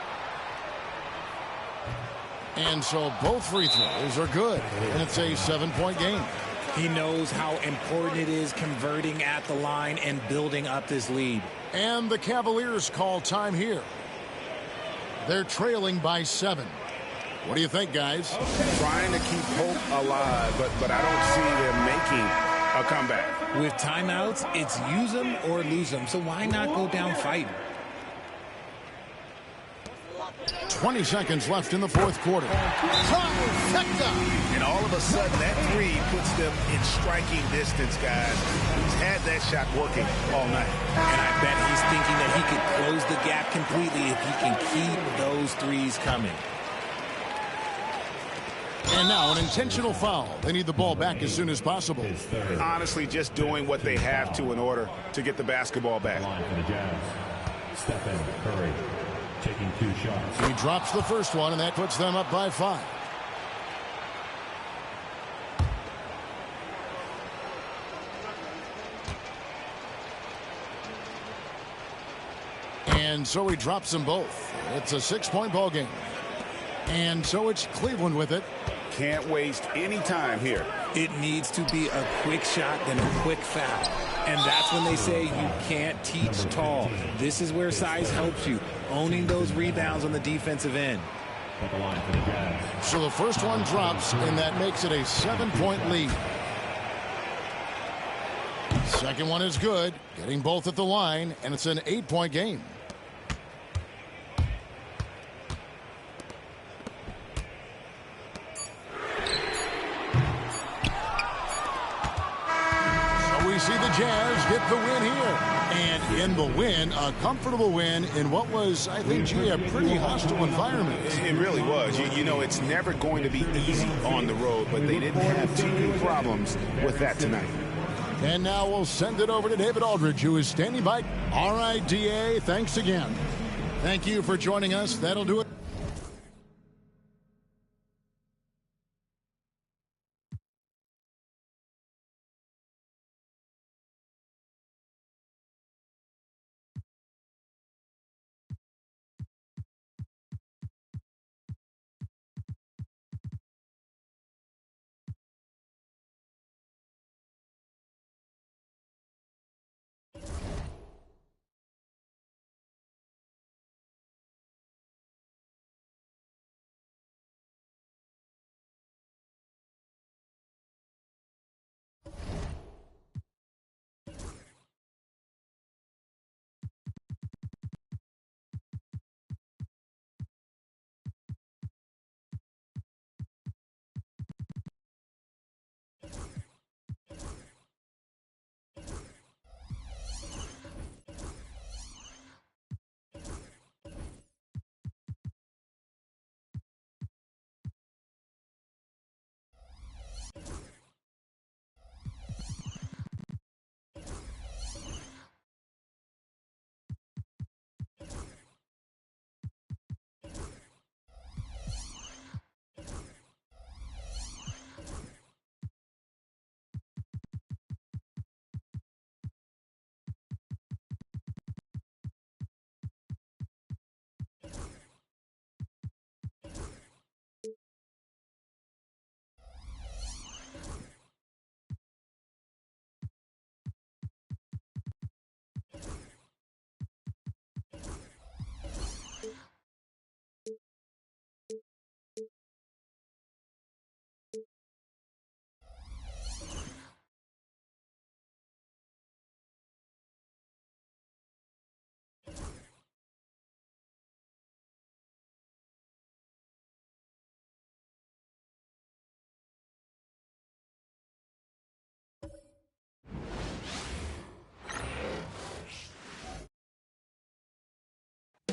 And so both free throws are good, and it's a 7-point game. He knows how important it is converting at the line and building up this lead. And the Cavaliers call time here. They're trailing by 7. What do you think, guys? Trying to keep hope alive, but I don't see them making a comeback. With timeouts, it's use them or lose them. So why not go down fighting? 20 seconds left in the fourth quarter. And all of a sudden, that three puts them in striking distance, guys. He's had that shot working all night. And I bet he's thinking that he could close the gap completely if he can keep those threes coming. And now an intentional foul. They need the ball back as soon as possible. Honestly, just doing what they have to in order to get the basketball back. Line for the Jazz. Stephen Curry taking 2 shots. He drops the first one, and that puts them up by 5. And so he drops them both. It's a 6-point ball game. And so it's Cleveland with it. Can't waste any time here. It needs to be a quick shot and a quick foul. And that's when they say you can't teach tall. This is where size helps you, owning those rebounds on the defensive end. So the first one drops, and that makes it a 7-point lead. Second one is good, getting both at the line, and it's an 8-point game. See the Jazz get the win here. And in the win, a comfortable win in what was, I think, G, a pretty hostile environment. It really was. You know, it's never going to be easy on the road, but they didn't have too many problems with that tonight. And now we'll send it over to David Aldridge, who is standing by. All right, DA, thanks again. Thank you for joining us. That'll do it.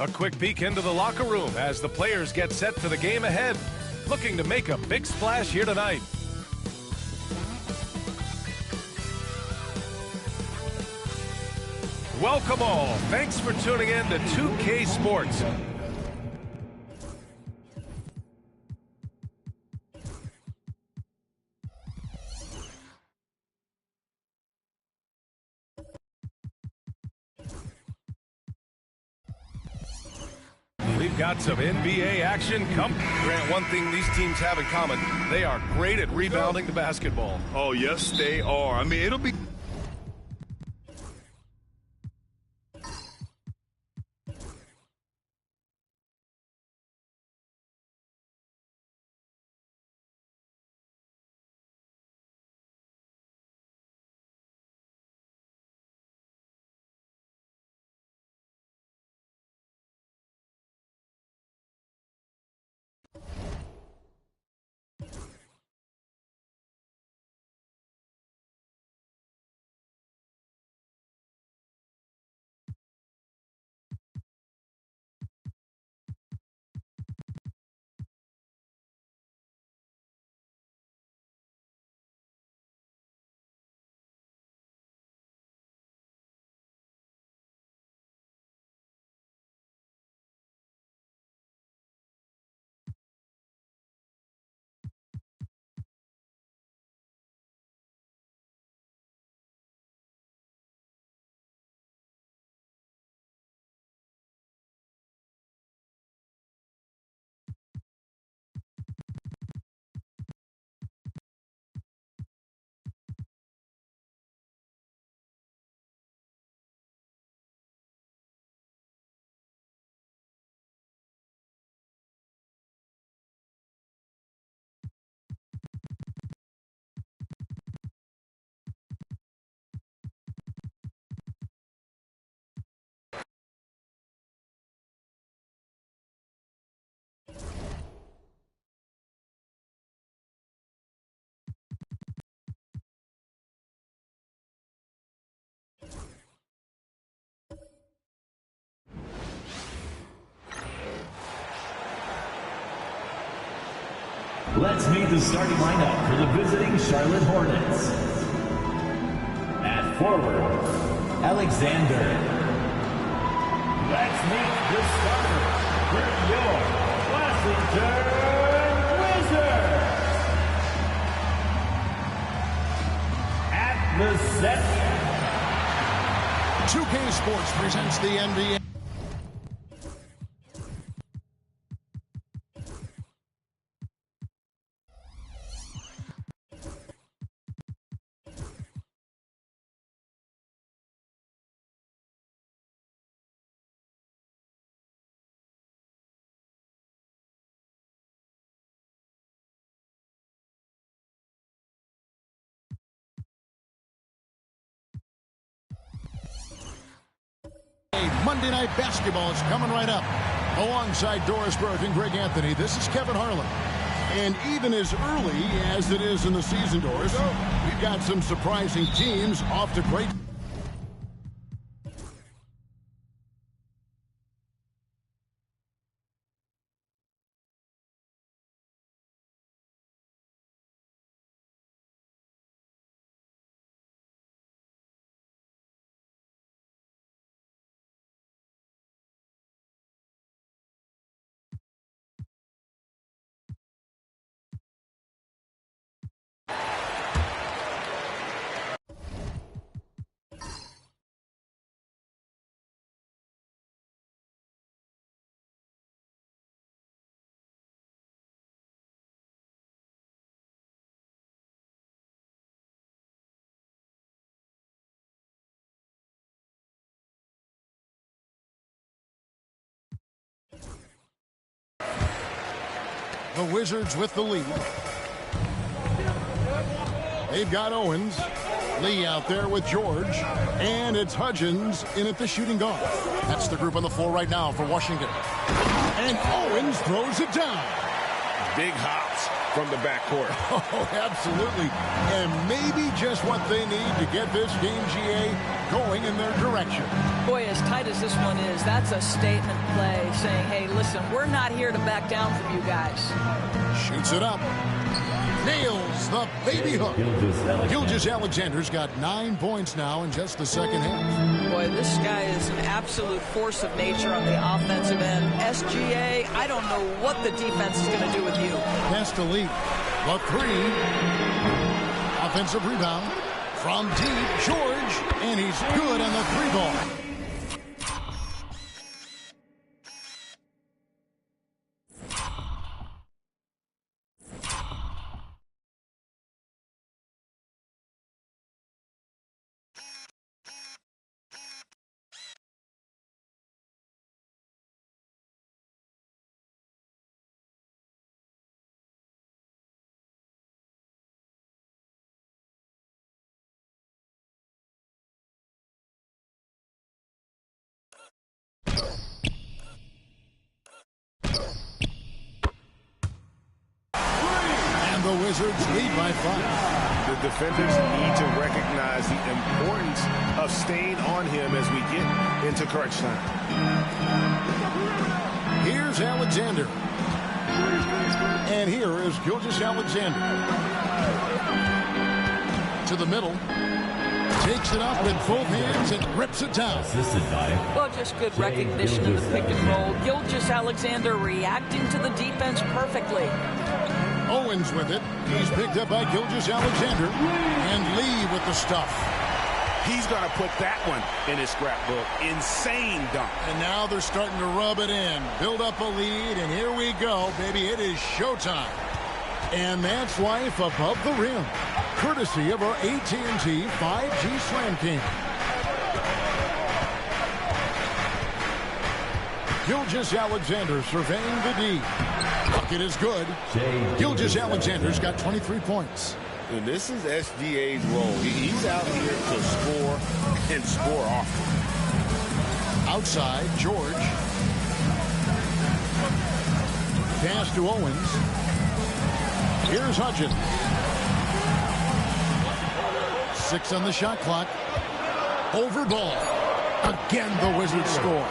A quick peek into the locker room as the players get set for the game ahead. looking to make a big splash here tonight. Welcome all. Thanks for tuning in to 2K Sports. We've got some NBA action coming. Grant, one thing these teams have in common, they are great at rebounding the basketball. Oh, yes, they are. I mean, it'll be... Let's meet the starting lineup for the visiting Charlotte Hornets. At forward, Alexander. Let's meet the starters for your Washington Wizards. At the center, 2K Sports presents the NBA. Monday Night Basketball is coming right up. Alongside Doris Burke and Greg Anthony, this is Kevin Harlan. And even as early as it is in the season, Doris, we've got some surprising teams off to great... The Wizards with the lead. They've got Owens. Lee out there with George. And it's Hudgens in at the shooting guard. That's the group on the floor right now for Washington. And Owens throws it down. Big hops. from the backcourt. Oh, absolutely. And maybe just what they need to get this game, GA, going in their direction. Boy, as tight as this one is, that's a statement play saying, hey, listen, we're not here to back down from you guys. Shoots it up. Nails the baby hook. Gilgeous-Alexander's got 9 points now in just the second half. Boy, this guy is an absolute force of nature on the offensive end. SGA, I don't know what the defense is going to do with you. Pass to Lee. The 3. Offensive rebound from deep. George, and he's good on the 3-ball. The Wizards lead by 5. The defenders need to recognize the importance of staying on him as we get into crunch time. Here's Alexander. And here is Gilgeous-Alexander. To the middle. Takes it up with both hands and rips it down. Well, just good recognition of the pick and roll. Gilgeous-Alexander reacting to the defense perfectly. Owens with it. He's picked up by Gilgeous-Alexander. And Lee with the stuff. He's going to put that one in his scrapbook. Insane dunk. And now they're starting to rub it in. Build up a lead, and here we go, baby. It is showtime. And that's life above the rim. Courtesy of our AT&T 5G Slam King. Gilgeous-Alexander surveying the D. Bucket is good. Gilgeous-Alexander's got 23 points. And this is SGA's role. He's out here to score and score often. Outside, George. Pass to Owens. Here's Hudgens. 6 on the shot clock. Over ball. Again, the Wizards score.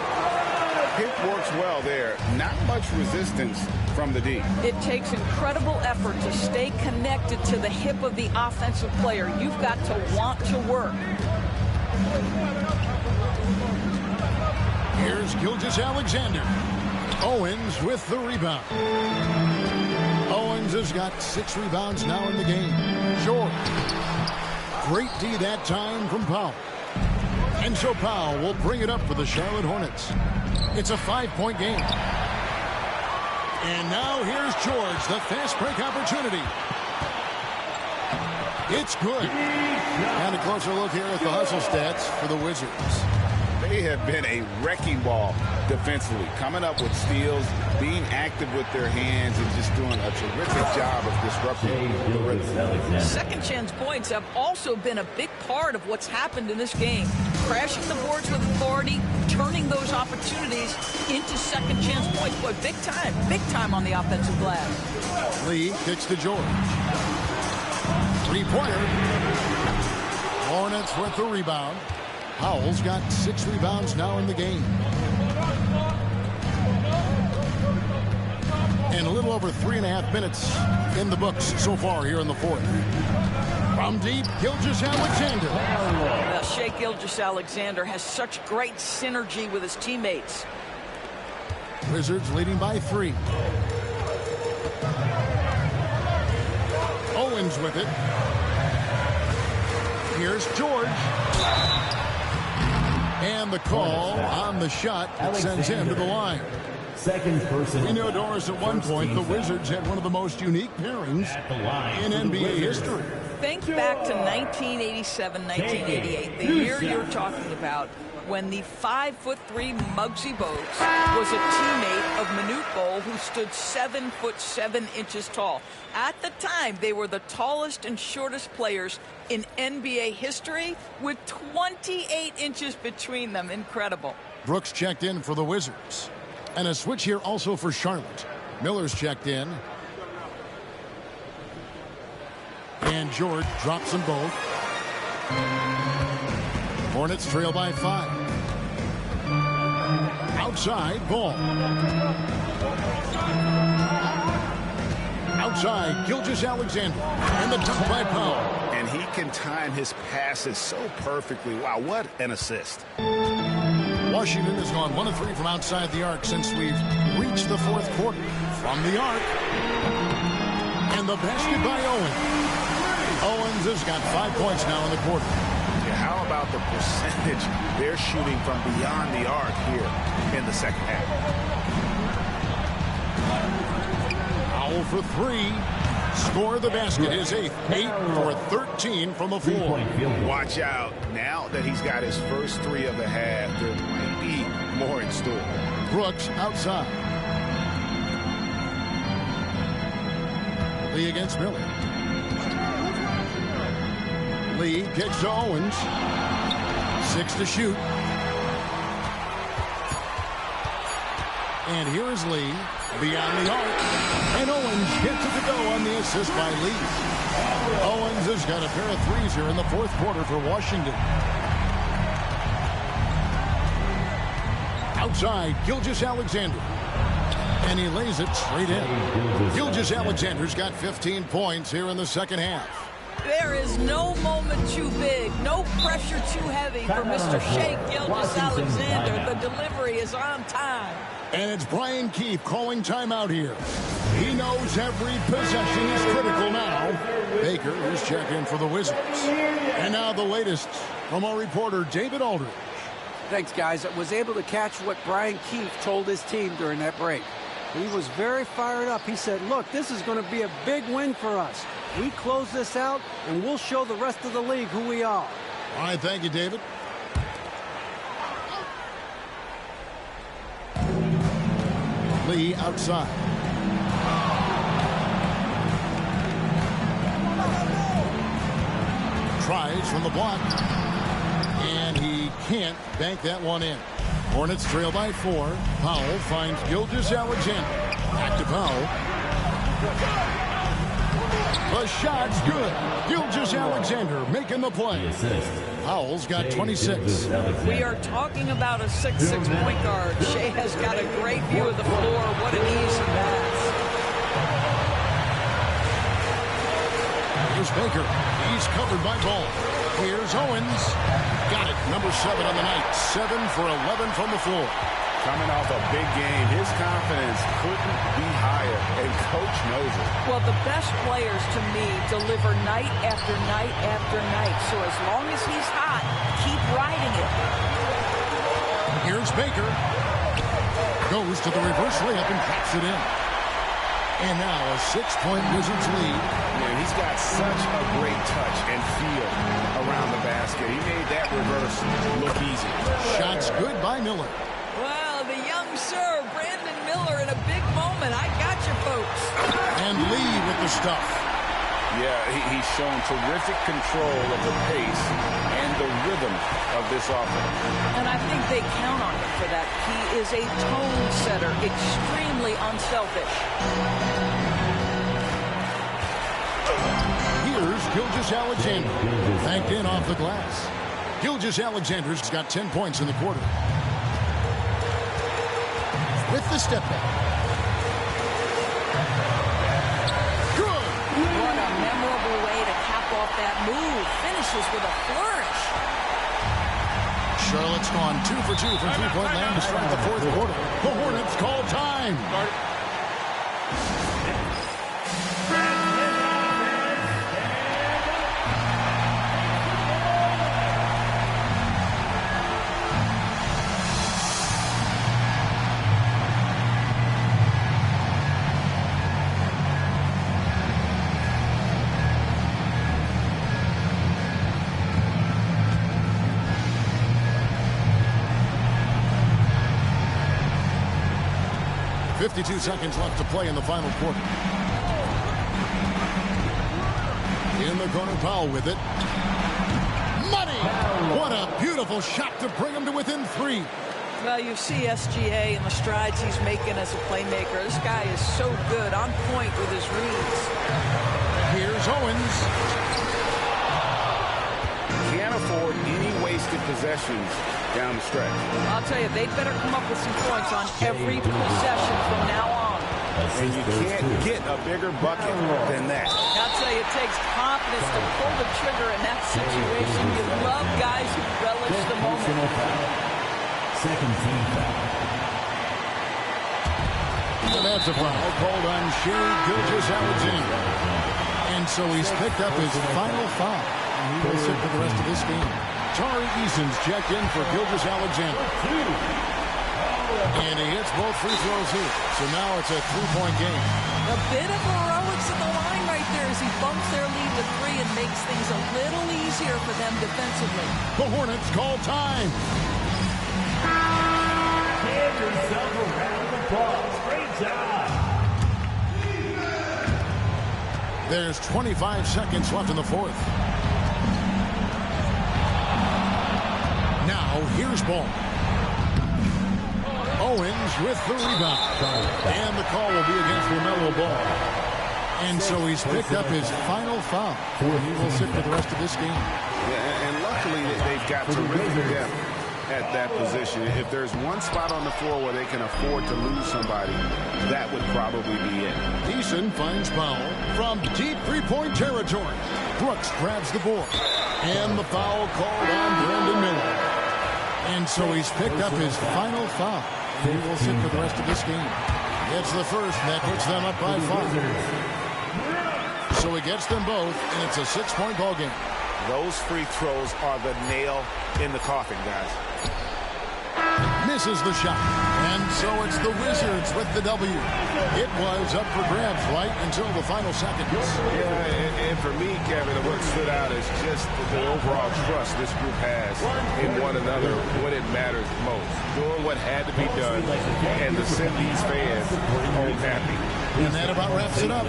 Pick works well there. Not much resistance from the D. It takes incredible effort to stay connected to the hip of the offensive player. You've got to want to work. Here's Gilgeous-Alexander. Owens with the rebound. Owens has got 6 rebounds now in the game. George. Great D that time from Powell. And so Powell will bring it up for the Charlotte Hornets. It's a 5-point game. And now here's George, the fast break opportunity. It's good. And a closer look here at the hustle stats for the Wizards. They have been a wrecking ball defensively, coming up with steals, being active with their hands, and just doing a terrific job of disrupting the rhythm. Second chance points have also been a big part of what's happened in this game. Crashing the boards with authority, turning those opportunities into second chance points. Boy, big time on the offensive glass. Lee kicks to George. 3-pointer. Hornets with the rebound. Powell's got 6 rebounds now in the game. And a little over 3.5 minutes in the books so far here in the fourth. From deep, Gilgeous-Alexander. Well, Shai Gilgeous-Alexander has such great synergy with his teammates. Wizards leading by 3. Owens with it. Here's George. And the call on the shot that sends him to the line. Second person. We know, Doris, at one point the Wizards had one of the most unique pairings in NBA history. Think back to 1987, 1988, the year you're talking about, when the 5'3" Muggsy Bogues was a teammate of Manute Bol, who stood 7'7" tall. At the time, they were the tallest and shortest players in NBA history, with 28 inches between them. Incredible. Brooks checked in for the Wizards. And a switch here also for Charlotte. Miller's checked in. And George drops them both. Hornets trail by 5. Outside, ball. Outside, Gilgeous-Alexander. And the dunk by Powell. And he can time his passes so perfectly. Wow, what an assist. Washington has gone 1 of 3 from outside the arc since we've reached the fourth quarter. From the arc. And the basket by Owens. Owens has got 5 points now in the quarter. Yeah, how about the percentage they're shooting from beyond the arc here in the second half? Powell for 3. Score the basket, his 8th. 8 for 13 from the floor. Watch out. Now that he's got his first 3 of the half, there might be more in store. Brooks outside. Lee against Miller. Lee kicks to Owens. 6 to shoot. And here is Lee beyond the arc. And Owens gets it to go on the assist by Lee. Owens has got a pair of 3s here in the fourth quarter for Washington. Outside, Gilgeous-Alexander. And he lays it straight in. Gilgeous-Alexander's got 15 points here in the second half. There is no moment too big, no pressure too heavy for Mr. Shea Gilgeous-Alexander. The delivery is on time. And it's Brian Keefe calling timeout here. He knows every possession is critical now. Baker is checking for the Wizards. And now the latest from our reporter, David Aldridge. Thanks, guys. I was able to catch what Brian Keefe told his team during that break. He was very fired up. He said, look, this is going to be a big win for us. We close this out, and we'll show the rest of the league who we are. All right, thank you, David. Lee outside. Tries from the block. And he can't bank that one in. Hornets trail by 4. Powell finds Gilgeous-Alexander. Back to Powell. The shot's good. Gilgeous-Alexander making the play. Powell's got 26. We are talking about a 6'6" point guard. Shea has got a great view of the floor. What an easy pass. Here's Baker. He's covered by Ball. Here's Owens. Got it. Number 7 on the night. 7 for 11 from the floor. Coming off a big game, his confidence couldn't be higher, and Coach knows it. Well, the best players, to me, deliver night after night after night. So as long as he's hot, keep riding it. Here's Baker. Goes to the reverse layup and drops it in. And now a 6-point Wizards lead. Man, he's got such a great touch and feel around the basket. He made that reverse look easy. Shots good by Miller. Well, the young sir, Brandon Miller, in a big moment. I got you, folks. And Lee with the stuff. Yeah, he's shown terrific control of the pace and the rhythm of this offense. And I think they count on him for that. He is a tone setter, extremely unselfish. Here's Gilgeous-Alexander. Banked in off the glass. Gilgeous-Alexander's got 10 points in the quarter. With the step back. Good. What a memorable way to cap off that move. Finishes with a flourish. Charlotte's gone 2 for 2 from three-point land to start the fourth quarter. The Hornets call time. 52 seconds left to play in the final quarter. In the corner, Powell with it. Money! What a beautiful shot to bring him to within 3. Well, you see SGA and the strides he's making as a playmaker. This guy is so good, on point with his reads. Here's Owens. Can't afford any wasted possessions down the stretch. I'll tell you, they'd better come up with some points on every possession from now on. And you can't get a bigger bucket than that. I'll tell you, it takes confidence to pull the trigger in that situation. You love guys who relish the moment. Second team foul. And that's a foul called on Shea Gilgeous-Alexander. And so he's picked up his final foul. And he will sit for the rest of this game. Tari Eason's checked in for Gilgeous-Alexander. And he hits both free throws here. So now it's a three-point game. A bit of heroics at the line right there as he bumps their lead to 3 and makes things a little easier for them defensively. The Hornets call time. Give yourself a round of applause. Great job. There's 25 seconds left in the fourth. Now, here's Ball. Owens with the rebound. And the call will be against LaMelo Ball. And so he's picked up his final foul. He will sit for the rest of this game. Yeah, and luckily they've got terrific depth at that position. If there's one spot on the floor where they can afford to lose somebody, that would probably be it. Eason finds Powell from deep three-point territory. Brooks grabs the board. And the foul called on Brandon Miller. And so he's picked up his final foul. He will sit for the rest of this game. Gets the first, and that puts them up by 5. So he gets them both, and it's a 6-point ball game. Those free throws are the nail in the coffin, guys. Misses the shot. And so it's the Wizards with the W. It was up for grabs right until the final seconds. Yeah, and for me, Kevin, what stood out is just the overall trust this group has in one another when it matters most. Doing what had to be done and to send these fans home happy. And that about wraps it up.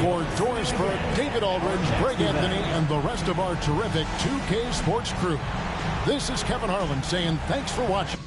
For Doris Burke, David Aldridge, Greg Anthony, and the rest of our terrific 2K Sports crew. This is Kevin Harlan saying thanks for watching.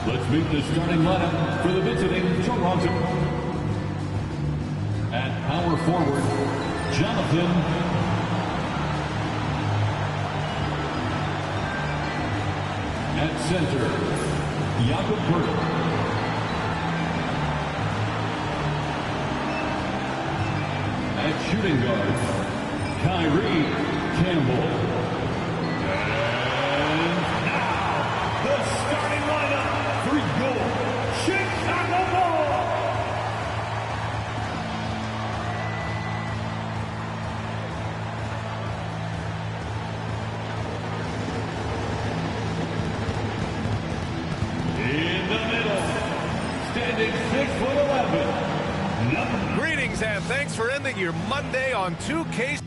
Let's meet the starting lineup for the visiting Toronto. At power forward, Jonathan. At center, Jakob Pertl. At shooting guard, Kyrie Campbell. And now, the starting lineup for your Chicago Bulls. In the middle, standing 6'11". Greetings and thanks for ending your Monday on 2K.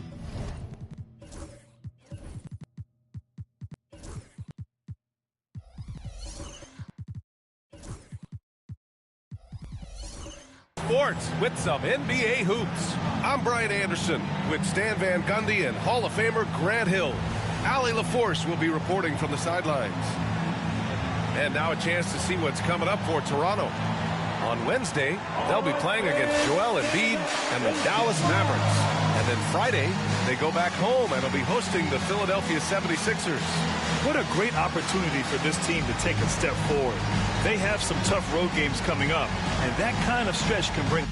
Sports with some NBA hoops. I'm Brian Anderson with Stan Van Gundy and Hall of Famer Grant Hill. Allie LaForce will be reporting from the sidelines. And now a chance to see what's coming up for Toronto. On Wednesday, they'll be playing against Joel Embiid and the Dallas Mavericks. And then Friday, they go back home and will be hosting the Philadelphia 76ers. What a great opportunity for this team to take a step forward. They have some tough road games coming up, and that kind of stretch can bring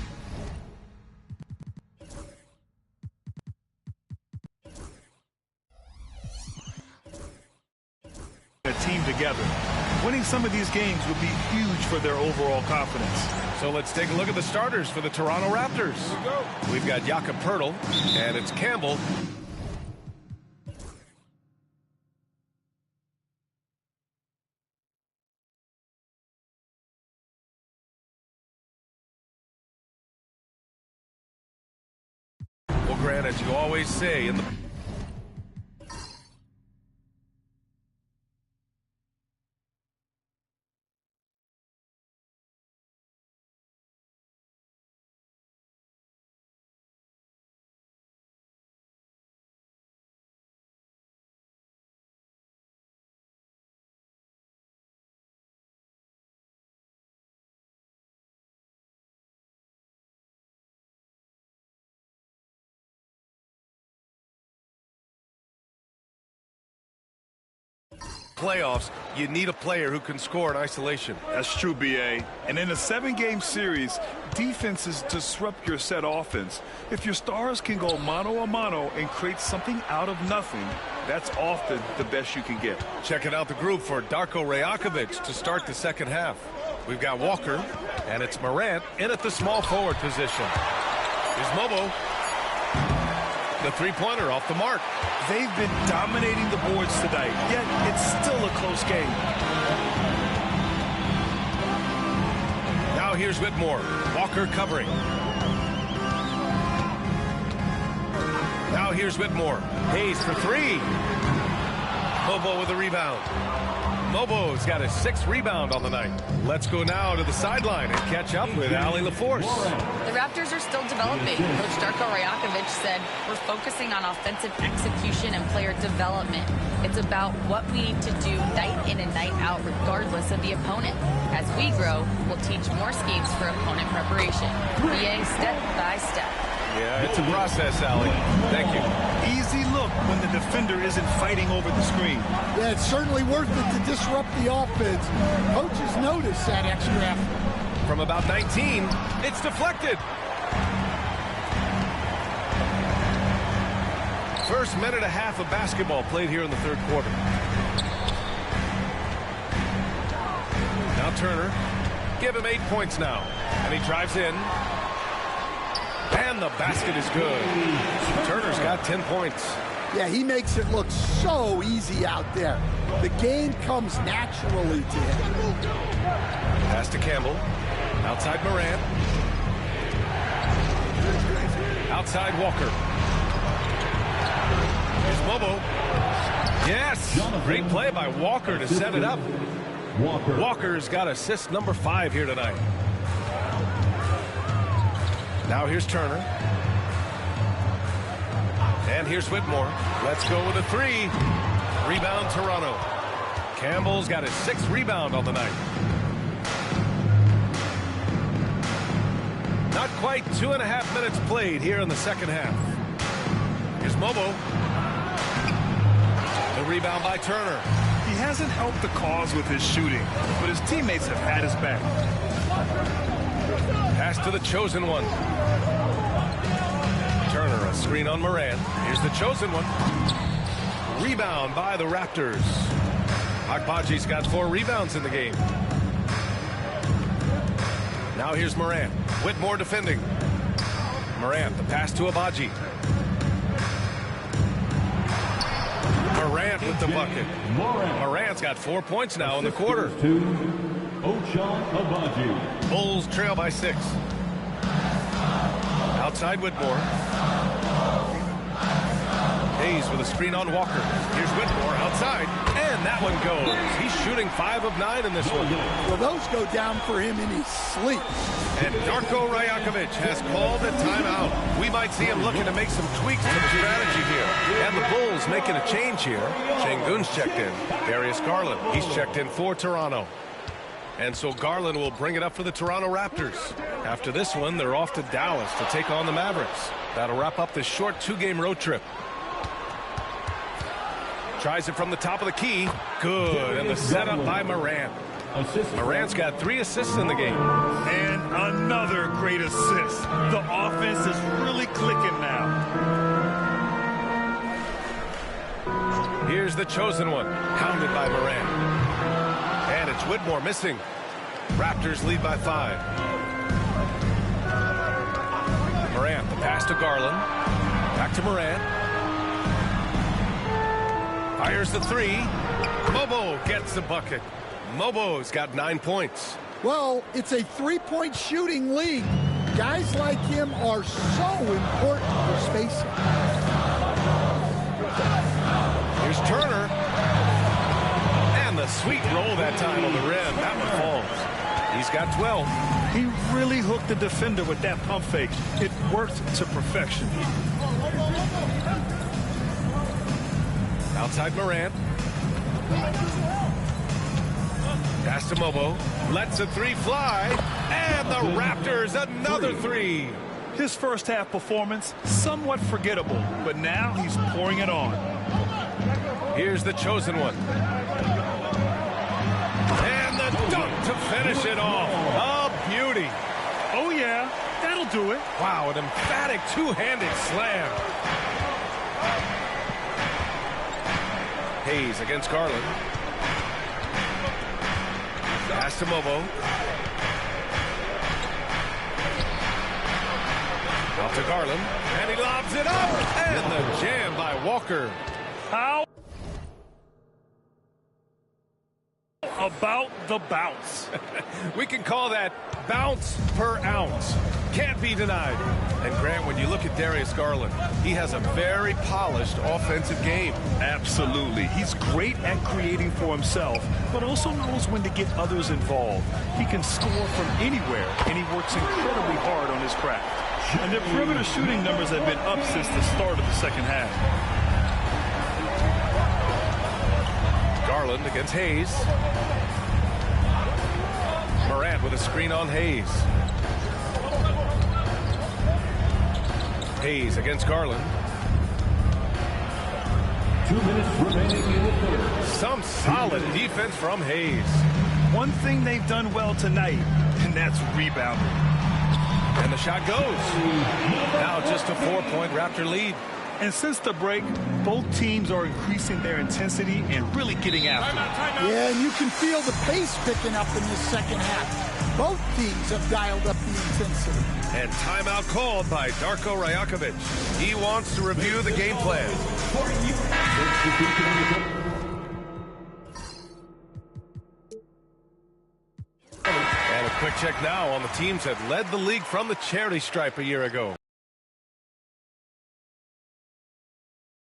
a team together. Winning some of these games would be huge for their overall confidence. So let's take a look at the starters for the Toronto Raptors. We've got Jakob Pertl, and it's Campbell. Well, Grant, as you always say, in the playoffs, you need a player who can score in isolation. That's true, B.A. And in a 7-game series, defenses disrupt your set offense. If your stars can go mano-a-mano and create something out of nothing, that's often the best you can get. Checking out the group for Darko Rajakovic to start the second half. We've got Walker, and it's Morant in at the small forward position. Here's Mobo. The three-pointer off the mark. They've been dominating the boards tonight, yet it's still a close game. Now here's Whitmore. Walker covering. Now here's Whitmore. Hayes for three. Mobo with a rebound. Mobo's got his 6th rebound on the night. Let's go now to the sideline and catch up with Allie LaForce. The Raptors are still developing. Coach Darko Rajakovic said, we're focusing on offensive execution and player development. It's about what we need to do night in and night out, regardless of the opponent. As we grow, we'll teach more schemes for opponent preparation. BA step by step. Yeah, it's a process, Allie. Thank you. Easy look when the defender isn't fighting over the screen. Yeah, it's certainly worth it to disrupt the offense. Coaches notice that extra effort. From about 19, it's deflected. First minute and a half of basketball played here in the third quarter. Now Turner. Give him 8 points now. And he drives in. And the basket is good. Turner's got 10 points. Yeah, he makes it look so easy out there. The game comes naturally to him. Pass to Campbell. Outside Morant. Outside Walker. Here's Mobo. Yes! Great play by Walker to set it up. Walker's got assist number 5 here tonight. Now here's Turner. And here's Whitmore. Let's go with a 3. Rebound Toronto. Campbell's got his 6th rebound on the night. Not quite 2.5 minutes played here in the second half. Here's Mobo. The rebound by Turner. He hasn't helped the cause with his shooting, but his teammates have had his back. Pass to the chosen one. Turner, a screen on Moran. Here's the chosen one. Rebound by the Raptors. Agbaji's got 4 rebounds in the game. Now here's Moran. Whitmore defending. Moran, the pass to Agbaji. Morant with the bucket. Morant's got 4 points now in the quarter. Bulls trail by 6. Outside Whitmore. Hayes with a screen on Walker. Here's Whitmore outside, and that one goes. He's shooting 5 of 9 in this one. Well, those go down for him in his sleep. And Darko Rajakovic has called a timeout. We might see him looking to make some tweaks to the strategy here. And the Bulls making a change here. Şengün's checked in. Darius Garland, he's checked in for Toronto. And so Garland will bring it up for the Toronto Raptors. After this one, they're off to Dallas to take on the Mavericks. That'll wrap up this short 2-game road trip. Tries it from the top of the key. Good. And the setup by Morant. Morant's got 3 assists in the game. And another great assist. The offense is really clicking now. Here's the chosen one. Pounded by Morant. And it's Whitmore missing. Raptors lead by 5. Morant, the pass to Garland. Back to Morant. Fires the 3. Mobo gets the bucket. Mobo's got 9 points. Well, it's a 3-point shooting league. Guys like him are so important for spacing. Here's Turner. And the sweet roll that time on the rim. That one falls. He's got 12. He really hooked the defender with that pump fake. It worked to perfection. Outside Morant. Pass to Mobo. Lets a 3 fly. And the Raptors another 3. His first half performance, somewhat forgettable, but now he's pouring it on. Here's the chosen one. And the dunk to finish it off. A beauty. Oh, yeah, that'll do it. Wow, an emphatic two-handed slam. Hayes against Garland. Pass to Mobo. Out to Garland. And he lobs it up. And the jam by Walker. How about the bounce? We can call that bounce per ounce. Can't be denied. And Grant, when you look at Darius Garland, he has a very polished offensive game. Absolutely. He's great at creating for himself, but also knows when to get others involved. He can score from anywhere, and he works incredibly hard on his craft. And their perimeter shooting numbers have been up since the start of the second half. Garland against Hayes. Morant with a screen on Hayes. Hayes against Garland. 2 minutes remaining in the third. Some solid defense from Hayes. One thing they've done well tonight, and that's rebounding. And the shot goes. Now just a 4-point Raptor lead. And since the break, both teams are increasing their intensity and really getting after it. Yeah, and you can feel the pace picking up in this second half. Both teams have dialed up the intensity. And timeout called by Darko Rajakovic. He wants to review the game plan. And a quick check now on the teams that led the league from the charity stripe a year ago.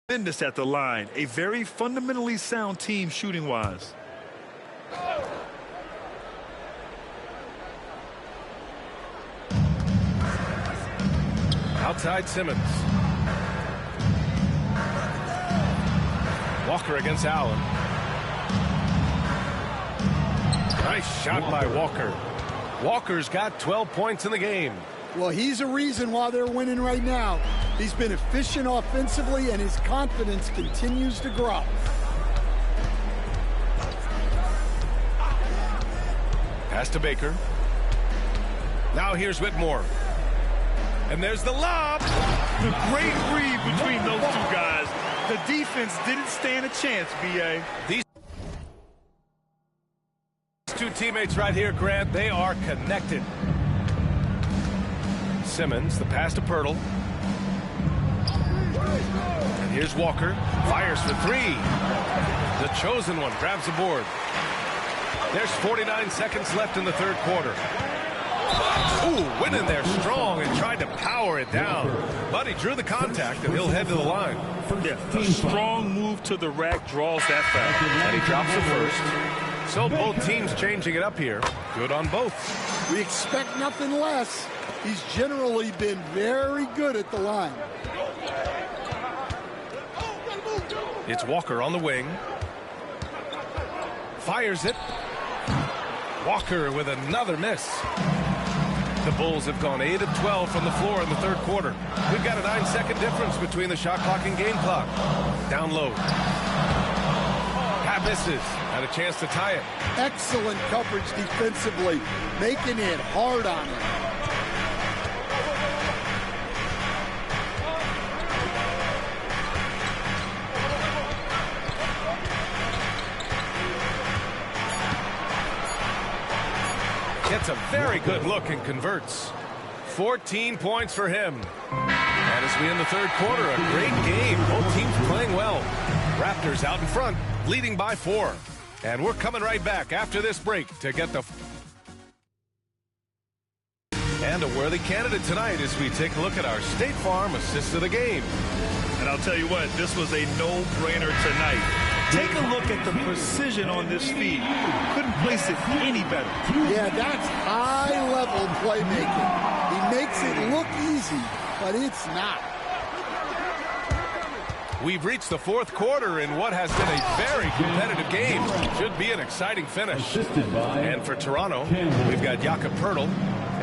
Tremendous at the line. A very fundamentally sound team shooting-wise. Outside Simmons. Walker against Allen. Nice shot by Walker. Walker's got 12 points in the game. Well, he's a reason why they're winning right now. He's been efficient offensively, and his confidence continues to grow. Pass to Baker. Now here's Whitmore. And there's the lob. The great read between those two guys. The defense didn't stand a chance, B.A. These two teammates right here, Grant, they are connected. Simmons, the pass to Pirtle. And here's Walker. Fires for three. The chosen one grabs the board. There's 49 seconds left in the third quarter. Ooh, went in there strong and tried to power it down. But he drew the contact, and he'll head to the line. Yeah, a strong move to the rack draws that foul. And he drops the first. So both teams changing it up here. Good on both. We expect nothing less. He's generally been very good at the line. It's Walker on the wing. Fires it. Walker with another miss. The Bulls have gone 8 of 12 from the floor in the third quarter. We've got a 9-second difference between the shot clock and game clock. Down low. Pat misses. Had a chance to tie it. Excellent coverage defensively, making it hard on him. Gets a very good look and converts. 14 points for him. And as we end the third quarter, a great game. Both teams playing well. Raptors out in front, leading by 4. And we're coming right back after this break to get the... And a worthy candidate tonight as we take a look at our State Farm assist of the game. And I'll tell you what, this was a no-brainer tonight. Take a look at the precision on this feed. Couldn't place it any better. Yeah, that's high-level playmaking. He makes it look easy, but it's not. We've reached the fourth quarter in what has been a very competitive game. Should be an exciting finish. And for Toronto, we've got Jakob Poeltl,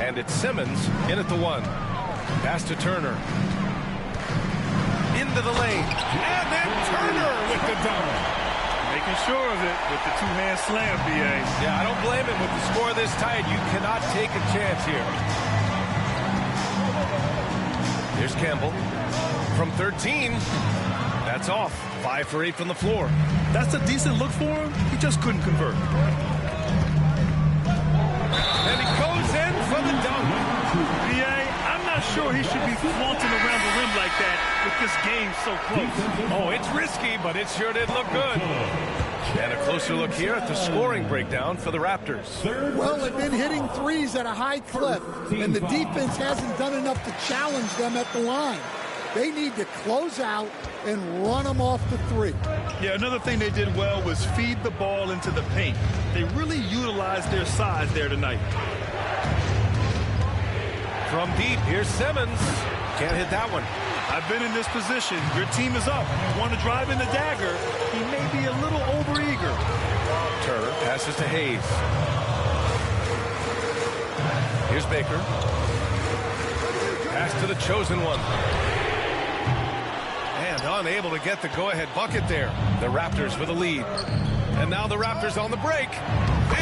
and it's Simmons in at the 1. Pass to Turner. Into the lane. And then Turner with the dunk. Making sure of it with the two-hand slam, B.A. Yeah, I don't blame him with the score this tight. You cannot take a chance here. Here's Campbell from 13. That's off. 5 for 8 from the floor. That's a decent look for him. He just couldn't convert. And he goes in for the dunk. B.A., I'm not sure he should be flaunting around the rim like that with this game so close. Oh, it's risky, but it sure did look good. And a closer look here at the scoring breakdown for the Raptors. Well, they've been hitting threes at a high clip, and the defense hasn't done enough to challenge them at the line. They need to close out and run them off the three. Yeah, another thing they did well was feed the ball into the paint. They really utilized their size there tonight. From deep, here's Simmons. Can't hit that one. I've been in this position. Your team is up. You want to drive in the dagger. He may be a little overeager. Turner passes to Hayes. Here's Baker. Pass to the chosen one. And unable to get the go-ahead bucket there. The Raptors with a lead. And now the Raptors on the break.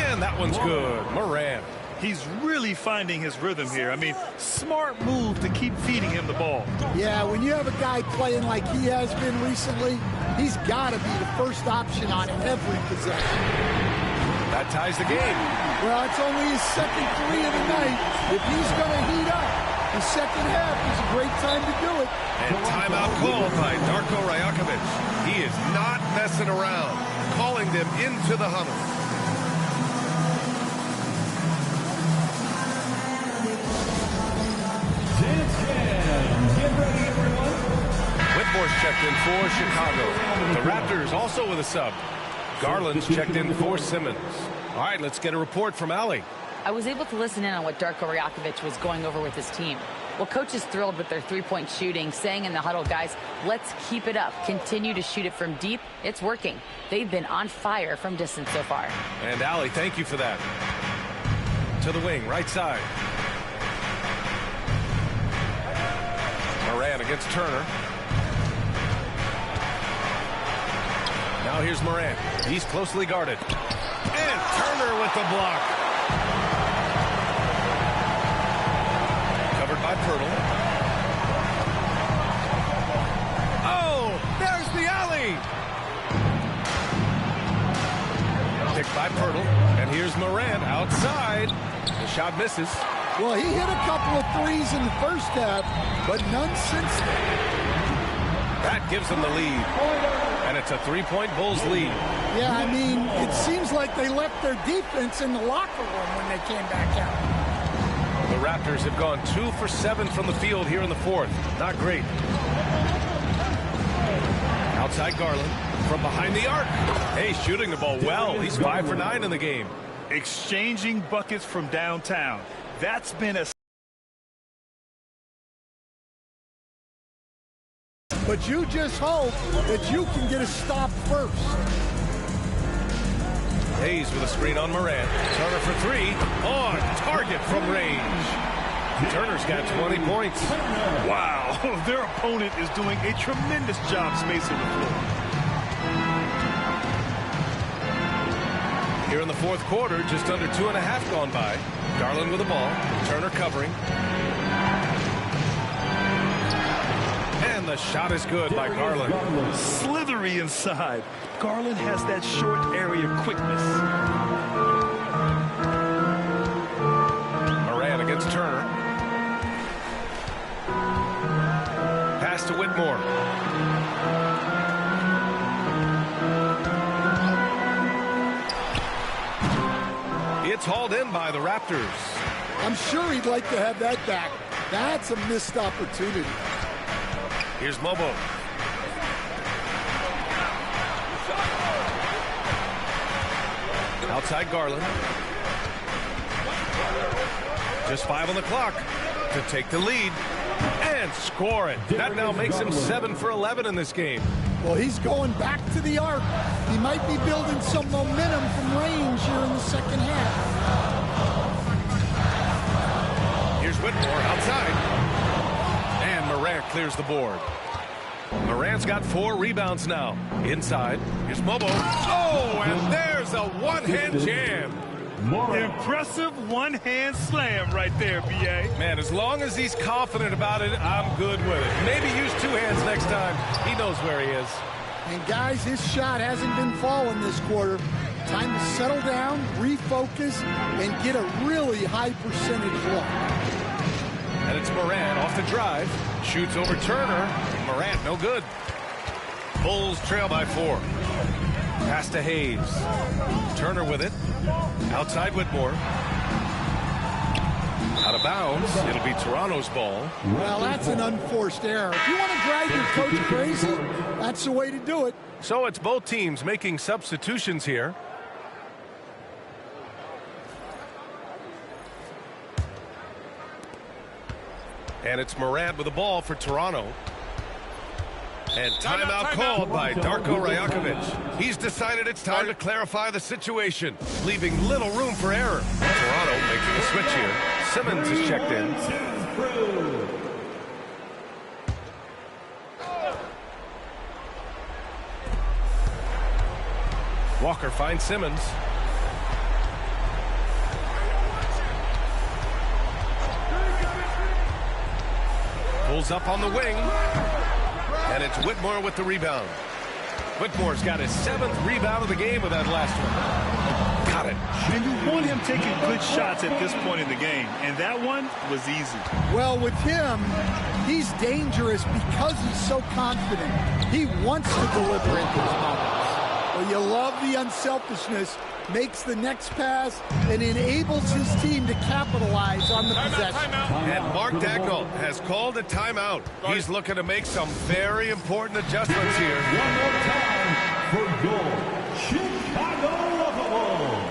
And that one's good. Moran. He's really finding his rhythm here. I mean, smart move to keep feeding him the ball. Yeah, when you have a guy playing like he has been recently, he's got to be the first option on every possession. That ties the game. Well, it's only his second 3 of the night. If he's going to heat up, the second half is a great time to do it. And timeout called by Darko Rajakovic. He is not messing around, calling them into the huddle. Whitmore's checked in for Chicago. The Raptors also with a sub. Garland's checked in for Simmons. All right, let's get a report from Allie. I was able to listen in on what Darko Rajakovic was going over with his team. Well, coach is thrilled with their three-point shooting, saying in the huddle, guys, let's keep it up. Continue to shoot it from deep. It's working. They've been on fire from distance so far. And Allie, thank you for that. To the wing, right side. Moran against Turner. Now here's Moran. He's closely guarded. And Turner with the block. Covered by Pirtle. Oh, there's the alley. Picked by Pirtle. And here's Moran outside. The shot misses. Well, he hit a couple of threes in the first half, but none since then. That gives them the lead. And it's a three-point Bulls lead. Yeah, I mean, it seems like they left their defense in the locker room when they came back out. The Raptors have gone 2 for 7 from the field here in the fourth. Not great. Outside Garland from behind the arc. Hey, shooting the ball well. He's 5 for 9 in the game. Exchanging buckets from downtown. That's been a... But you just hope that you can get a stop first. Hayes with a screen on Moran. Turner for 3. On target from range. Turner's got 20 points. Wow, their opponent is doing a tremendous job spacing the floor. Here in the fourth quarter, just under 2.5 gone by. Garland with the ball. Turner covering. And the shot is good by Garland. Slithery inside. Garland has that short area quickness. Moran against Turner. Pass to Whitmore. It's hauled in by the Raptors. I'm sure he'd like to have that back. That's a missed opportunity. Here's Mobo. Outside Garland. Just 5 on the clock to take the lead and score it. That now makes him 7 for 11 in this game. Well, he's going back to the arc. He might be building some momentum from range here in the second half. Here's Whitmore outside. And Morant clears the board. Morant's got 4 rebounds now. Inside. Here's Mobo. Oh, and there's a one-hand jam. Impressive one-hand slam right there, B.A. Man, as long as he's confident about it, I'm good with it. Maybe use 2 hands next time. He knows where he is. And guys, his shot hasn't been falling this quarter. Time to settle down, refocus, and get a really high percentage look. And it's Morant off the drive. Shoots over Turner. Morant, no good. Bulls trail by 4. Pass to Hayes. Turner with it. Outside Whitmore. Out of bounds. It'll be Toronto's ball. Well, that's an unforced error. If you want to drive your coach crazy, that's the way to do it. So it's both teams making substitutions here. And it's Morant with the ball for Toronto. And timeout called by Darko Rajakovic. He's decided it's time to clarify the situation, leaving little room for error. Toronto making a switch here. Simmons is checked in. Walker finds Simmons. Pulls up on the wing. And it's Whitmore with the rebound. Whitmore's got his 7th rebound of the game with that last one. Got it. And you want him taking good shots at this point in the game. And that one was easy. Well, with him, he's dangerous because he's so confident. He wants to deliver in those moments. Well, you love the unselfishness. Makes the next pass and enables his team to capitalize on the possession. And Mark Dagnall has called a timeout. He's looking to make some very important adjustments here. One more time for goal. Chicago Bulls.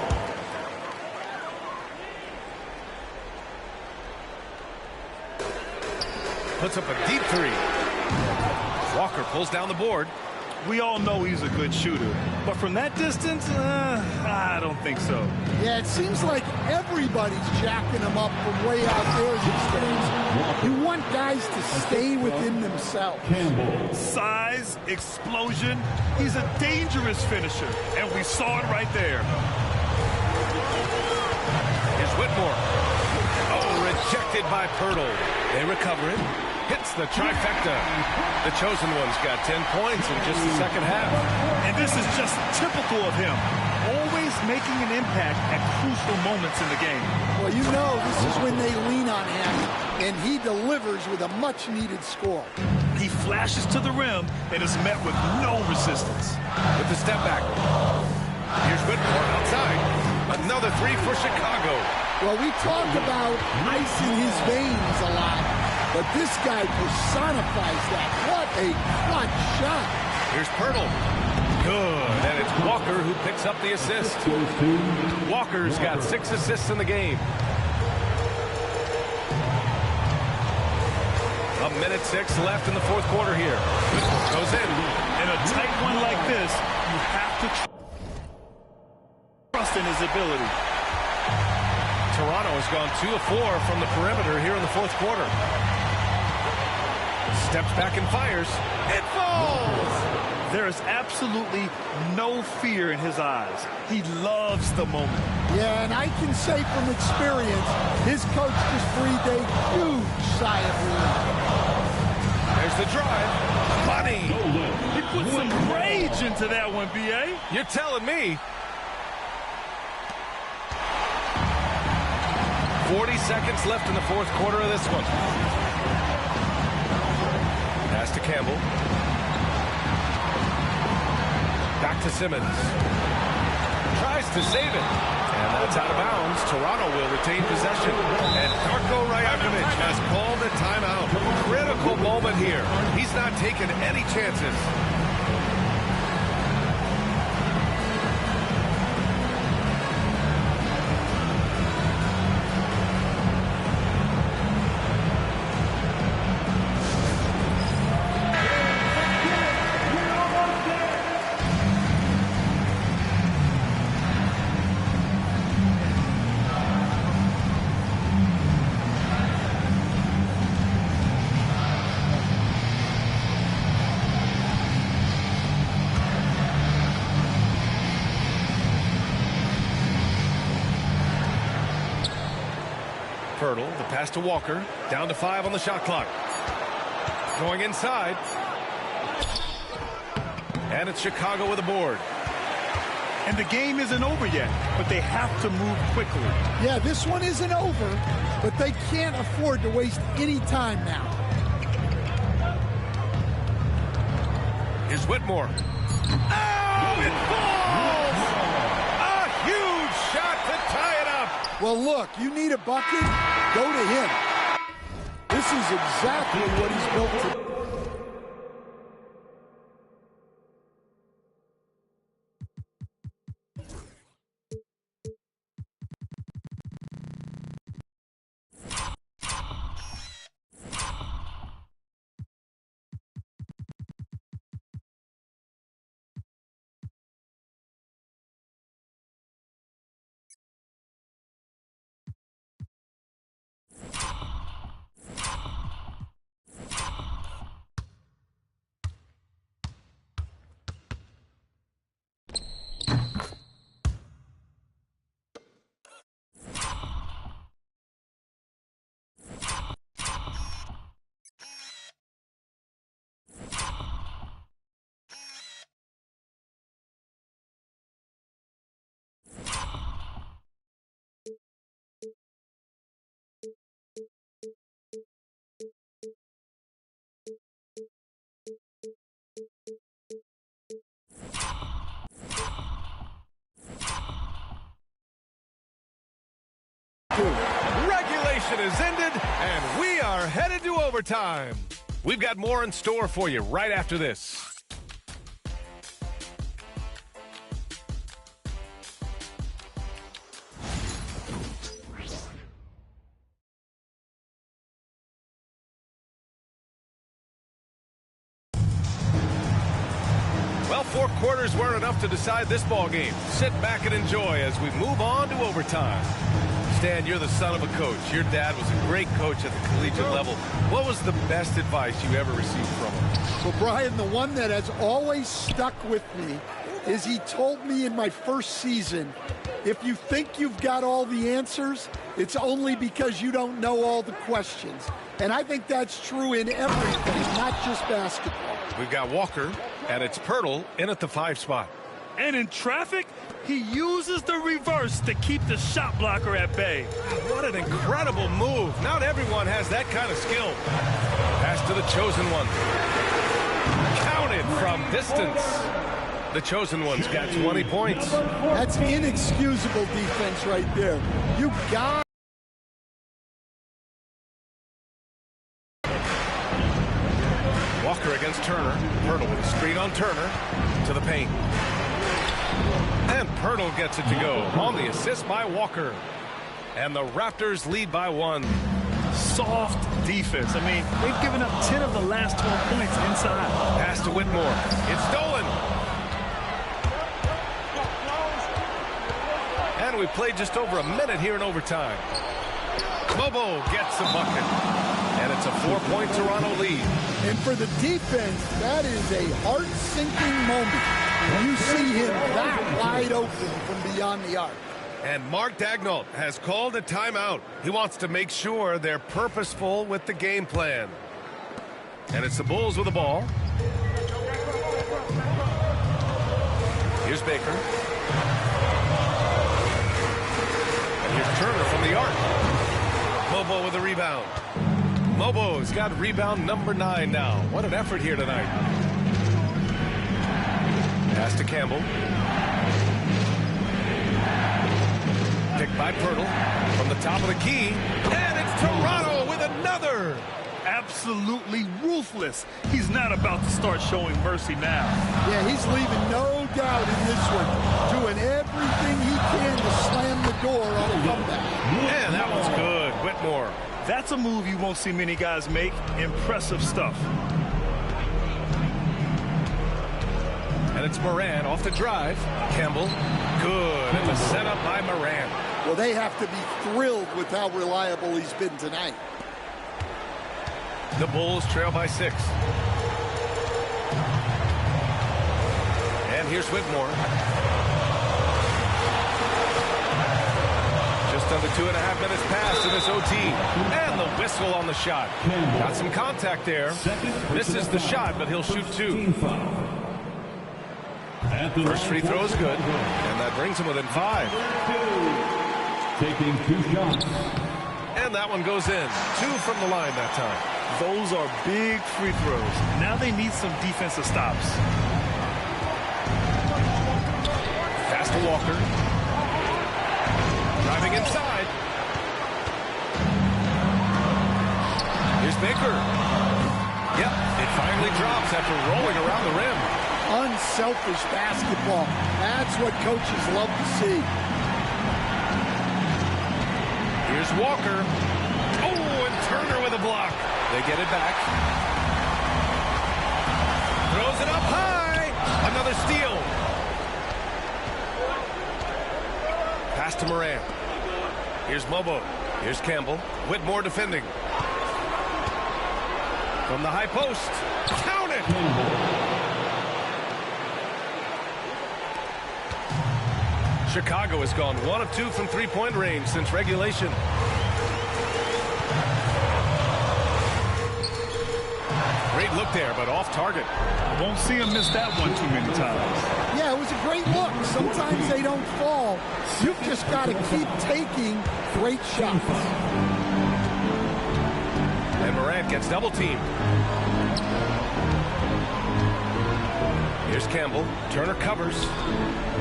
Puts up a deep 3. Walker pulls down the board. We all know he's a good shooter, but from that distance, I don't think so. Yeah, it seems like everybody's jacking him up from way out there these days. You want guys to stay within themselves. Size, explosion, he's a dangerous finisher, and we saw it right there. Here's Whitmore. Oh, rejected by Pirtle. They recover it. Hits the trifecta. The chosen one's got 10 points in just the second half. And this is just typical of him. Always making an impact at crucial moments in the game. Well, you know this is when they lean on him, and he delivers with a much-needed score. He flashes to the rim and is met with no resistance. With the step back. Here's Whitmore outside. Another three for Chicago. Well, we talk about ice in his veins a lot, but this guy personifies that. What a clutch shot. Here's Pirtle. Good. And it's Walker who picks up the assist. Walker's got 6 assists in the game. A minute 6 left in the fourth quarter here. Whitmore goes in. In a tight one like this, you have to trust in his ability. Toronto has gone 2 of 4 from the perimeter here in the fourth quarter. Steps back and fires. It falls! There is absolutely no fear in his eyes. He loves the moment. Yeah, and I can say from experience, his coach just breathed a huge sigh of relief. There's the drive. Money! He put some rage into that one, B.A. You're telling me. 40 seconds left in the fourth quarter of this one. Pass to Campbell. Back to Simmons. Tries to save it. And that's out of bounds. Toronto will retain possession. And Darko Rajakovic has called a timeout. Critical moment here. He's not taking any chances. Pirtle, the pass to Walker, down to 5 on the shot clock. Going inside. And it's Chicago with a board. And the game isn't over yet, but they have to move quickly. Yeah, this one isn't over, but they can't afford to waste any time now. Here's Whitmore. Oh, it falls! A huge shot to tie it up. Well, look, you need a bucket, go to him. This is exactly what he's built to. Regulation is ended, and we are headed to overtime. We've got more in store for you right after this. quarters weren't enough to decide this ball game. Sit back and enjoy as we move on to overtime. Stan, you're the son of a coach. Your dad was a great coach at the collegiate level. What was the best advice you ever received from him? Well, Brian, the one that has always stuck with me is he told me in my first season, if you think you've got all the answers, it's only because you don't know all the questions. And I think that's true in everything, not just basketball. We've got Walker, and it's Pirtle in at the 5 spot. And in traffic, he uses the reverse to keep the shot blocker at bay. What an incredible move. Not everyone has that kind of skill. Pass to the chosen one. Counted from distance. The chosen one's got 20 points. That's inexcusable defense right there. You got. Walker against Turner. Pirtle with a screen on Turner to the paint. And Pirtle gets it to go on the assist by Walker. And the Raptors lead by 1. Soft defense. I mean, they've given up 10 of the last 12 points inside. Pass to Whitmore. It's stolen. And we played just over a minute here in overtime. Bobo gets the bucket. And it's a 4-point Toronto lead. And for the defense, that is a heart-sinking moment. You see him that wide open from beyond the arc. And Mark Daignault has called a timeout. He wants to make sure they're purposeful with the game plan. And it's the Bulls with the ball. Here's Baker. And here's Turner from the arc. Bobo with a rebound. Mobo's got rebound number 9 now. What an effort here tonight. Pass to Campbell. Picked by Pirtle from the top of the key. And it's Toronto with another. Absolutely ruthless. He's not about to start showing mercy now. Yeah, he's leaving no doubt in this one. Doing everything he can to slam the door on a comeback. Man, that was good. Whitmore. That's a move you won't see many guys make. Impressive stuff. And it's Moran off the drive. Campbell, good. And the setup by Moran. Well, they have to be thrilled with how reliable he's been tonight. The Bulls trail by 6. And here's Whitmore. Just under 2.5 minutes passed in this OT. And the whistle on the shot. Got some contact there. This is the shot, but he'll shoot 2. First free throw is good. And that brings him within 5. Taking 2 shots. And that one goes in. 2 from the line that time. Those are big free throws. Now they need some defensive stops. Pass to Walker. Driving inside. Here's Baker. Yep, it finally drops after rolling around the rim. Unselfish basketball. That's what coaches love to see. Here's Walker. Oh, and Turner with a block. They get it back. Throws it up high. Another steal. Pass to Moran. Here's Mobo. Here's Campbell. Whitmore defending. From the high post. Count it. Chicago has gone 1 of 2 from three-point range since regulation. Great look there, but off target. Won't see him miss that one too many times. Yeah, it was a great look. Sometimes they don't fall. You've just got to keep taking great shots. And Morant gets double teamed. Here's Campbell. Turner covers.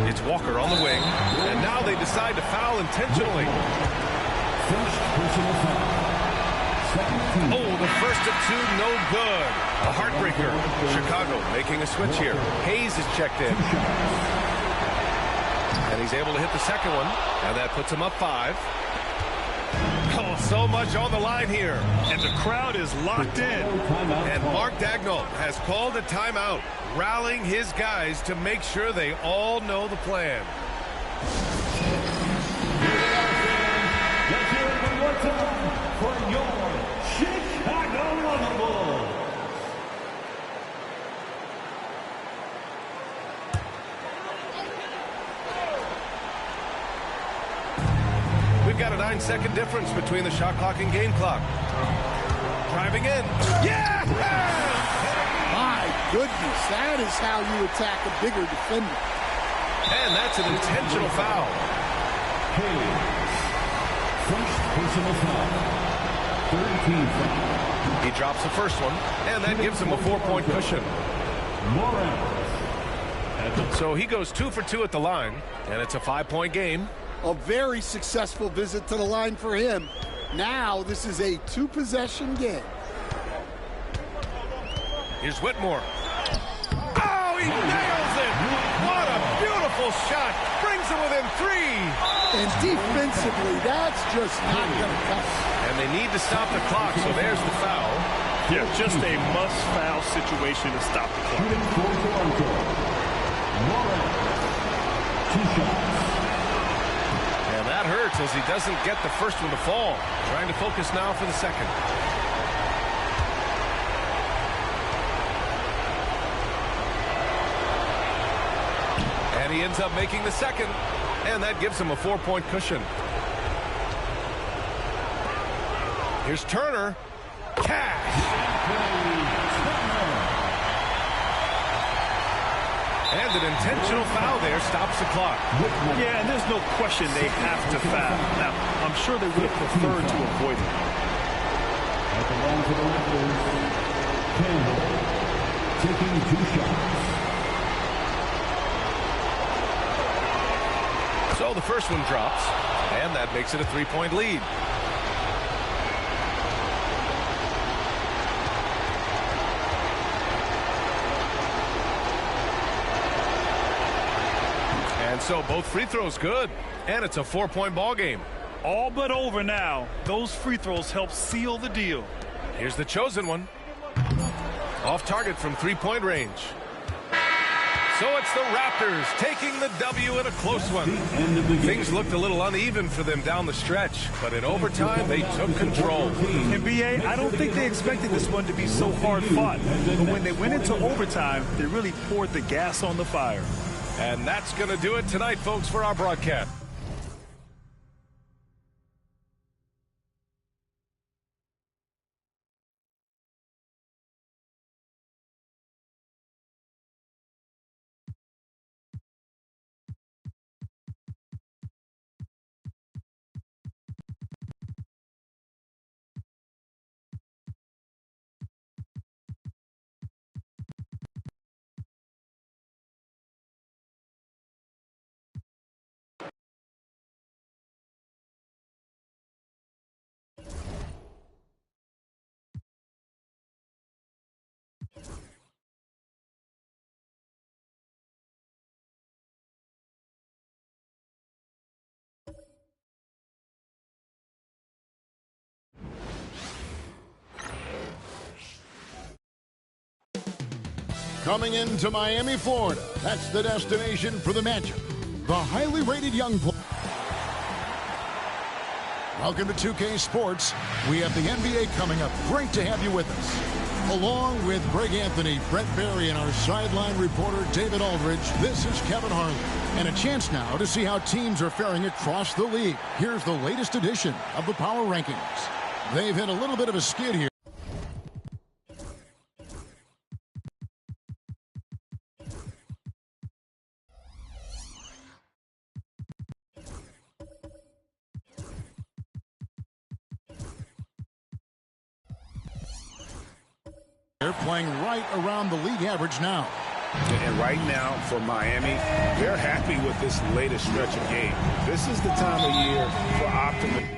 It's Walker on the wing. And now they decide to foul intentionally. Oh, the first of 2, no good. A heartbreaker. Chicago making a switch here. Hayes is checked in. And he's able to hit the second one. And that puts him up 5. Oh, so much on the line here. And the crowd is locked in. And Mark Dagnall has called a timeout, rallying his guys to make sure they all know the plan. Let's hear it one more time for your Chicago Bulls. We've got a 9-second difference between the shot clock and game clock. Driving in. Yeah! My goodness, that is how you attack a bigger defender. And that's an intentional foul. First personal foul. 13 foul. He drops the first one, and that gives him a 4-point cushion. So he goes 2 for 2 at the line, and it's a 5-point game. A very successful visit to the line for him. Now this is a 2-possession game. Here's Whitmore. Oh, he nails it! What a beautiful shot! Brings it within 3. And defensively, that's just not going to cut. And they need to stop the clock, so there's the foul. Yeah, just a must-foul situation to stop the clock. Shooting for Toronto. Morant. 2 shots. And that hurts as he doesn't get the first one to fall. Trying to focus now for the second. And he ends up making the second. And that gives him a 4-point cushion. Here's Turner. Cash. And an intentional foul there stops the clock. Yeah, and there's no question they have to foul. Now, I'm sure they would have preferred to avoid it. At the line for the Raptors, Campbell taking 2 shots. So the first one drops, and that makes it a 3-point lead. And so both free throws good, and it's a 4-point ball game. All but over now. Those free throws help seal the deal. Here's the chosen one. Off target from 3-point range. So it's the Raptors taking the W in a close one. Things looked a little uneven for them down the stretch, but in overtime they took control. And BA, I don't think they expected this one to be so hard fought. But when they went into overtime, they really poured the gas on the fire. And that's going to do it tonight, folks, for our broadcast. Coming into Miami, Florida, that's the destination for the Magic, the highly rated young player. Welcome to 2K Sports. We have the NBA coming up. Great to have you with us. Along with Greg Anthony, Brett Barry, and our sideline reporter, David Aldridge, this is Kevin Harlan. And a chance now to see how teams are faring across the league. Here's the latest edition of the Power Rankings. They've hit a little bit of a skid here. They're playing right around the league average now. And right now, for Miami, they're happy with this latest stretch of game. This is the time of year for optimism.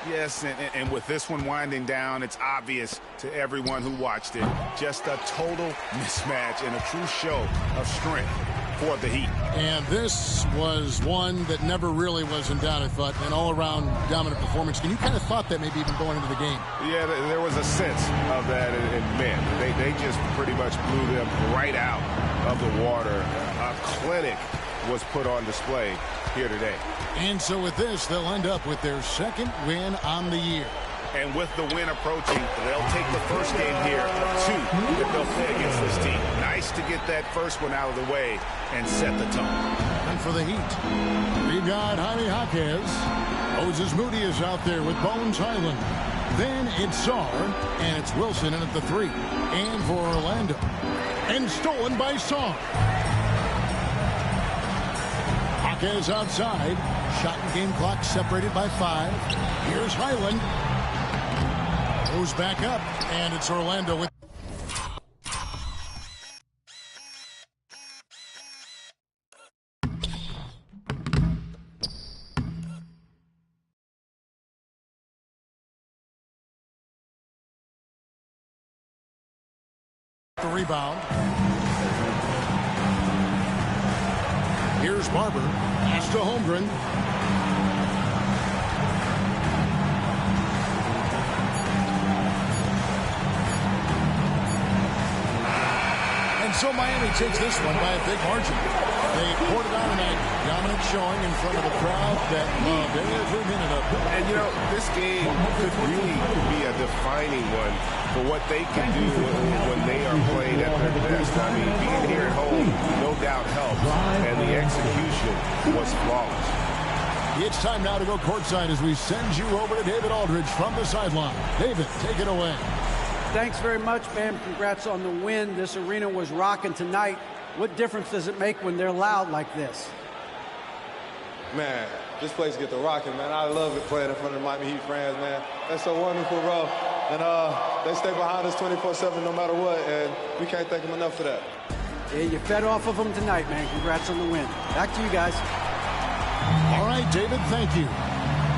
Yes, and with this one winding down, it's obvious to everyone who watched it. Just a total mismatch and a true show of strength for the Heat. And this was one that never really was in doubt, I thought, an all-around dominant performance. And you kind of thought that maybe even going into the game. Yeah, there was a sense of that, and man, they just pretty much blew them right out of the water. A clinic was put on display here today. And so with this, they'll end up with their second win on the year. And with the win approaching, they'll take the first game here of 2 that they'll play against this team. Nice to get that first one out of the way and set the tone. And for the Heat, we've got Jaime Jaquez. Moses Moody is out there with Bones Highland. Then it's Sarr, and it's Wilson in at the 3. And for Orlando. And stolen by Sarr. Jaquez outside. Shot and game clock separated by 5. Here's Highland. Goes back up, and it's Orlando with... the rebound. Here's Barber. Pass to Holmgren. And so Miami takes this one by a big margin. They poured it on tonight. Dominant showing in front of a crowd that loved every minute of it. And, you know, this game could really be a defining one for what they can do when they are playing at their best. I mean, being here at home no doubt helps, and the execution was flawless. It's time now to go courtside as we send you over to David Aldridge from the sideline. David, take it away. Thanks very much, man. Congrats on the win. This arena was rocking tonight. What difference does it make when they're loud like this? Man, this place get the rocking, man. I love it playing in front of the Miami Heat fans, man. That's so wonderful, bro. And they stay behind us 24/7 no matter what, and we can't thank them enough for that. Yeah, you fed off of them tonight, man. Congrats on the win. Back to you guys. All right, David, thank you.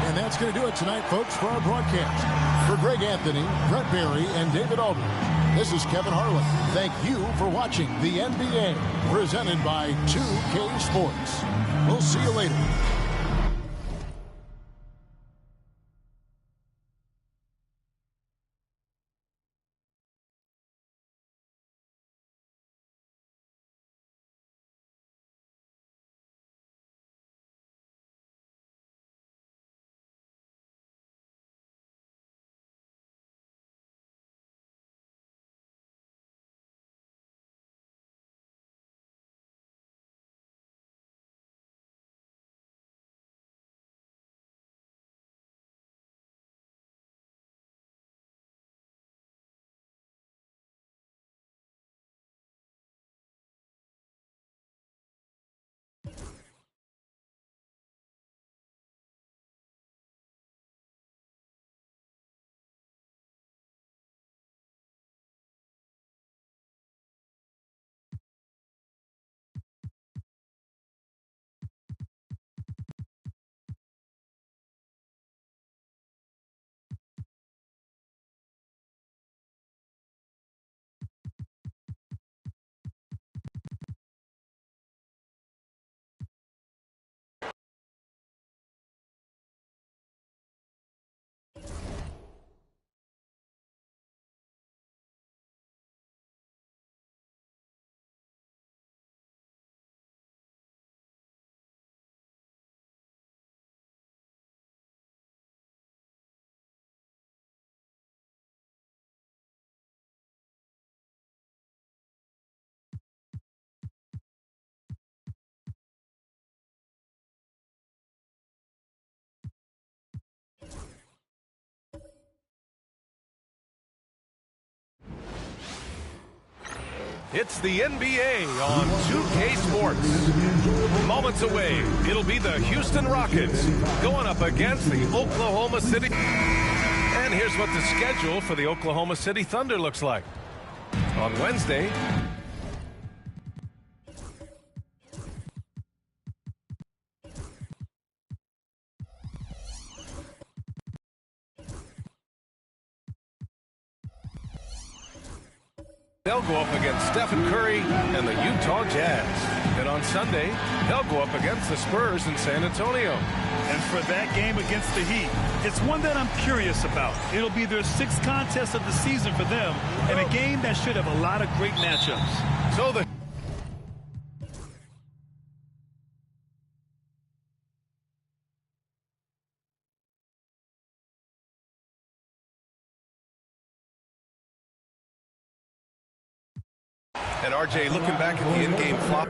And that's going to do it tonight, folks, for our broadcast. For Greg Anthony, Brett Berry, and David Aldridge, this is Kevin Harlan. Thank you for watching the NBA, presented by 2K Sports. We'll see you later. It's the NBA on 2K Sports. Moments away, it'll be the Houston Rockets going up against the Oklahoma City. And here's what the schedule for the Oklahoma City Thunder looks like. On Wednesday, They'll go up against Stephen Curry and the Utah Jazz. And on Sunday, they'll go up against the Spurs in San Antonio. And for that game against the Heat, it's one that I'm curious about. It'll be their 6th contest of the season for them, and a game that should have a lot of great matchups. So the and RJ looking back at the in-game flop.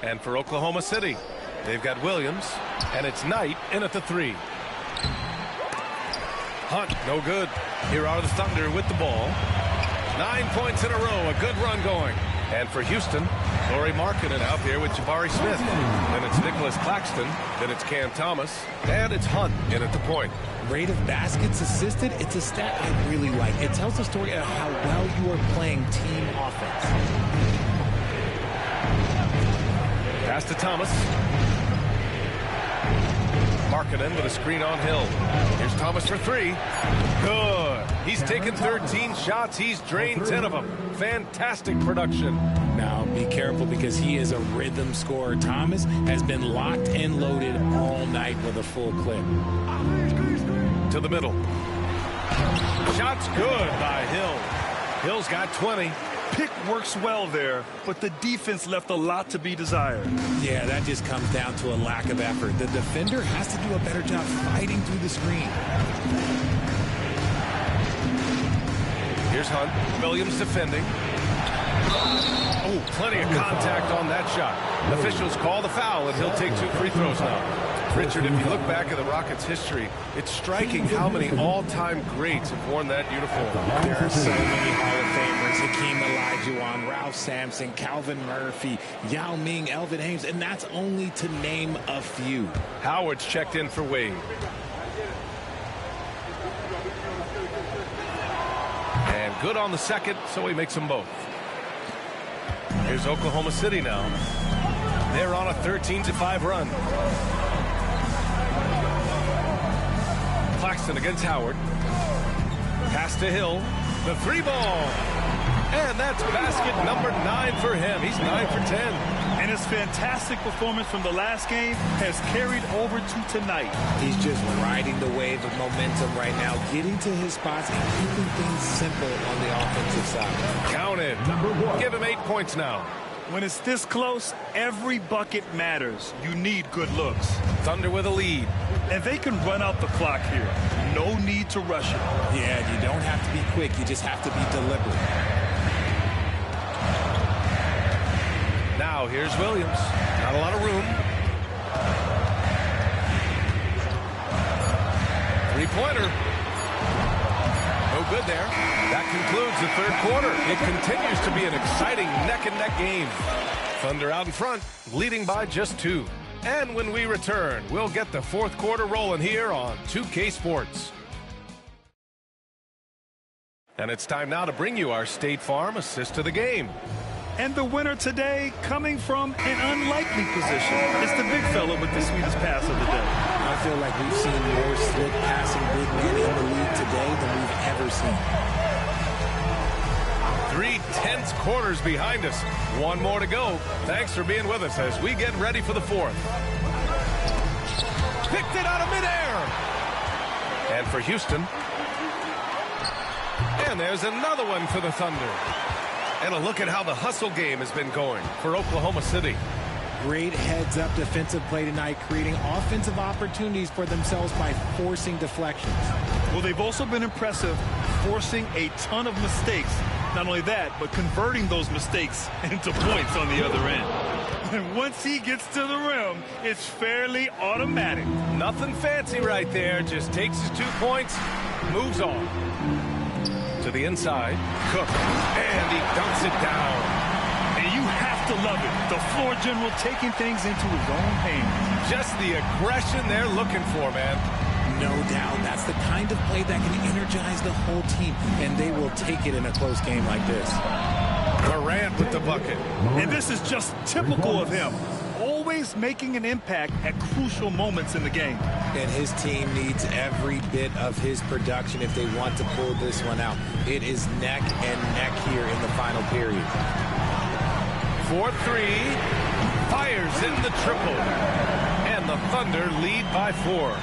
And for Oklahoma City, they've got Williams, and it's Knight in at the 3. Hunt, no good. Here are the Thunder with the ball. 9 points in a row, a good run going. And for Houston, Lauri Markkanen out there with Jabari Smith. Then it's Nicholas Claxton, then it's Cam Thomas, and it's Hunt in at the point. Rate of baskets assisted, it's a stat I really like. It tells the story of how well you are playing team offense. Pass to Thomas. Markkanen with a screen on Hill. Here's Thomas for 3. Good. He's taken 13 shots. He's drained 10 of them. Fantastic production. Now be careful because he is a rhythm scorer. Thomas has been locked and loaded all night with a full clip. To the middle. Shot's good by Hill. Hill's got 20. Pick works well there, but the defense left a lot to be desired. Yeah, that just comes down to a lack of effort. The defender has to do a better job fighting through the screen. Here's Hunt. Williams defending. Oh, plenty of contact on that shot. Officials call the foul, and he'll take 2 free throws now. Richard, if you look back at the Rockets' history, it's striking how many all-time greats have worn that uniform. There are so many Hall of Famers. Hakeem Olajuwon, Ralph Sampson, Calvin Murphy, Yao Ming, Elvin Hayes, and that's only to name a few. Howard's checked in for Wade. And good on the second, so he makes them both. Here's Oklahoma City now. They're on a 13-5 run. Claxton against Howard. Pass to Hill. The 3 ball. And that's basket number 9 for him. He's 9 for 10. And his fantastic performance from the last game has carried over to tonight. He's just riding the wave of momentum right now, getting to his spots and keeping things simple on the offensive side. Counted. Give him 8 points now. When it's this close, every bucket matters. You need good looks. Thunder with a lead. And they can run out the clock here. No need to rush it. Yeah, you don't have to be quick. You just have to be deliberate. Now here's Williams. Not a lot of room. 3-pointer. No good there. That concludes the 3rd quarter. It continues to be an exciting neck-and-neck game. Thunder out in front, leading by just 2. And when we return, we'll get the 4th quarter rolling here on 2K Sports. And it's time now to bring you our State Farm assist to the game. And the winner today coming from an unlikely position. It's the big fella with the sweetest pass of the day. I feel like we've seen more slick passing big men in the league today than we've ever seen. 3 tense quarters behind us. 1 more to go. Thanks for being with us as we get ready for the 4th. Picked it out of midair. And for Houston. And there's another one for the Thunder. And a look at how the hustle game has been going for Oklahoma City. Great heads-up defensive play tonight, creating offensive opportunities for themselves by forcing deflections. Well, they've also been impressive, forcing a ton of mistakes Not only that, but converting those mistakes into points on the other end. And once he gets to the rim, it's fairly automatic. Nothing fancy right there. Just takes his 2 points, moves on. To the inside, Cook, and he dunks it down. And you have to love it. The floor general taking things into his own hands. Just the aggression they're looking for, man. No doubt. That's the kind of play that can energize the whole team, and they will take it in a close game like this. Morant with the bucket. And this is just typical of him. Always making an impact at crucial moments in the game. And his team needs every bit of his production if they want to pull this one out. It is neck and neck here in the final period. 4-3. Fires in the triple. And the Thunder lead by 4.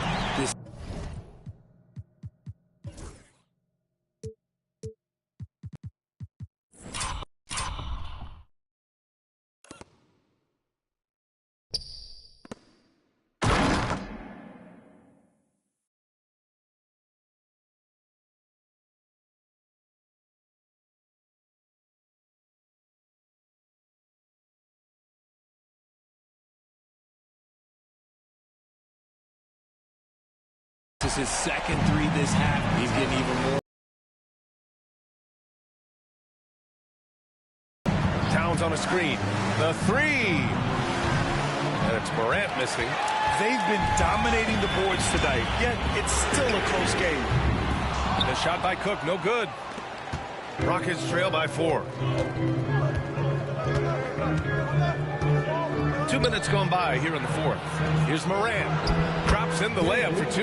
This is his second 3 this half. He's getting even more. Towns on a screen. The 3. And it's Morant missing. They've been dominating the boards tonight, yet it's still a close game. The shot by Cook, no good. Rockets trail by 4. 2 minutes gone by here in the 4th. Here's Morant. Drops in the layup for 2.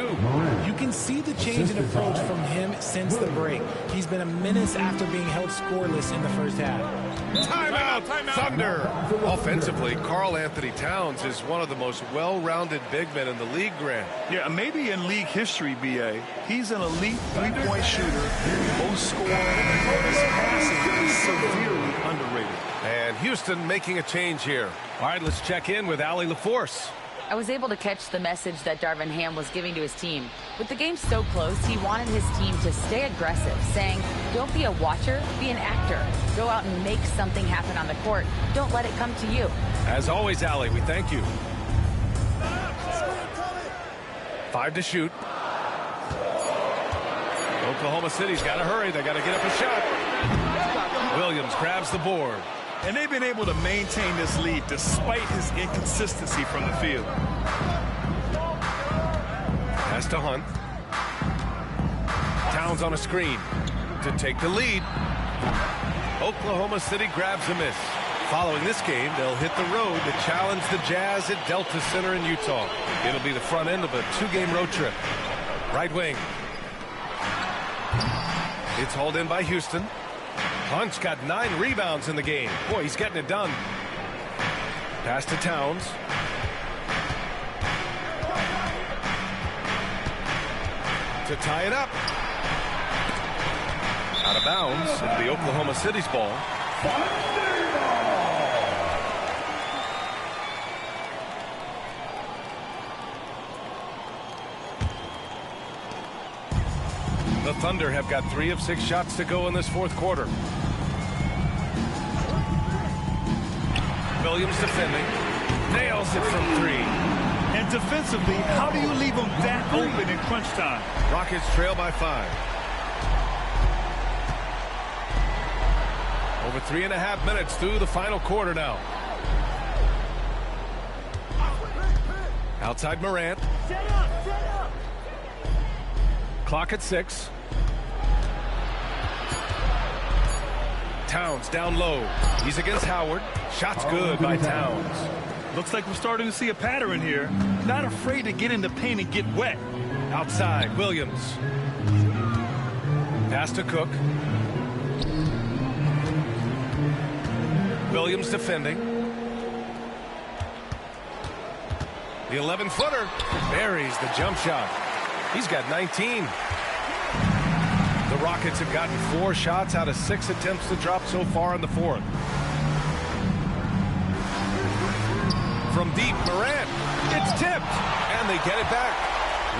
You can see the change in approach from him since the break. He's been a menace after being held scoreless in the first half. Timeout, Thunder. Offensively, Karl Anthony Towns is one of the most well-rounded big men in the league, Grant. Yeah, maybe in league history, B.A. He's an elite three-point shooter, most scorer. His passing is severely underrated. And Houston making a change here. All right, let's check in with Allie LaForce. I was able to catch the message that Darvin Ham was giving to his team. With the game so close, he wanted his team to stay aggressive, saying, don't be a watcher, be an actor. Go out and make something happen on the court. Don't let it come to you. As always, Allie, we thank you. 5 to shoot. Oklahoma City's got to hurry. They got to get up a shot. Williams grabs the board. And they've been able to maintain this lead despite his inconsistency from the field. Pass to Hunt. Towns on a screen to take the lead. Oklahoma City grabs a miss. Following this game, they'll hit the road to challenge the Jazz at Delta Center in Utah. It'll be the front end of a 2-game road trip. Right wing. It's hauled in by Houston. Hunt's got 9 rebounds in the game. Boy, he's getting it done. Pass to Towns. To tie it up. Out of bounds. It'll be Oklahoma City's ball. The Thunder have got 3 of 6 shots to go in this 4th quarter. Williams defending. Nails it from 3. And defensively, how do you leave them that open in crunch time? Rockets trail by 5. Over 3.5 minutes through the final quarter now. Outside Morant. Clock at 6. Towns down low. He's against Howard. Shot's good by Towns. Looks like we're starting to see a pattern here. Not afraid to get in the paint and get wet. Outside, Williams. Pass to Cook. Williams defending. The 11-footer buries the jump shot. He's got 19. The Rockets have gotten 4 shots out of 6 attempts to drop so far in the 4th. From deep, Morant. It's tipped, and they get it back.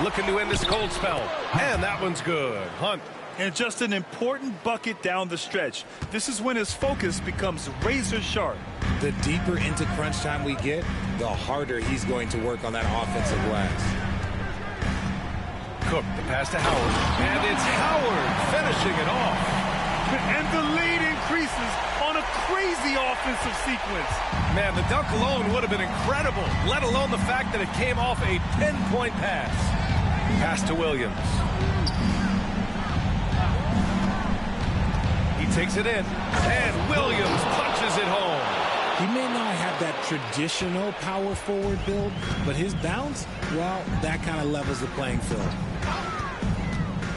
Looking to end this cold spell, and that one's good. Hunt And just an important bucket down the stretch. This is when his focus becomes razor sharp. The deeper into crunch time we get, the harder he's going to work on that offensive glass. Cook, the pass to Howard. And it's Howard finishing it off. And the lead increases on a crazy offensive sequence. Man, the dunk alone would have been incredible, let alone the fact that it came off a pinpoint pass. Pass to Williams. He takes it in, and Williams punches it home. He may not have that traditional power forward build, but his bounce, well, that kind of levels the playing field.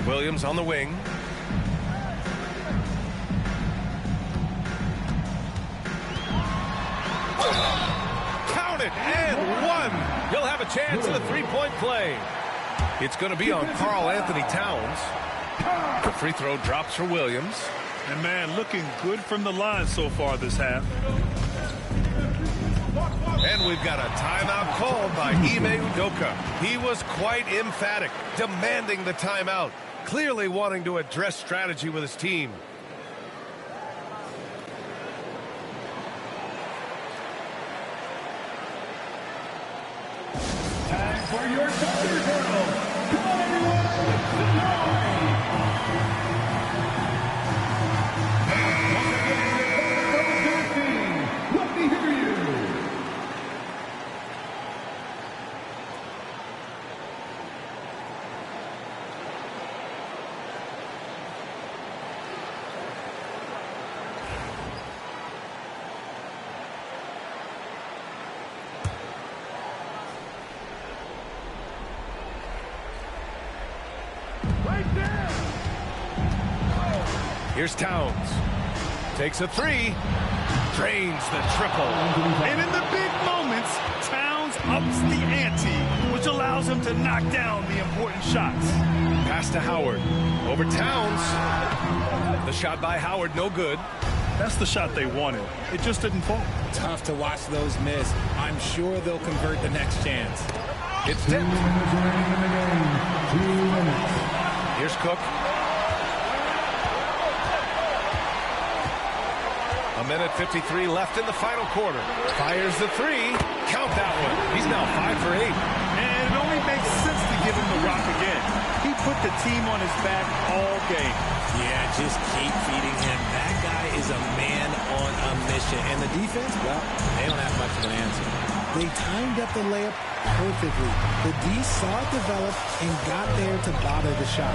Williams on the wing. Count it, and one. He'll have a chance at a three-point play. It's going to be on Karl Anthony Towns. The free throw drops for Williams. And man, looking good from the line so far this half. And we've got a timeout called by Ime Udoka. He was quite emphatic, demanding the timeout, clearly wanting to address strategy with his team. Time for your starter drill. Come on, everyone. Let me hear you. Here's Towns. Takes a three. Drains the triple. And in the big moments, Towns ups the ante, which allows him to knock down the important shots. Pass to Howard. Over Towns. The shot by Howard, no good. That's the shot they wanted. It just didn't fall. Tough to watch those miss. I'm sure they'll convert the next chance. It's tipped. Here's Cook. A minute 53 left in the final quarter. Fires the three. Count that one. He's now 5 for 8. And it only makes sense to give him the rock again. He put the team on his back all game. Yeah, just keep feeding him. That guy is a man on a mission. And the defense, well, they don't have much of an answer. They timed up the layup perfectly. The D saw it develop and got there to bother the shot.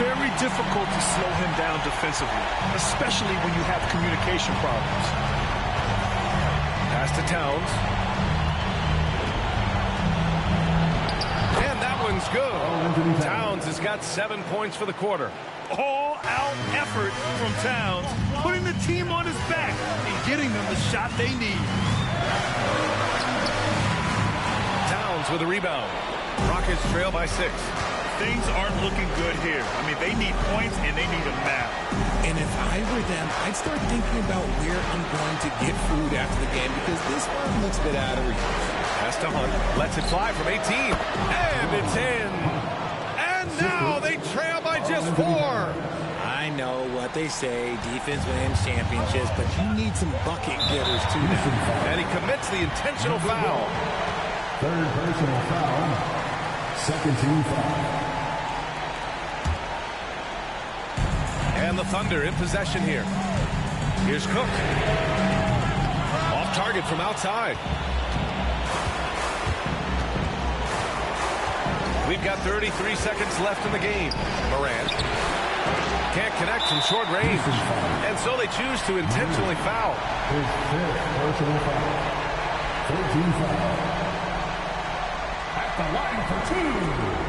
Very difficult to slow him down defensively, especially when you have communication problems. Pass to Towns. And that one's good. Towns has got 7 points for the quarter. All-out effort from Towns, putting the team on his back and getting them the shot they need. Towns with a rebound. Rockets trail by 6. Things aren't looking good here. I mean, they need points, and they need them now. And if I were them, I'd start thinking about where I'm going to get food after the game because this one looks a bit out of reach. Pass to Hunt. Lets it fly from 18. And it's in. And now they trail by just 4. I know what they say, defense wins championships, but you need some bucket getters too now. And he commits the intentional foul. Third personal foul. Second team foul. And the Thunder in possession here. Here's Cook. Off target from outside. We've got 33 seconds left in the game. Morant can't connect from short range. And so they choose to intentionally foul. His fifth personal foul. 13 foul. At the line for 2.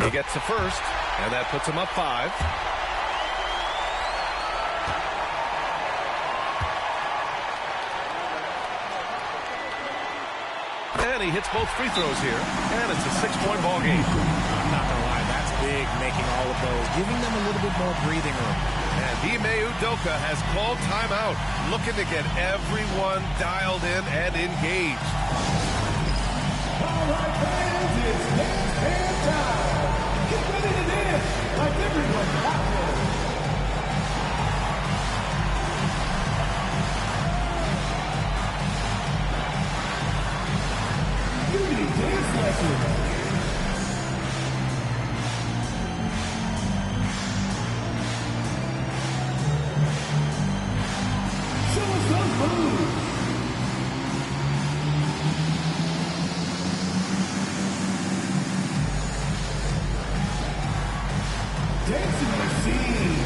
He gets the first, and that puts him up 5. And he hits both free throws here. And it's a 6-point ball game. I'm not going to lie, that's big, making all of those, giving them a little bit more breathing room. And Ime Udoka has called timeout, looking to get everyone dialed in and engaged. All right, fans, it's dance time. Get ready to dance like everyone's out there. You need dance lessons. Show us those moves. Dancing machine.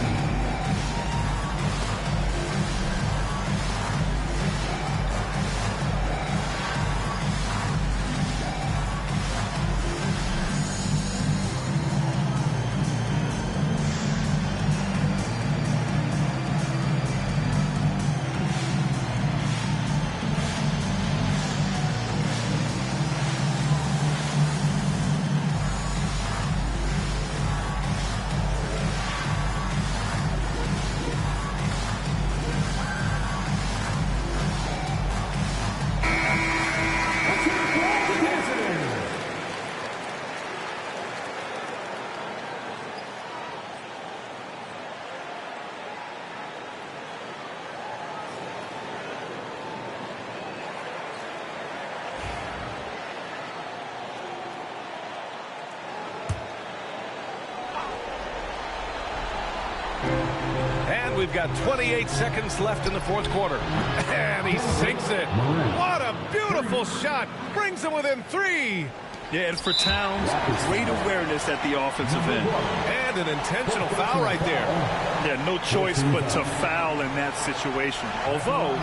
And we've got 28 seconds left in the fourth quarter. And he sinks it. What a beautiful shot. Brings him within 3. Yeah, and for Towns, great awareness at the offensive end. And an intentional foul right there. Yeah, no choice but to foul in that situation. Although,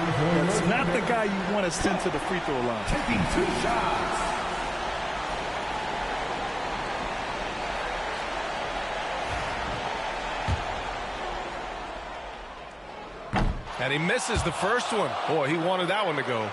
it's not the guy you want to send to the free throw line. Taking 2 shots. And he misses the first one. Boy, he wanted that one to go.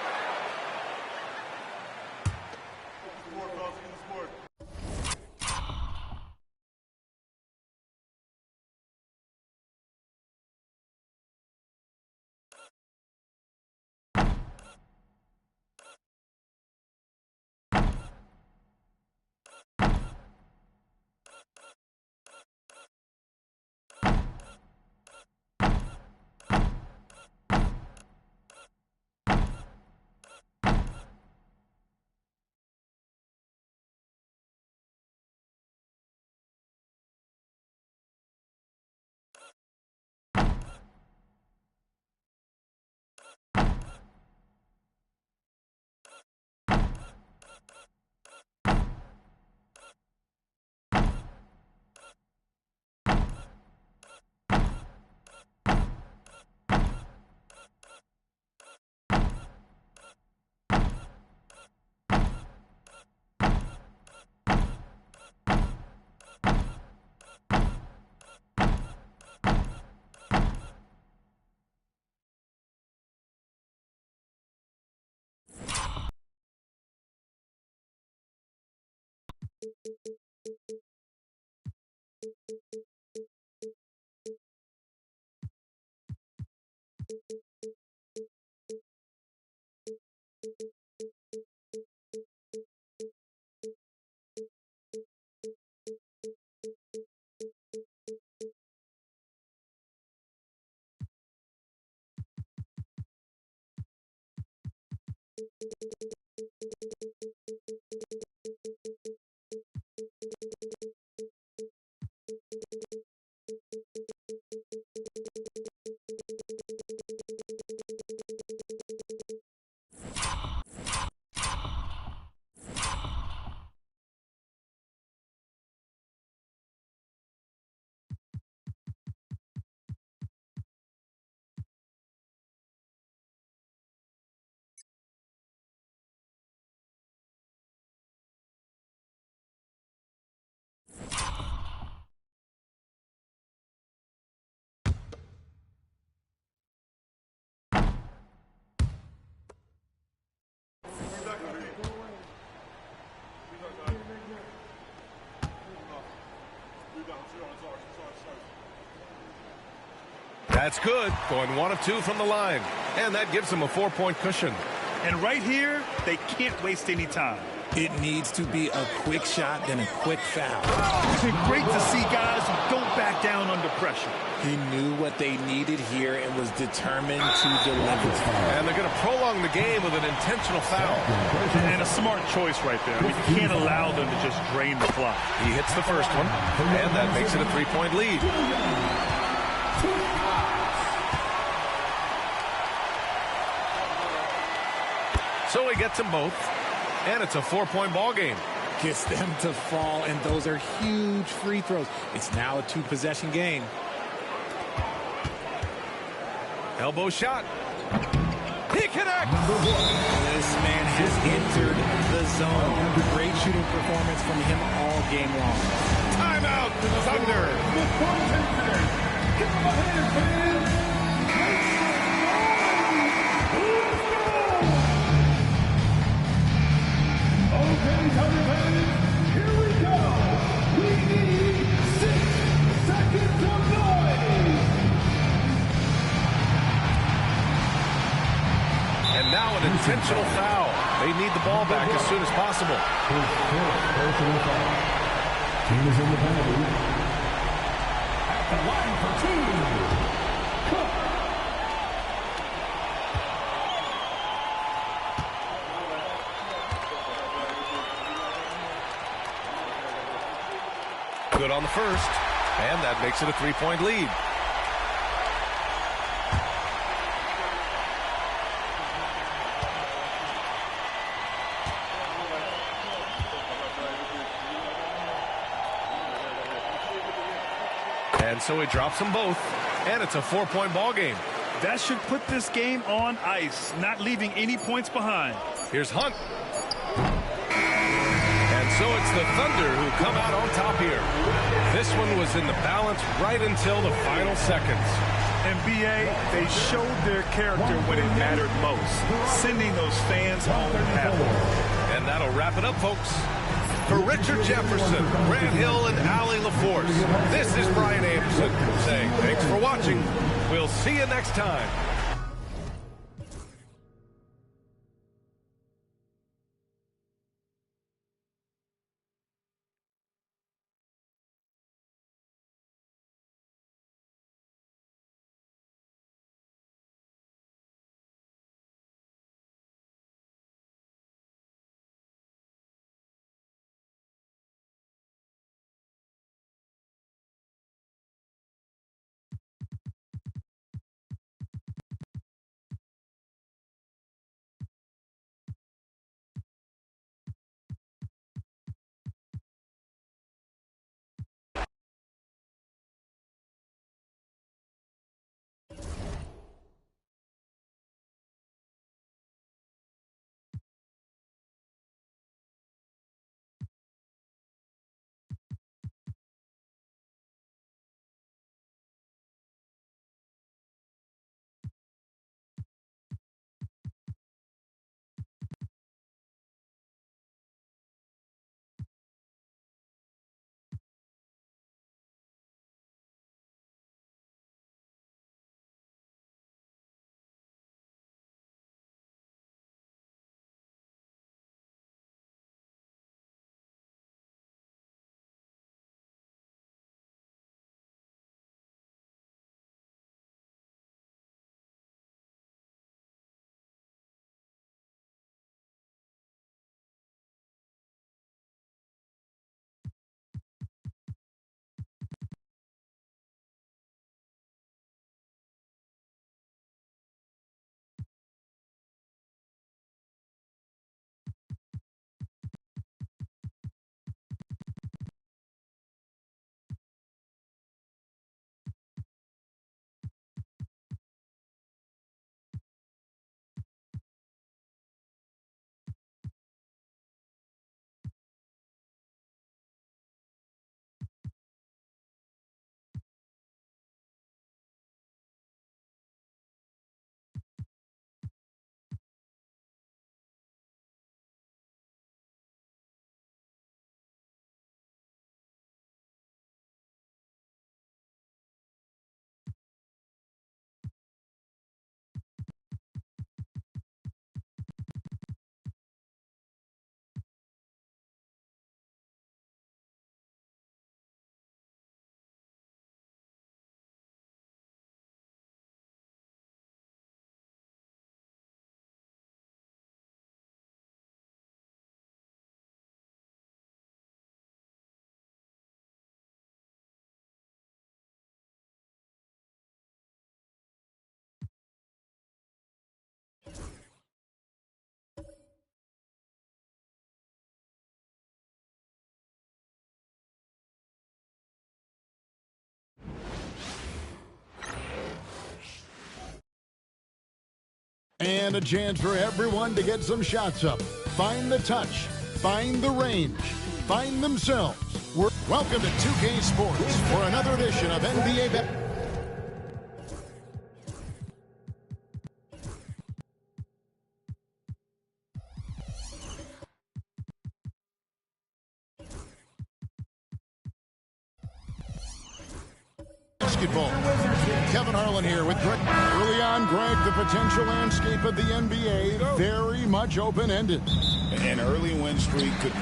That's good. Going 1 of 2 from the line. And that gives them a 4-point cushion. And right here, they can't waste any time. It needs to be a quick shot, then a quick foul. It's been great to see guys who don't back down under pressure. He knew what they needed here and was determined to deliver. And they're going to prolong the game with an intentional foul. And a smart choice right there. I mean, you can't allow them to just drain the clock. He hits the first one, and that makes it a 3-point lead. So he gets them both, and it's a 4-point ball game. Gets them to fall, and those are huge free throws. It's now a 2-possession game. Elbow shot. He connects. This man has entered the zone. Great shooting performance from him all game long. Timeout, Thunder. Okay, Thunder fans, here we go. We need 6 seconds of noise. And now an intentional foul. They need the ball back as soon as possible. His first personal foul. Team is in the penalty. At the line for 2. Cook. Good on the first, and that makes it a 3-point lead. And so he drops them both, and it's a 4-point ball game. That should put this game on ice, not leaving any points behind. Here's Hunt. And so it's the Thunder who come out on top here. This one was in the balance right until the final seconds. And BA, they showed their character when it mattered most, sending those fans home happy. And that'll wrap it up, folks. For Richard Jefferson, Grant Hill, and Allie LaForce, this is Brian Anderson saying thanks for watching. We'll see you next time. And a chance for everyone to get some shots up. Find the touch. Find the range. Find themselves. Welcome to 2K Sports for another edition of NBA Basketball. Kevin Harlan here with Greg. Early on, Greg, the potential landscape of the NBA very much open-ended. An early win streak could...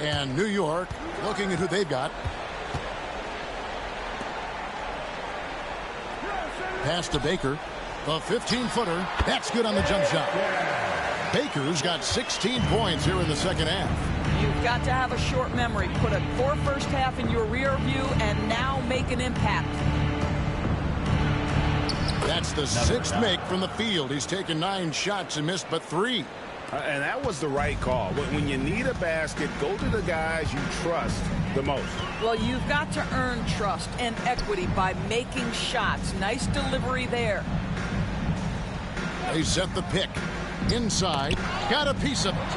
And New York looking at who they've got. Pass to Baker. A 15-footer. That's good on the jump shot. Baker's got 16 points here in the second half. You've got to have a short memory. Put a poor first half in your rear view and now make an impact. That's the sixth make from the field. He's taken 9 shots and missed but 3. And that was the right call. When you need a basket, go to the guys you trust the most. Well, you've got to earn trust and equity by making shots. Nice delivery there. They set the pick. Inside. Got a piece of it.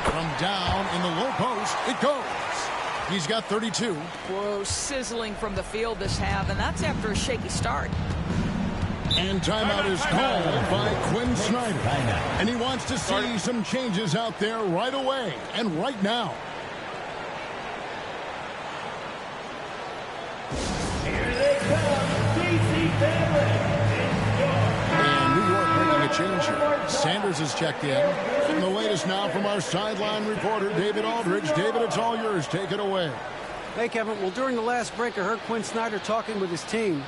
From down in the low post, it goes. He's got 32. Whoa, sizzling from the field this half, and that's after a shaky start. And timeout is called by Quinn Snyder. And he wants to see some changes out there right away and right now. Here they come, DC family. And New York making a change here. Sanders has checked in. And the latest now from our sideline reporter, David Aldridge. David, it's all yours. Take it away. Hey, Kevin. Well, during the last break, I heard Quinn Snyder talking with his team.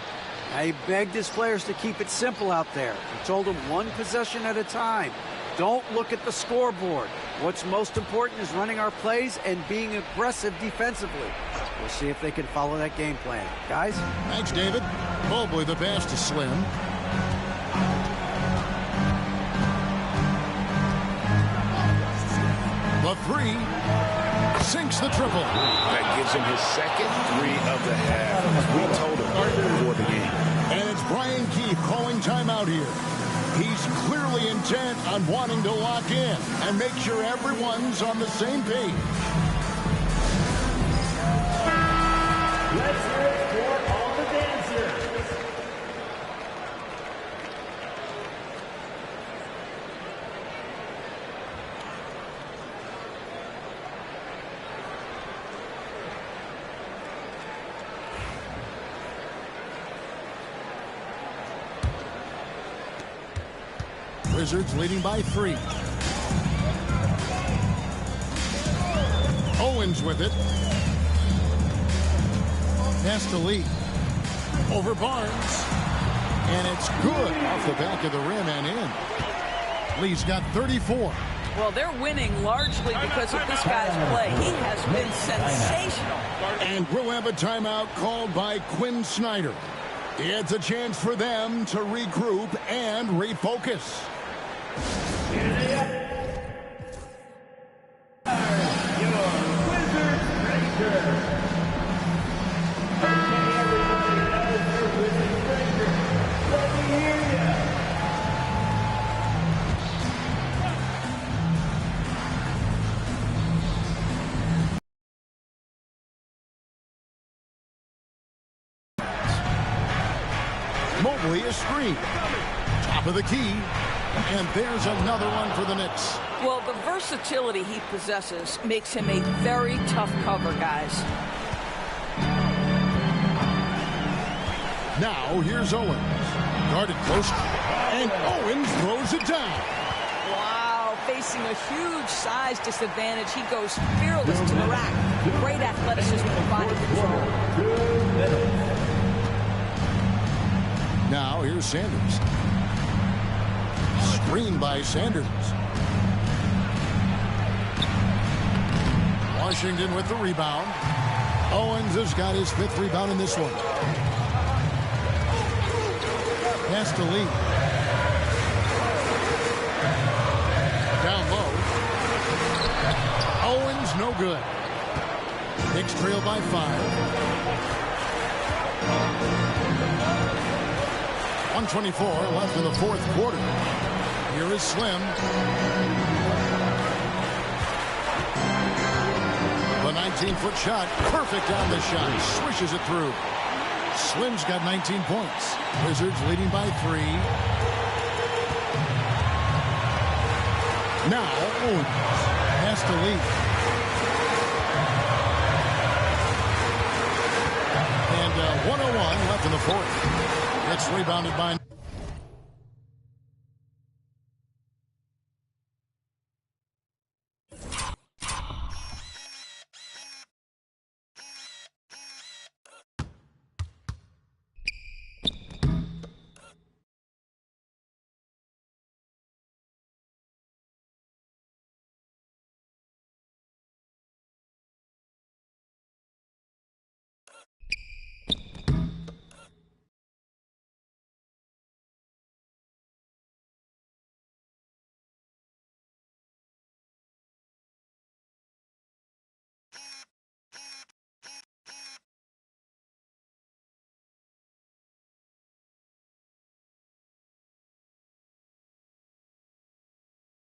He begged his players to keep it simple out there. He told them one possession at a time. Don't look at the scoreboard. What's most important is running our plays and being aggressive defensively. We'll see if they can follow that game plan. Guys? Thanks, David. Mobley, the pass to Slim. The 3 sinks the triple. That gives him his second 3 of the half. We told him before the game. And it's Brian Keefe calling timeout here. He's clearly intent on wanting to lock in and make sure everyone's on the same page. Let's hear it for all the dancers. Wizards leading by 3. Owens with it. Pass to Lee. Over Barnes. And it's good off the back of the rim and in. Lee's got 34. Well, they're winning largely because of this guy's play. He has been sensational. And we'll have a timeout called by Quinn Snyder. It's a chance for them to regroup and refocus. Mobley is screened. Top of the key. And there's another one for the Knicks. Well, the versatility he possesses makes him a very tough cover, guys. Now here's Owens. Guarded close. And Owens throws it down. Wow, facing a huge size disadvantage. He goes fearless to the rack. Great athleticism and body control. Now here's Sanders. Screen by Sanders. Washington with the rebound. Owens has got his 5th rebound in this one. Pass to Lee. Down low. Owens no good. Knicks trail by 5. 1:24 left in the 4th quarter. Here is Slim. The 19-foot shot, perfect on the shot. Swishes it through. Slim's got 19 points. Wizards leading by 3. Now Owens has to lead. And 1:01 left in the 4th. It's rebounded by...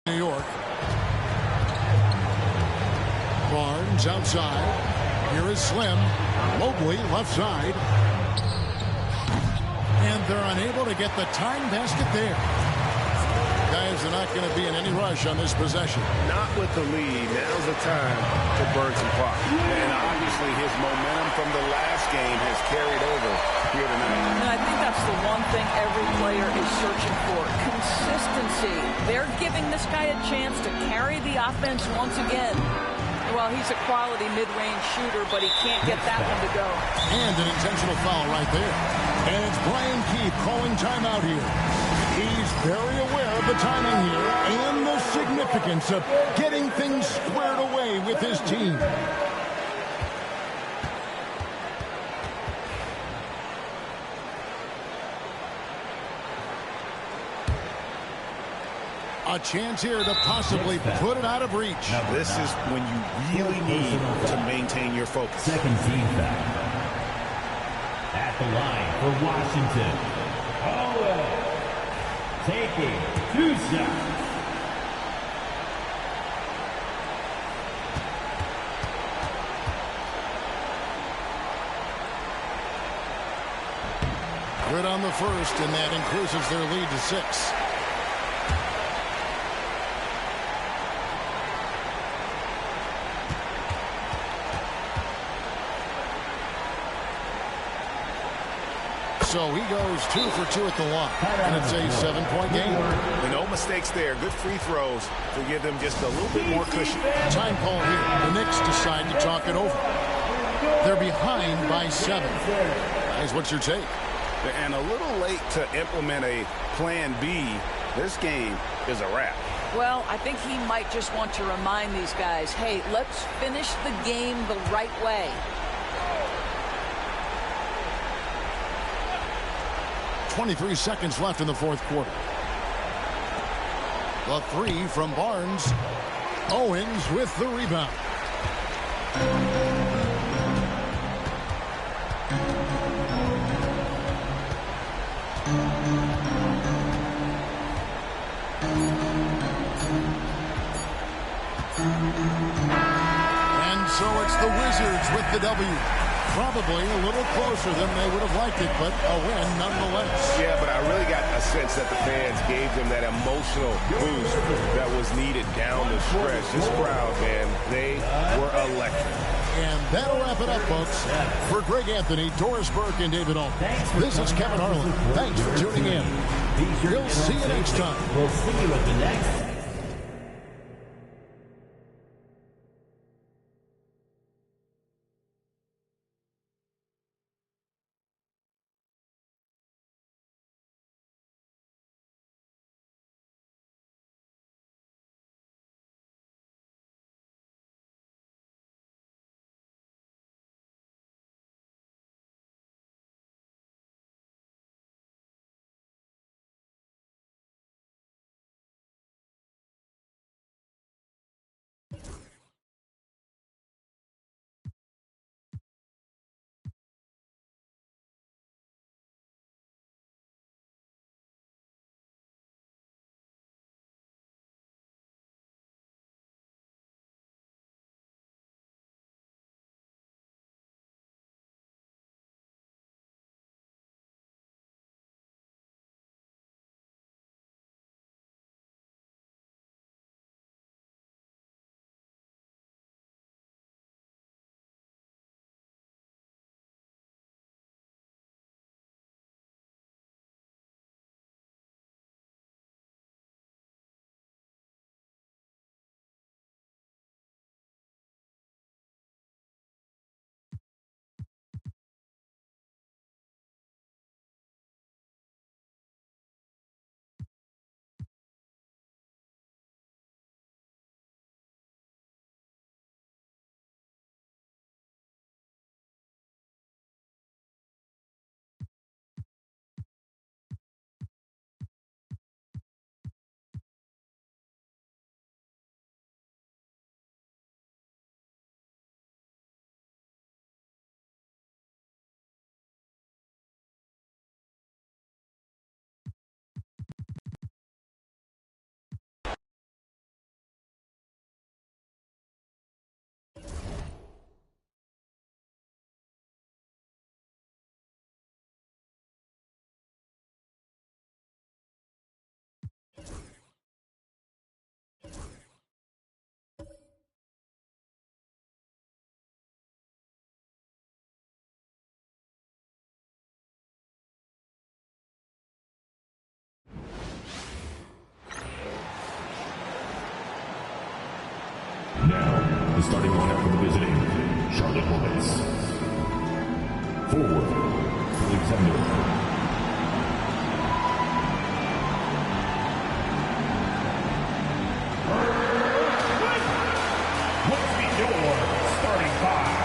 New York. Barnes outside. Here is Slim. Mobley left side. And they're unable to get the time basket there. Guys are not going to be in any rush on this possession. Not with the lead. Now's the time to burn some clock. And obviously his momentum from the last game has carried over here tonight. And I think that's the one thing every player is searching for. Consistency. They're giving this guy a chance to carry the offense once again. Well, he's a quality mid-range shooter, but he can't get that one to go. And an intentional foul right there. And it's Brian Keith calling timeout here. He's very aware of the timing here and the significance of getting things squared away with his team. A chance here to possibly put it out of reach. Now this is when you really need to maintain your focus. Second team foul. At the line for Washington. Owens taking 2 shots. Good on the first, and that increases their lead to 6. So he goes 2 for 2 at the line, and it's a 7-point game. No mistakes there. Good free throws to give them just a little bit more cushion. Time call here. The Knicks decide to talk it over. They're behind by 7. Guys, what's your take? And a little late to implement a plan B. This game is a wrap. Well, I think he might just want to remind these guys, hey, let's finish the game the right way. 23 seconds left in the 4th quarter. The 3 from Barnes. Owens with the rebound. And so it's the Wizards with the W. Probably a little closer than they would have liked it, but a win nonetheless. Yeah, but I really got a sense that the fans gave them that emotional boost that was needed down the stretch. This crowd, man, they were electric. And that'll wrap it up, folks. For Greg Anthony, Doris Burke, and David Alton, this is Kevin Harlan. Thanks for tuning in. We'll see you next time. We'll see you at the next. Now, the starting lineup for the visiting Charlotte Hornets. Forward, Alexander. Let's be your starting five.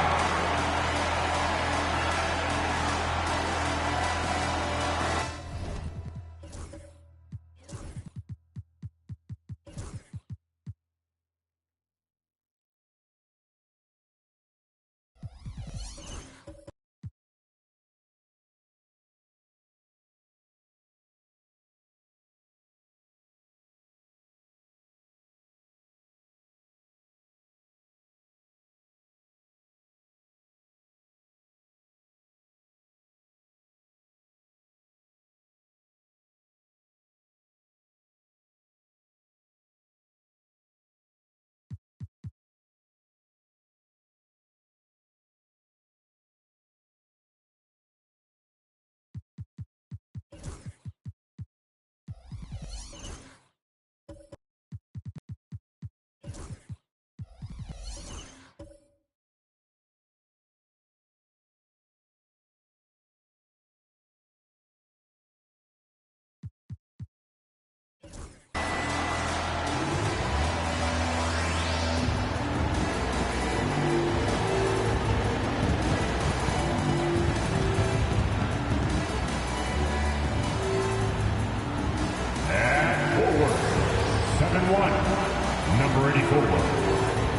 Number 84,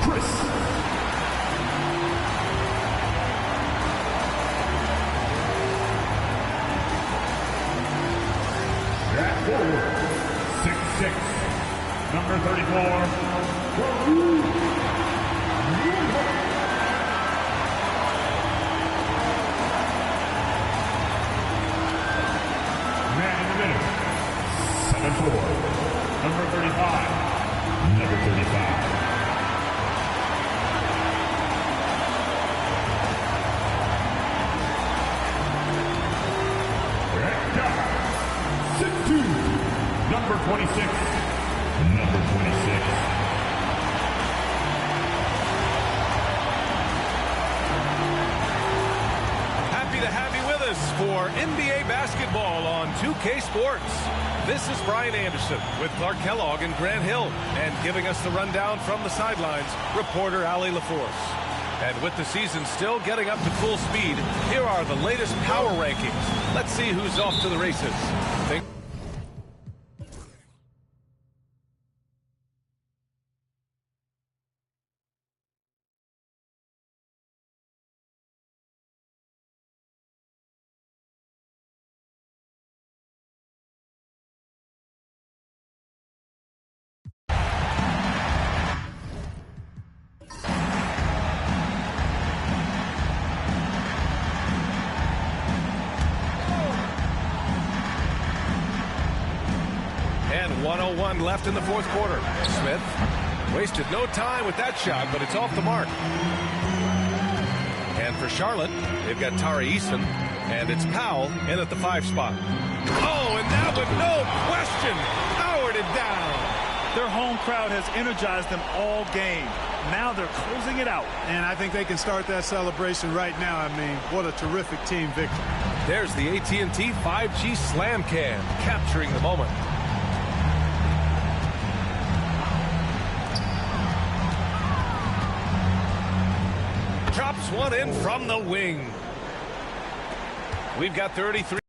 Chris. At forward, 6'6", number 34, man in the middle, 7'4", number 35. Number 35. 26. Number 26. Happy to have you with us for NBA basketball on 2K Sports. This is Brian Anderson with Clark Kellogg and Grant Hill. And giving us the rundown from the sidelines, reporter Allie LaForce. And with the season still getting up to full speed, here are the latest power rankings. Let's see who's off to the races. And 1:01 left in the fourth quarter. Smith wasted no time with that shot, but it's off the mark. And for Charlotte, they've got Tari Eason, and it's Powell in at the 5 spot. Oh, and that one, no question, powered it down. Their home crowd has energized them all game. Now they're closing it out. And I think they can start that celebration right now. I mean, what a terrific team victory. There's the AT&T 5G Slam Cam, capturing the moment. Drops one in from the wing. We've got 33.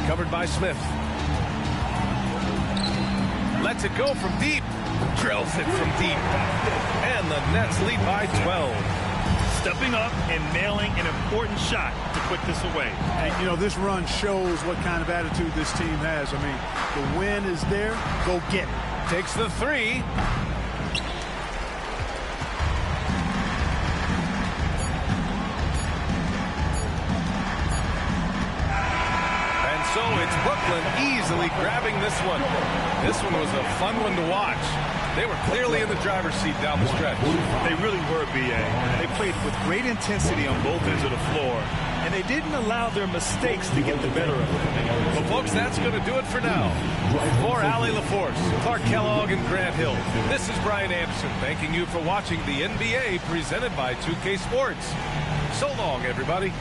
Covered by Smith. Lets it go from deep. Drills it from deep. And the Nets lead by 12. Stepping up and nailing an important shot to put this away. And, you know, this run shows what kind of attitude this team has. I mean, the win is there. Go get it. Takes the 3. And so it's Brooklyn easily grabbing this one. This one was a fun one to watch. They were clearly in the driver's seat down the stretch. They really were, B.A. They played with great intensity on both ends of the floor, and they didn't allow their mistakes to get the better of them. Well, folks, that's going to do it for now. For Allie LaForce, Clark Kellogg, and Grant Hill, this is Brian Anderson thanking you for watching the NBA presented by 2K Sports. So long, everybody.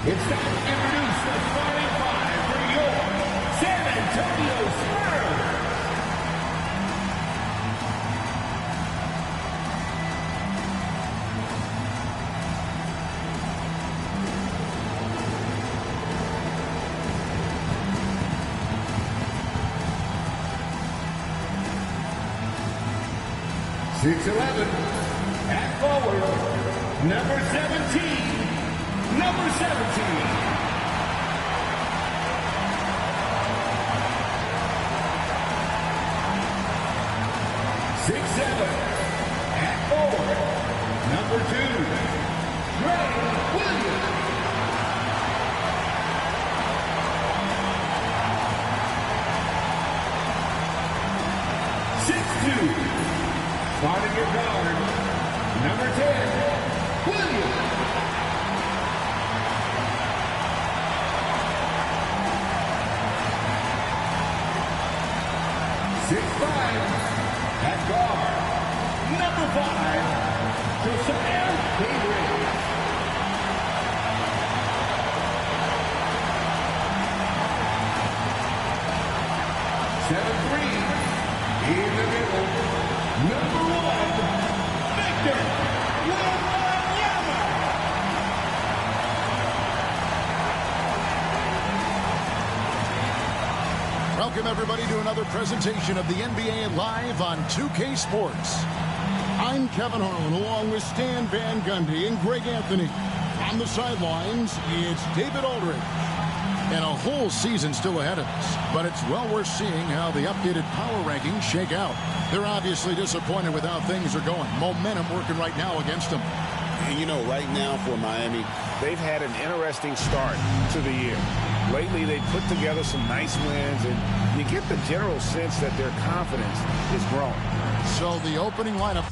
It's time to introduce the starting five for your San Antonio Spurs. 6'11", at forward, number 17. Number 17. 6'7", at forward, number 2, Greg Williams. 6'2", starting at guard, number 10, Williams. 6'5", at guard, number 5, Josiah Davis. 7'3", in the middle, number 1, Victor Wembanyama. Welcome, everybody, to another presentation of the NBA Live on 2K Sports. I'm Kevin Harlan, along with Stan Van Gundy and Greg Anthony. On the sidelines, it's David Aldridge. And a whole season still ahead of us, but it's well worth seeing how the updated power rankings shake out. They're obviously disappointed with how things are going. Momentum working right now against them. And you know, right now for Miami, they've had an interesting start to the year. Lately, they've put together some nice wins, and you get the general sense that their confidence is growing. So the opening lineup.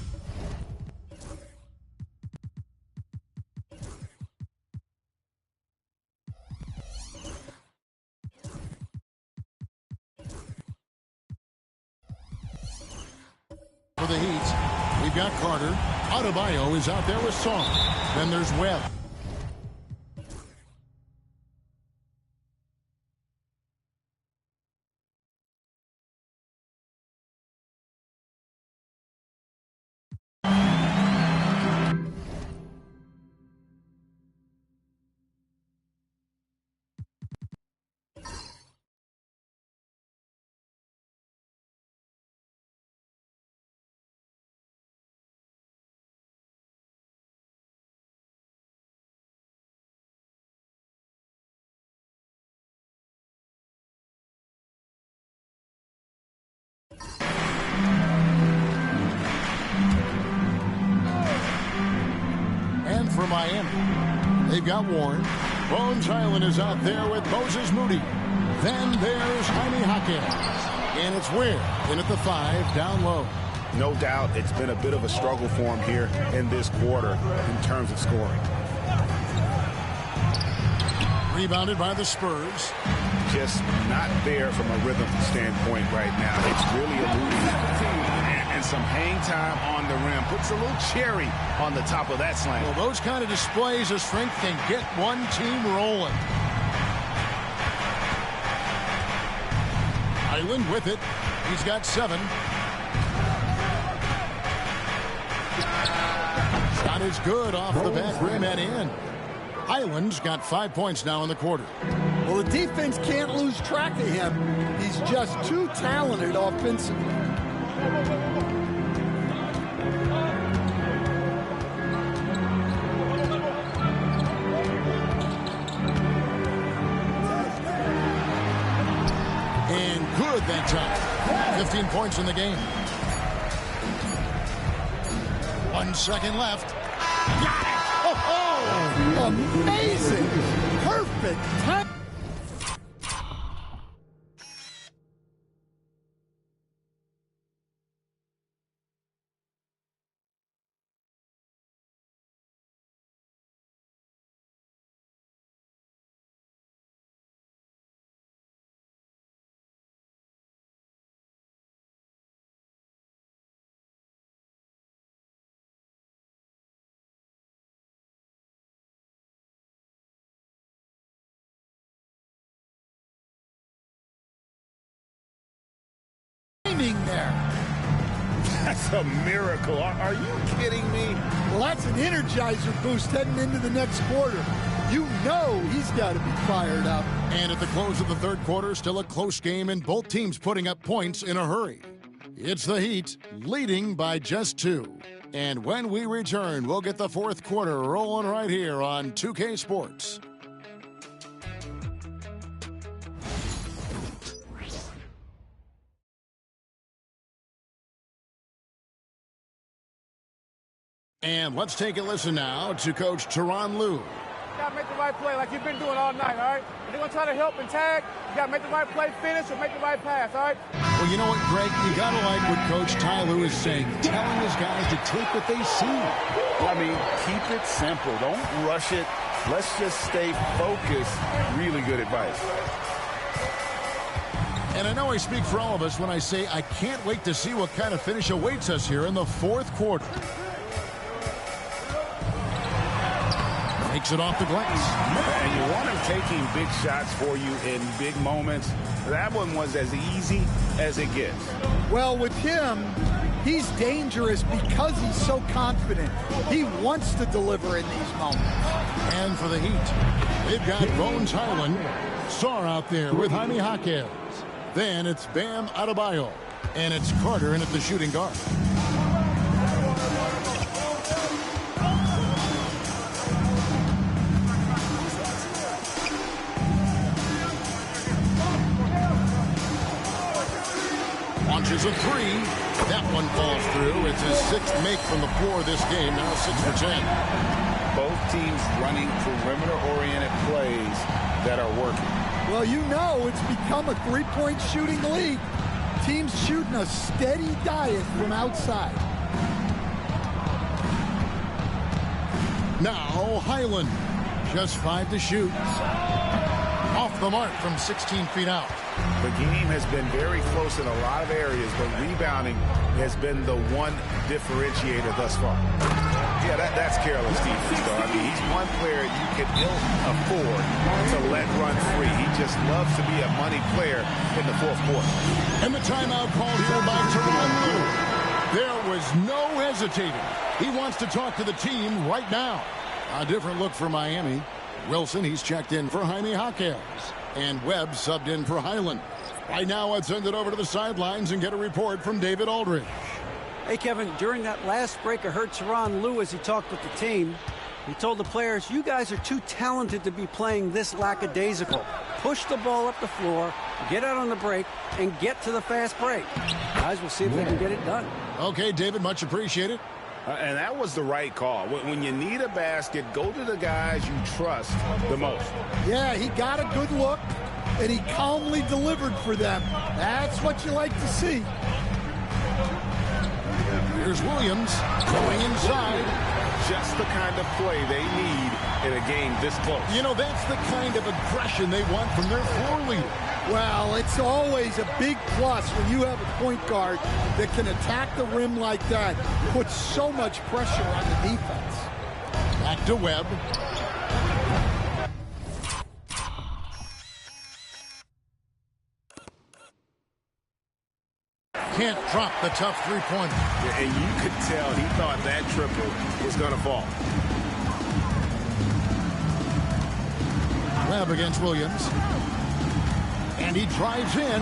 For the Heat, we've got Carter. Adebayo is out there with Song. Then there's Webb. And for Miami, they've got Warren. Bones Highland is out there with Moses Moody. Then there's Jaime Jaquez. And it's Ware in at the 5, down low. No doubt it's been a bit of a struggle for him here in this quarter in terms of scoring. Rebounded by the Spurs. Just not there from a rhythm standpoint right now. It's really eluding and some hang time on the rim. Puts a little cherry on the top of that slam. Well, those kind of displays of strength can get one team rolling. Highland with it. He's got 7. Shot is good off the back rim and in. Highland's got 5 points now in the quarter. Well, the defense can't lose track of him. He's just too talented offensively. And good that time. 15 points in the game. 1 second left. Got it! Oh, amazing! Perfect time. There. That's a miracle. Are you kidding me? Well, that's an energizer boost heading into the next quarter. You know he's got to be fired up. And at the close of the third quarter, still a close game and both teams putting up points in a hurry. It's the Heat leading by just 2. And when we return, we'll get the fourth quarter rolling right here on 2K Sports. And let's take a listen now to Coach Tyronn Lue. You got to make the right play like you've been doing all night, all right? If they're going to try to help and tag, you got to make the right play, finish, or make the right pass, all right? Well, you know what, Greg? You got to like what Coach Ty Lue is saying, telling his guys to take what they see. I mean, keep it simple. Don't rush it. Let's just stay focused. Really good advice. And I know I speak for all of us when I say I can't wait to see what kind of finish awaits us here in the fourth quarter. Takes it off the glass. And you want him taking big shots for you in big moments. That one was as easy as it gets. Well, with him, he's dangerous because he's so confident. He wants to deliver in these moments. And for the Heat, they've got Bones Highland, Sarr out there with Jaime Jaquez. Then it's Bam Adebayo, and it's Carter in at the shooting guard. Launches a three. That one falls through. It's his 6th make from the floor this game. Now 6 for 10. Both teams running perimeter-oriented plays that are working. Well, you know it's become a three-point shooting league. Teams shooting a steady diet from outside. Now Highland. Just 5 to shoot. Off the mark from 16 feet out. The game has been very close in a lot of areas, but rebounding has been the one differentiator thus far. Yeah, that's careless defense, though. I mean, he's one player you can ill afford to let run free. He just loves to be a money player in the fourth quarter. And the timeout called here by Tyronn Lue. There was no hesitating. He wants to talk to the team right now. A different look for Miami. Wilson, he's checked in for Jaime Jaquez. And Webb subbed in for Highland. Right now, let's send it over to the sidelines and get a report from David Aldridge. Hey, Kevin, during that last break, I heard Tyronn Lue as he talked with the team. He told the players, you guys are too talented to be playing this lackadaisical. Push the ball up the floor, get out on the break, and get to the fast break. Guys, we'll see if they can get it done. Okay, David, much appreciated. And that was the right call. When you need a basket, go to the guys you trust the most. Yeah, he got a good look, and he calmly delivered for them. That's what you like to see. Here's Williams going inside. Just the kind of play they need in a game this close. You know, that's the kind of aggression they want from their floor leader. Well, it's always a big plus when you have a point guard that can attack the rim like that. Puts so much pressure on the defense. Back to Webb. Can't drop the tough three-pointer. Yeah, and you could tell he thought that triple was going to fall. Webb against Williams. And he drives in.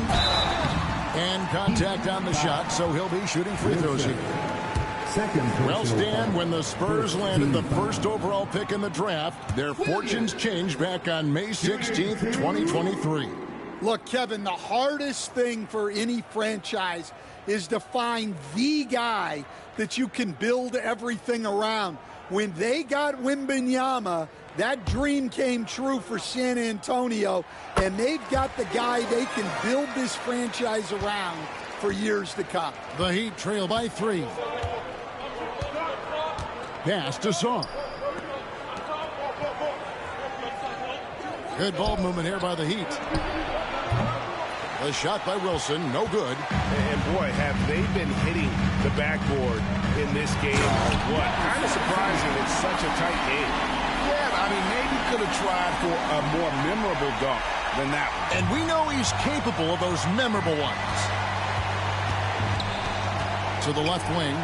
And contact on the shot, so he'll be shooting free throws here. Well, Stan, when the Spurs landed the first overall pick in the draft, their fortunes changed back on May 16th, 2023. Look, Kevin, the hardest thing for any franchise is to find the guy that you can build everything around. When they got Wembanyama, that dream came true for San Antonio, and they've got the guy they can build this franchise around for years to come. The Heat trail by 3. Pass to Sarr. Good ball movement here by the Heat. The shot by Wilson, no good. And boy, have they been hitting the backboard in this game or what? Kind of surprising it's such a tight game. Yeah, I mean, maybe could have tried for a more memorable dunk than that one. And we know he's capable of those memorable ones. To the left wing.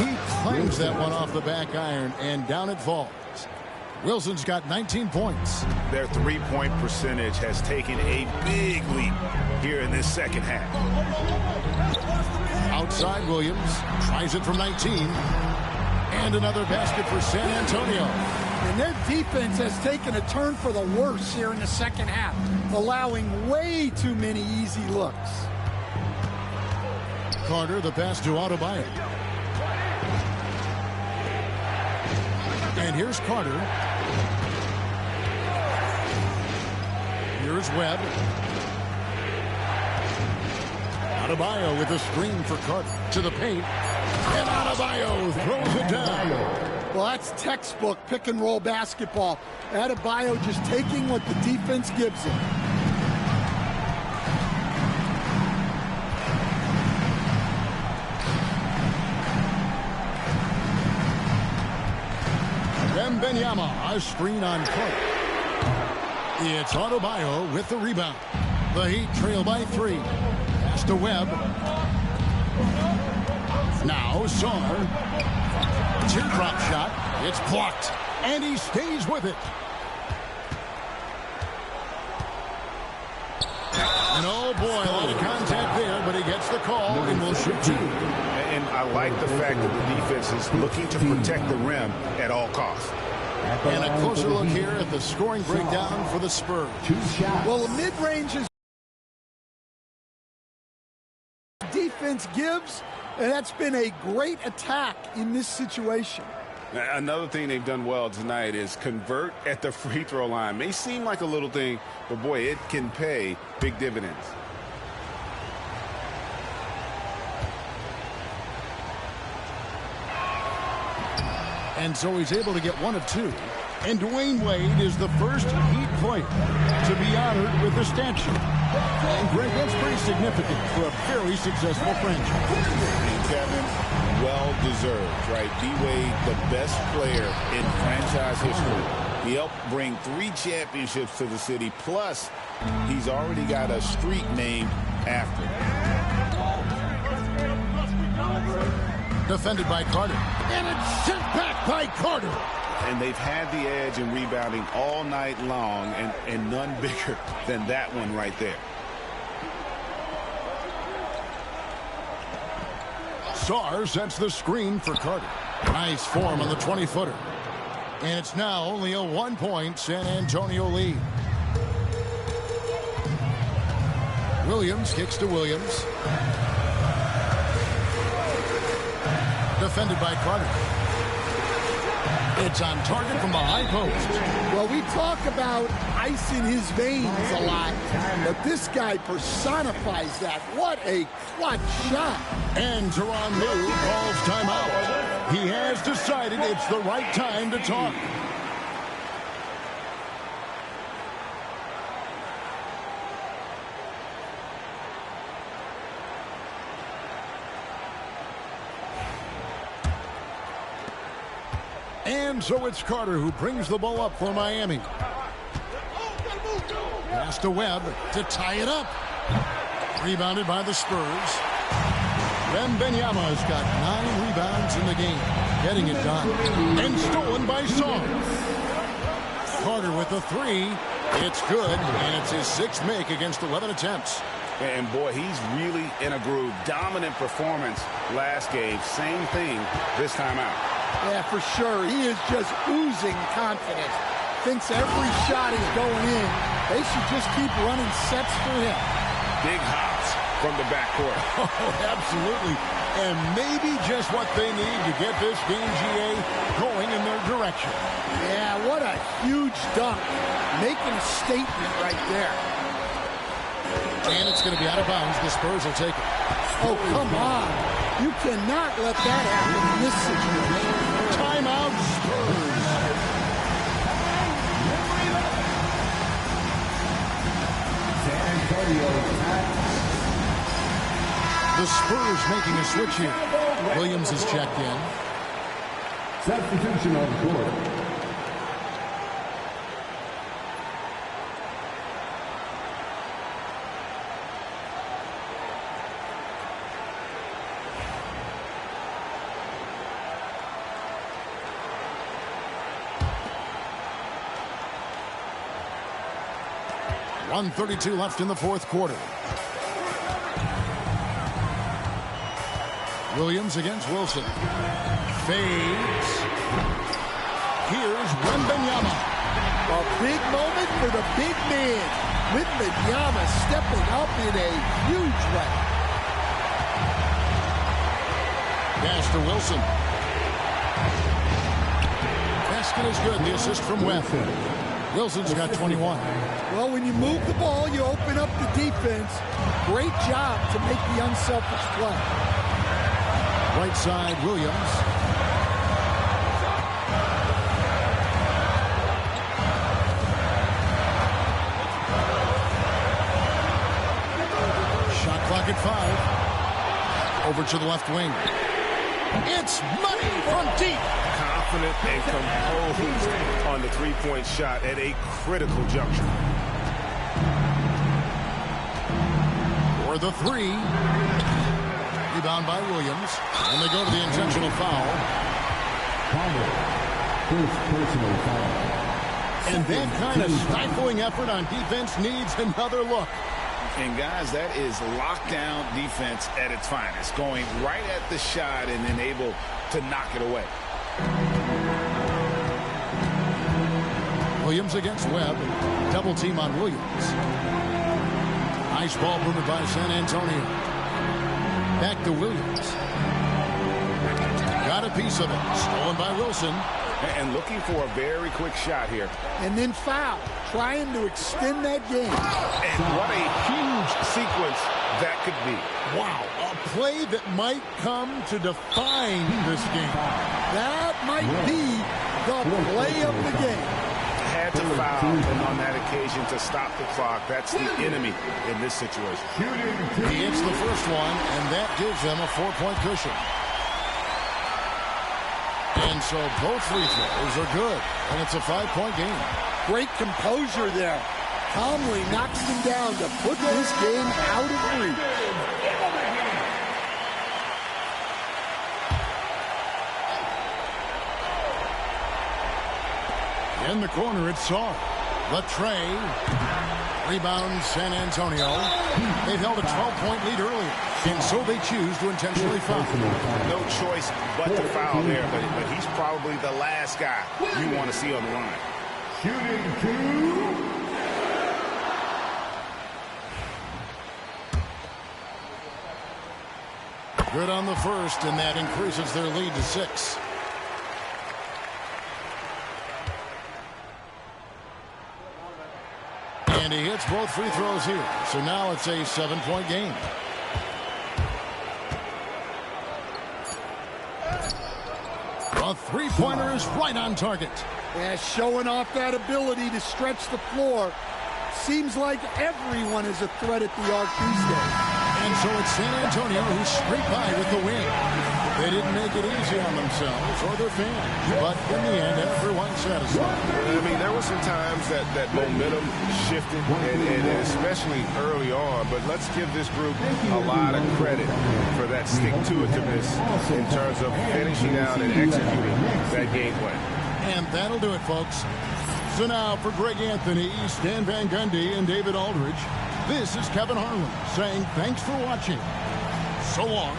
He claims that one off the back iron, and down it falls. Wilson's got 19 points. Their three-point percentage has taken a big leap here in this second half. Outside Williams, tries it from 19. And another basket for San Antonio. And their defense has taken a turn for the worse here in the second half, allowing way too many easy looks. Carter, the pass to Adebayo. And here's Carter. Here's Webb. Adebayo with a screen for Carter to the paint. And Adebayo throws it down. Well, that's textbook pick-and-roll basketball. Adebayo just taking what the defense gives him. Wembanyama, a screen on Carter. It's Adebayo with the rebound. The Heat trail by 3. Pass to Webb. Now Sar. Teardrop shot. It's blocked. And he stays with it. And oh boy, a lot of contact there, but he gets the call and will shoot 2. And I like the fact that the defense is looking to protect the rim at all costs. And a closer look here at the scoring breakdown for the Spurs. Well, the mid-range is defense gives, and that's been a great attack in this situation. Another thing they've done well tonight is convert at the free throw line. May seem like a little thing, but boy, it can pay big dividends. And so he's able to get 1 of 2. And Dwayne Wade is the first Heat player to be honored with a statue. And Greg, that's pretty significant for a fairly successful franchise. And Kevin, well deserved, right? D-Wade, the best player in franchise history. He helped bring 3 championships to the city. Plus, he's already got a street named after him. Defended by Carter. And it's sent back by Carter. And they've had the edge in rebounding all night long, and none bigger than that one right there. Sar sets the screen for Carter. Nice form on the 20-footer. And it's now only a 1-point San Antonio lead. Williams kicks to Williams. Defended by Carter. It's on target from the high post. Well, we talk about ice in his veins a lot, but this guy personifies that. What a clutch shot. And Tyronn Lue calls timeout. He has decided it's the right time to talk. And so it's Carter who brings the ball up for Miami. Pass to Webb to tie it up. Rebounded by the Spurs. Wembanyama's got 9 rebounds in the game. Getting it done. And stolen by Song. Carter with the 3. It's good, and it's his 6th make against 11 attempts. And boy, he's really in a groove. Dominant performance last game. Same thing this time out. Yeah, for sure. He is just oozing confidence. Thinks every shot is going in. They should just keep running sets for him. Big hops from the backcourt. Oh, absolutely. And maybe just what they need to get this game, GA, going in their direction. Yeah, what a huge dunk. Making a statement right there. And it's going to be out of bounds. The Spurs will take it. Oh, come on. You cannot let that happen in this situation. Timeout, Spurs. San Antonio. The Spurs making a switch here. Williams is checked in. Substitution on the court. 1:32 left in the fourth quarter. Williams against Wilson. Fades. Here's Wembanyama. A big moment for the big man. Wembanyama stepping up in a huge way. Pass to Wilson. Basket is good. The assist from Webb. Wilson's got 21. Well, when you move the ball, you open up the defense. Great job to make the unselfish play. Right side, Williams. Shot clock at 5. Over to the left wing. It's money from deep. Confident and composed on the three-point shot at a critical juncture. For the 3. Rebound by Williams. And they go to the intentional foul. First personal foul. And that kind of stifling effort on defense needs another look. And guys, that is lockdown defense at its finest. Going right at the shot and then able to knock it away. Williams against Webb. Double team on Williams. Nice ball movement by San Antonio. Back to Williams. Got a piece of it. Stolen by Wilson. And looking for a very quick shot here. And then foul. Trying to extend that game. And what a huge sequence that could be. Wow. A play that might come to define this game. That might be the play of the game. Had to foul, and on that occasion to stop the clock. That's the enemy in this situation. He hits the first one, and that gives them a 4-point cushion. And so both free throws are good, and it's a 5-point game. Great composure there. Calmly knocks them down to put this game out of reach. In the corner, it's Sarr. Latrey. Rebound, San Antonio. They've held a 12-point lead earlier, and so they choose to intentionally foul. No choice but to foul there, but he's probably the last guy you want to see on the line. Shooting 2. Good on the first, and that increases their lead to 6. And he hits both free throws here. So now it's a 7-point game. A three-pointer is right on target. Yeah, showing off that ability to stretch the floor. Seems like everyone is a threat at the arc these days. And so it's San Antonio who scraped by with the win. They didn't make it easy on themselves or their fans, but in the end, everyone's satisfied. I mean, there were some times that momentum shifted, and especially early on, but let's give this group a lot of credit for that stick-to-itiveness in terms of finishing out and executing that game plan. And that'll do it, folks. So now for Greg Anthony, Stan Van Gundy, and David Aldridge, this is Kevin Harlan saying thanks for watching. So long.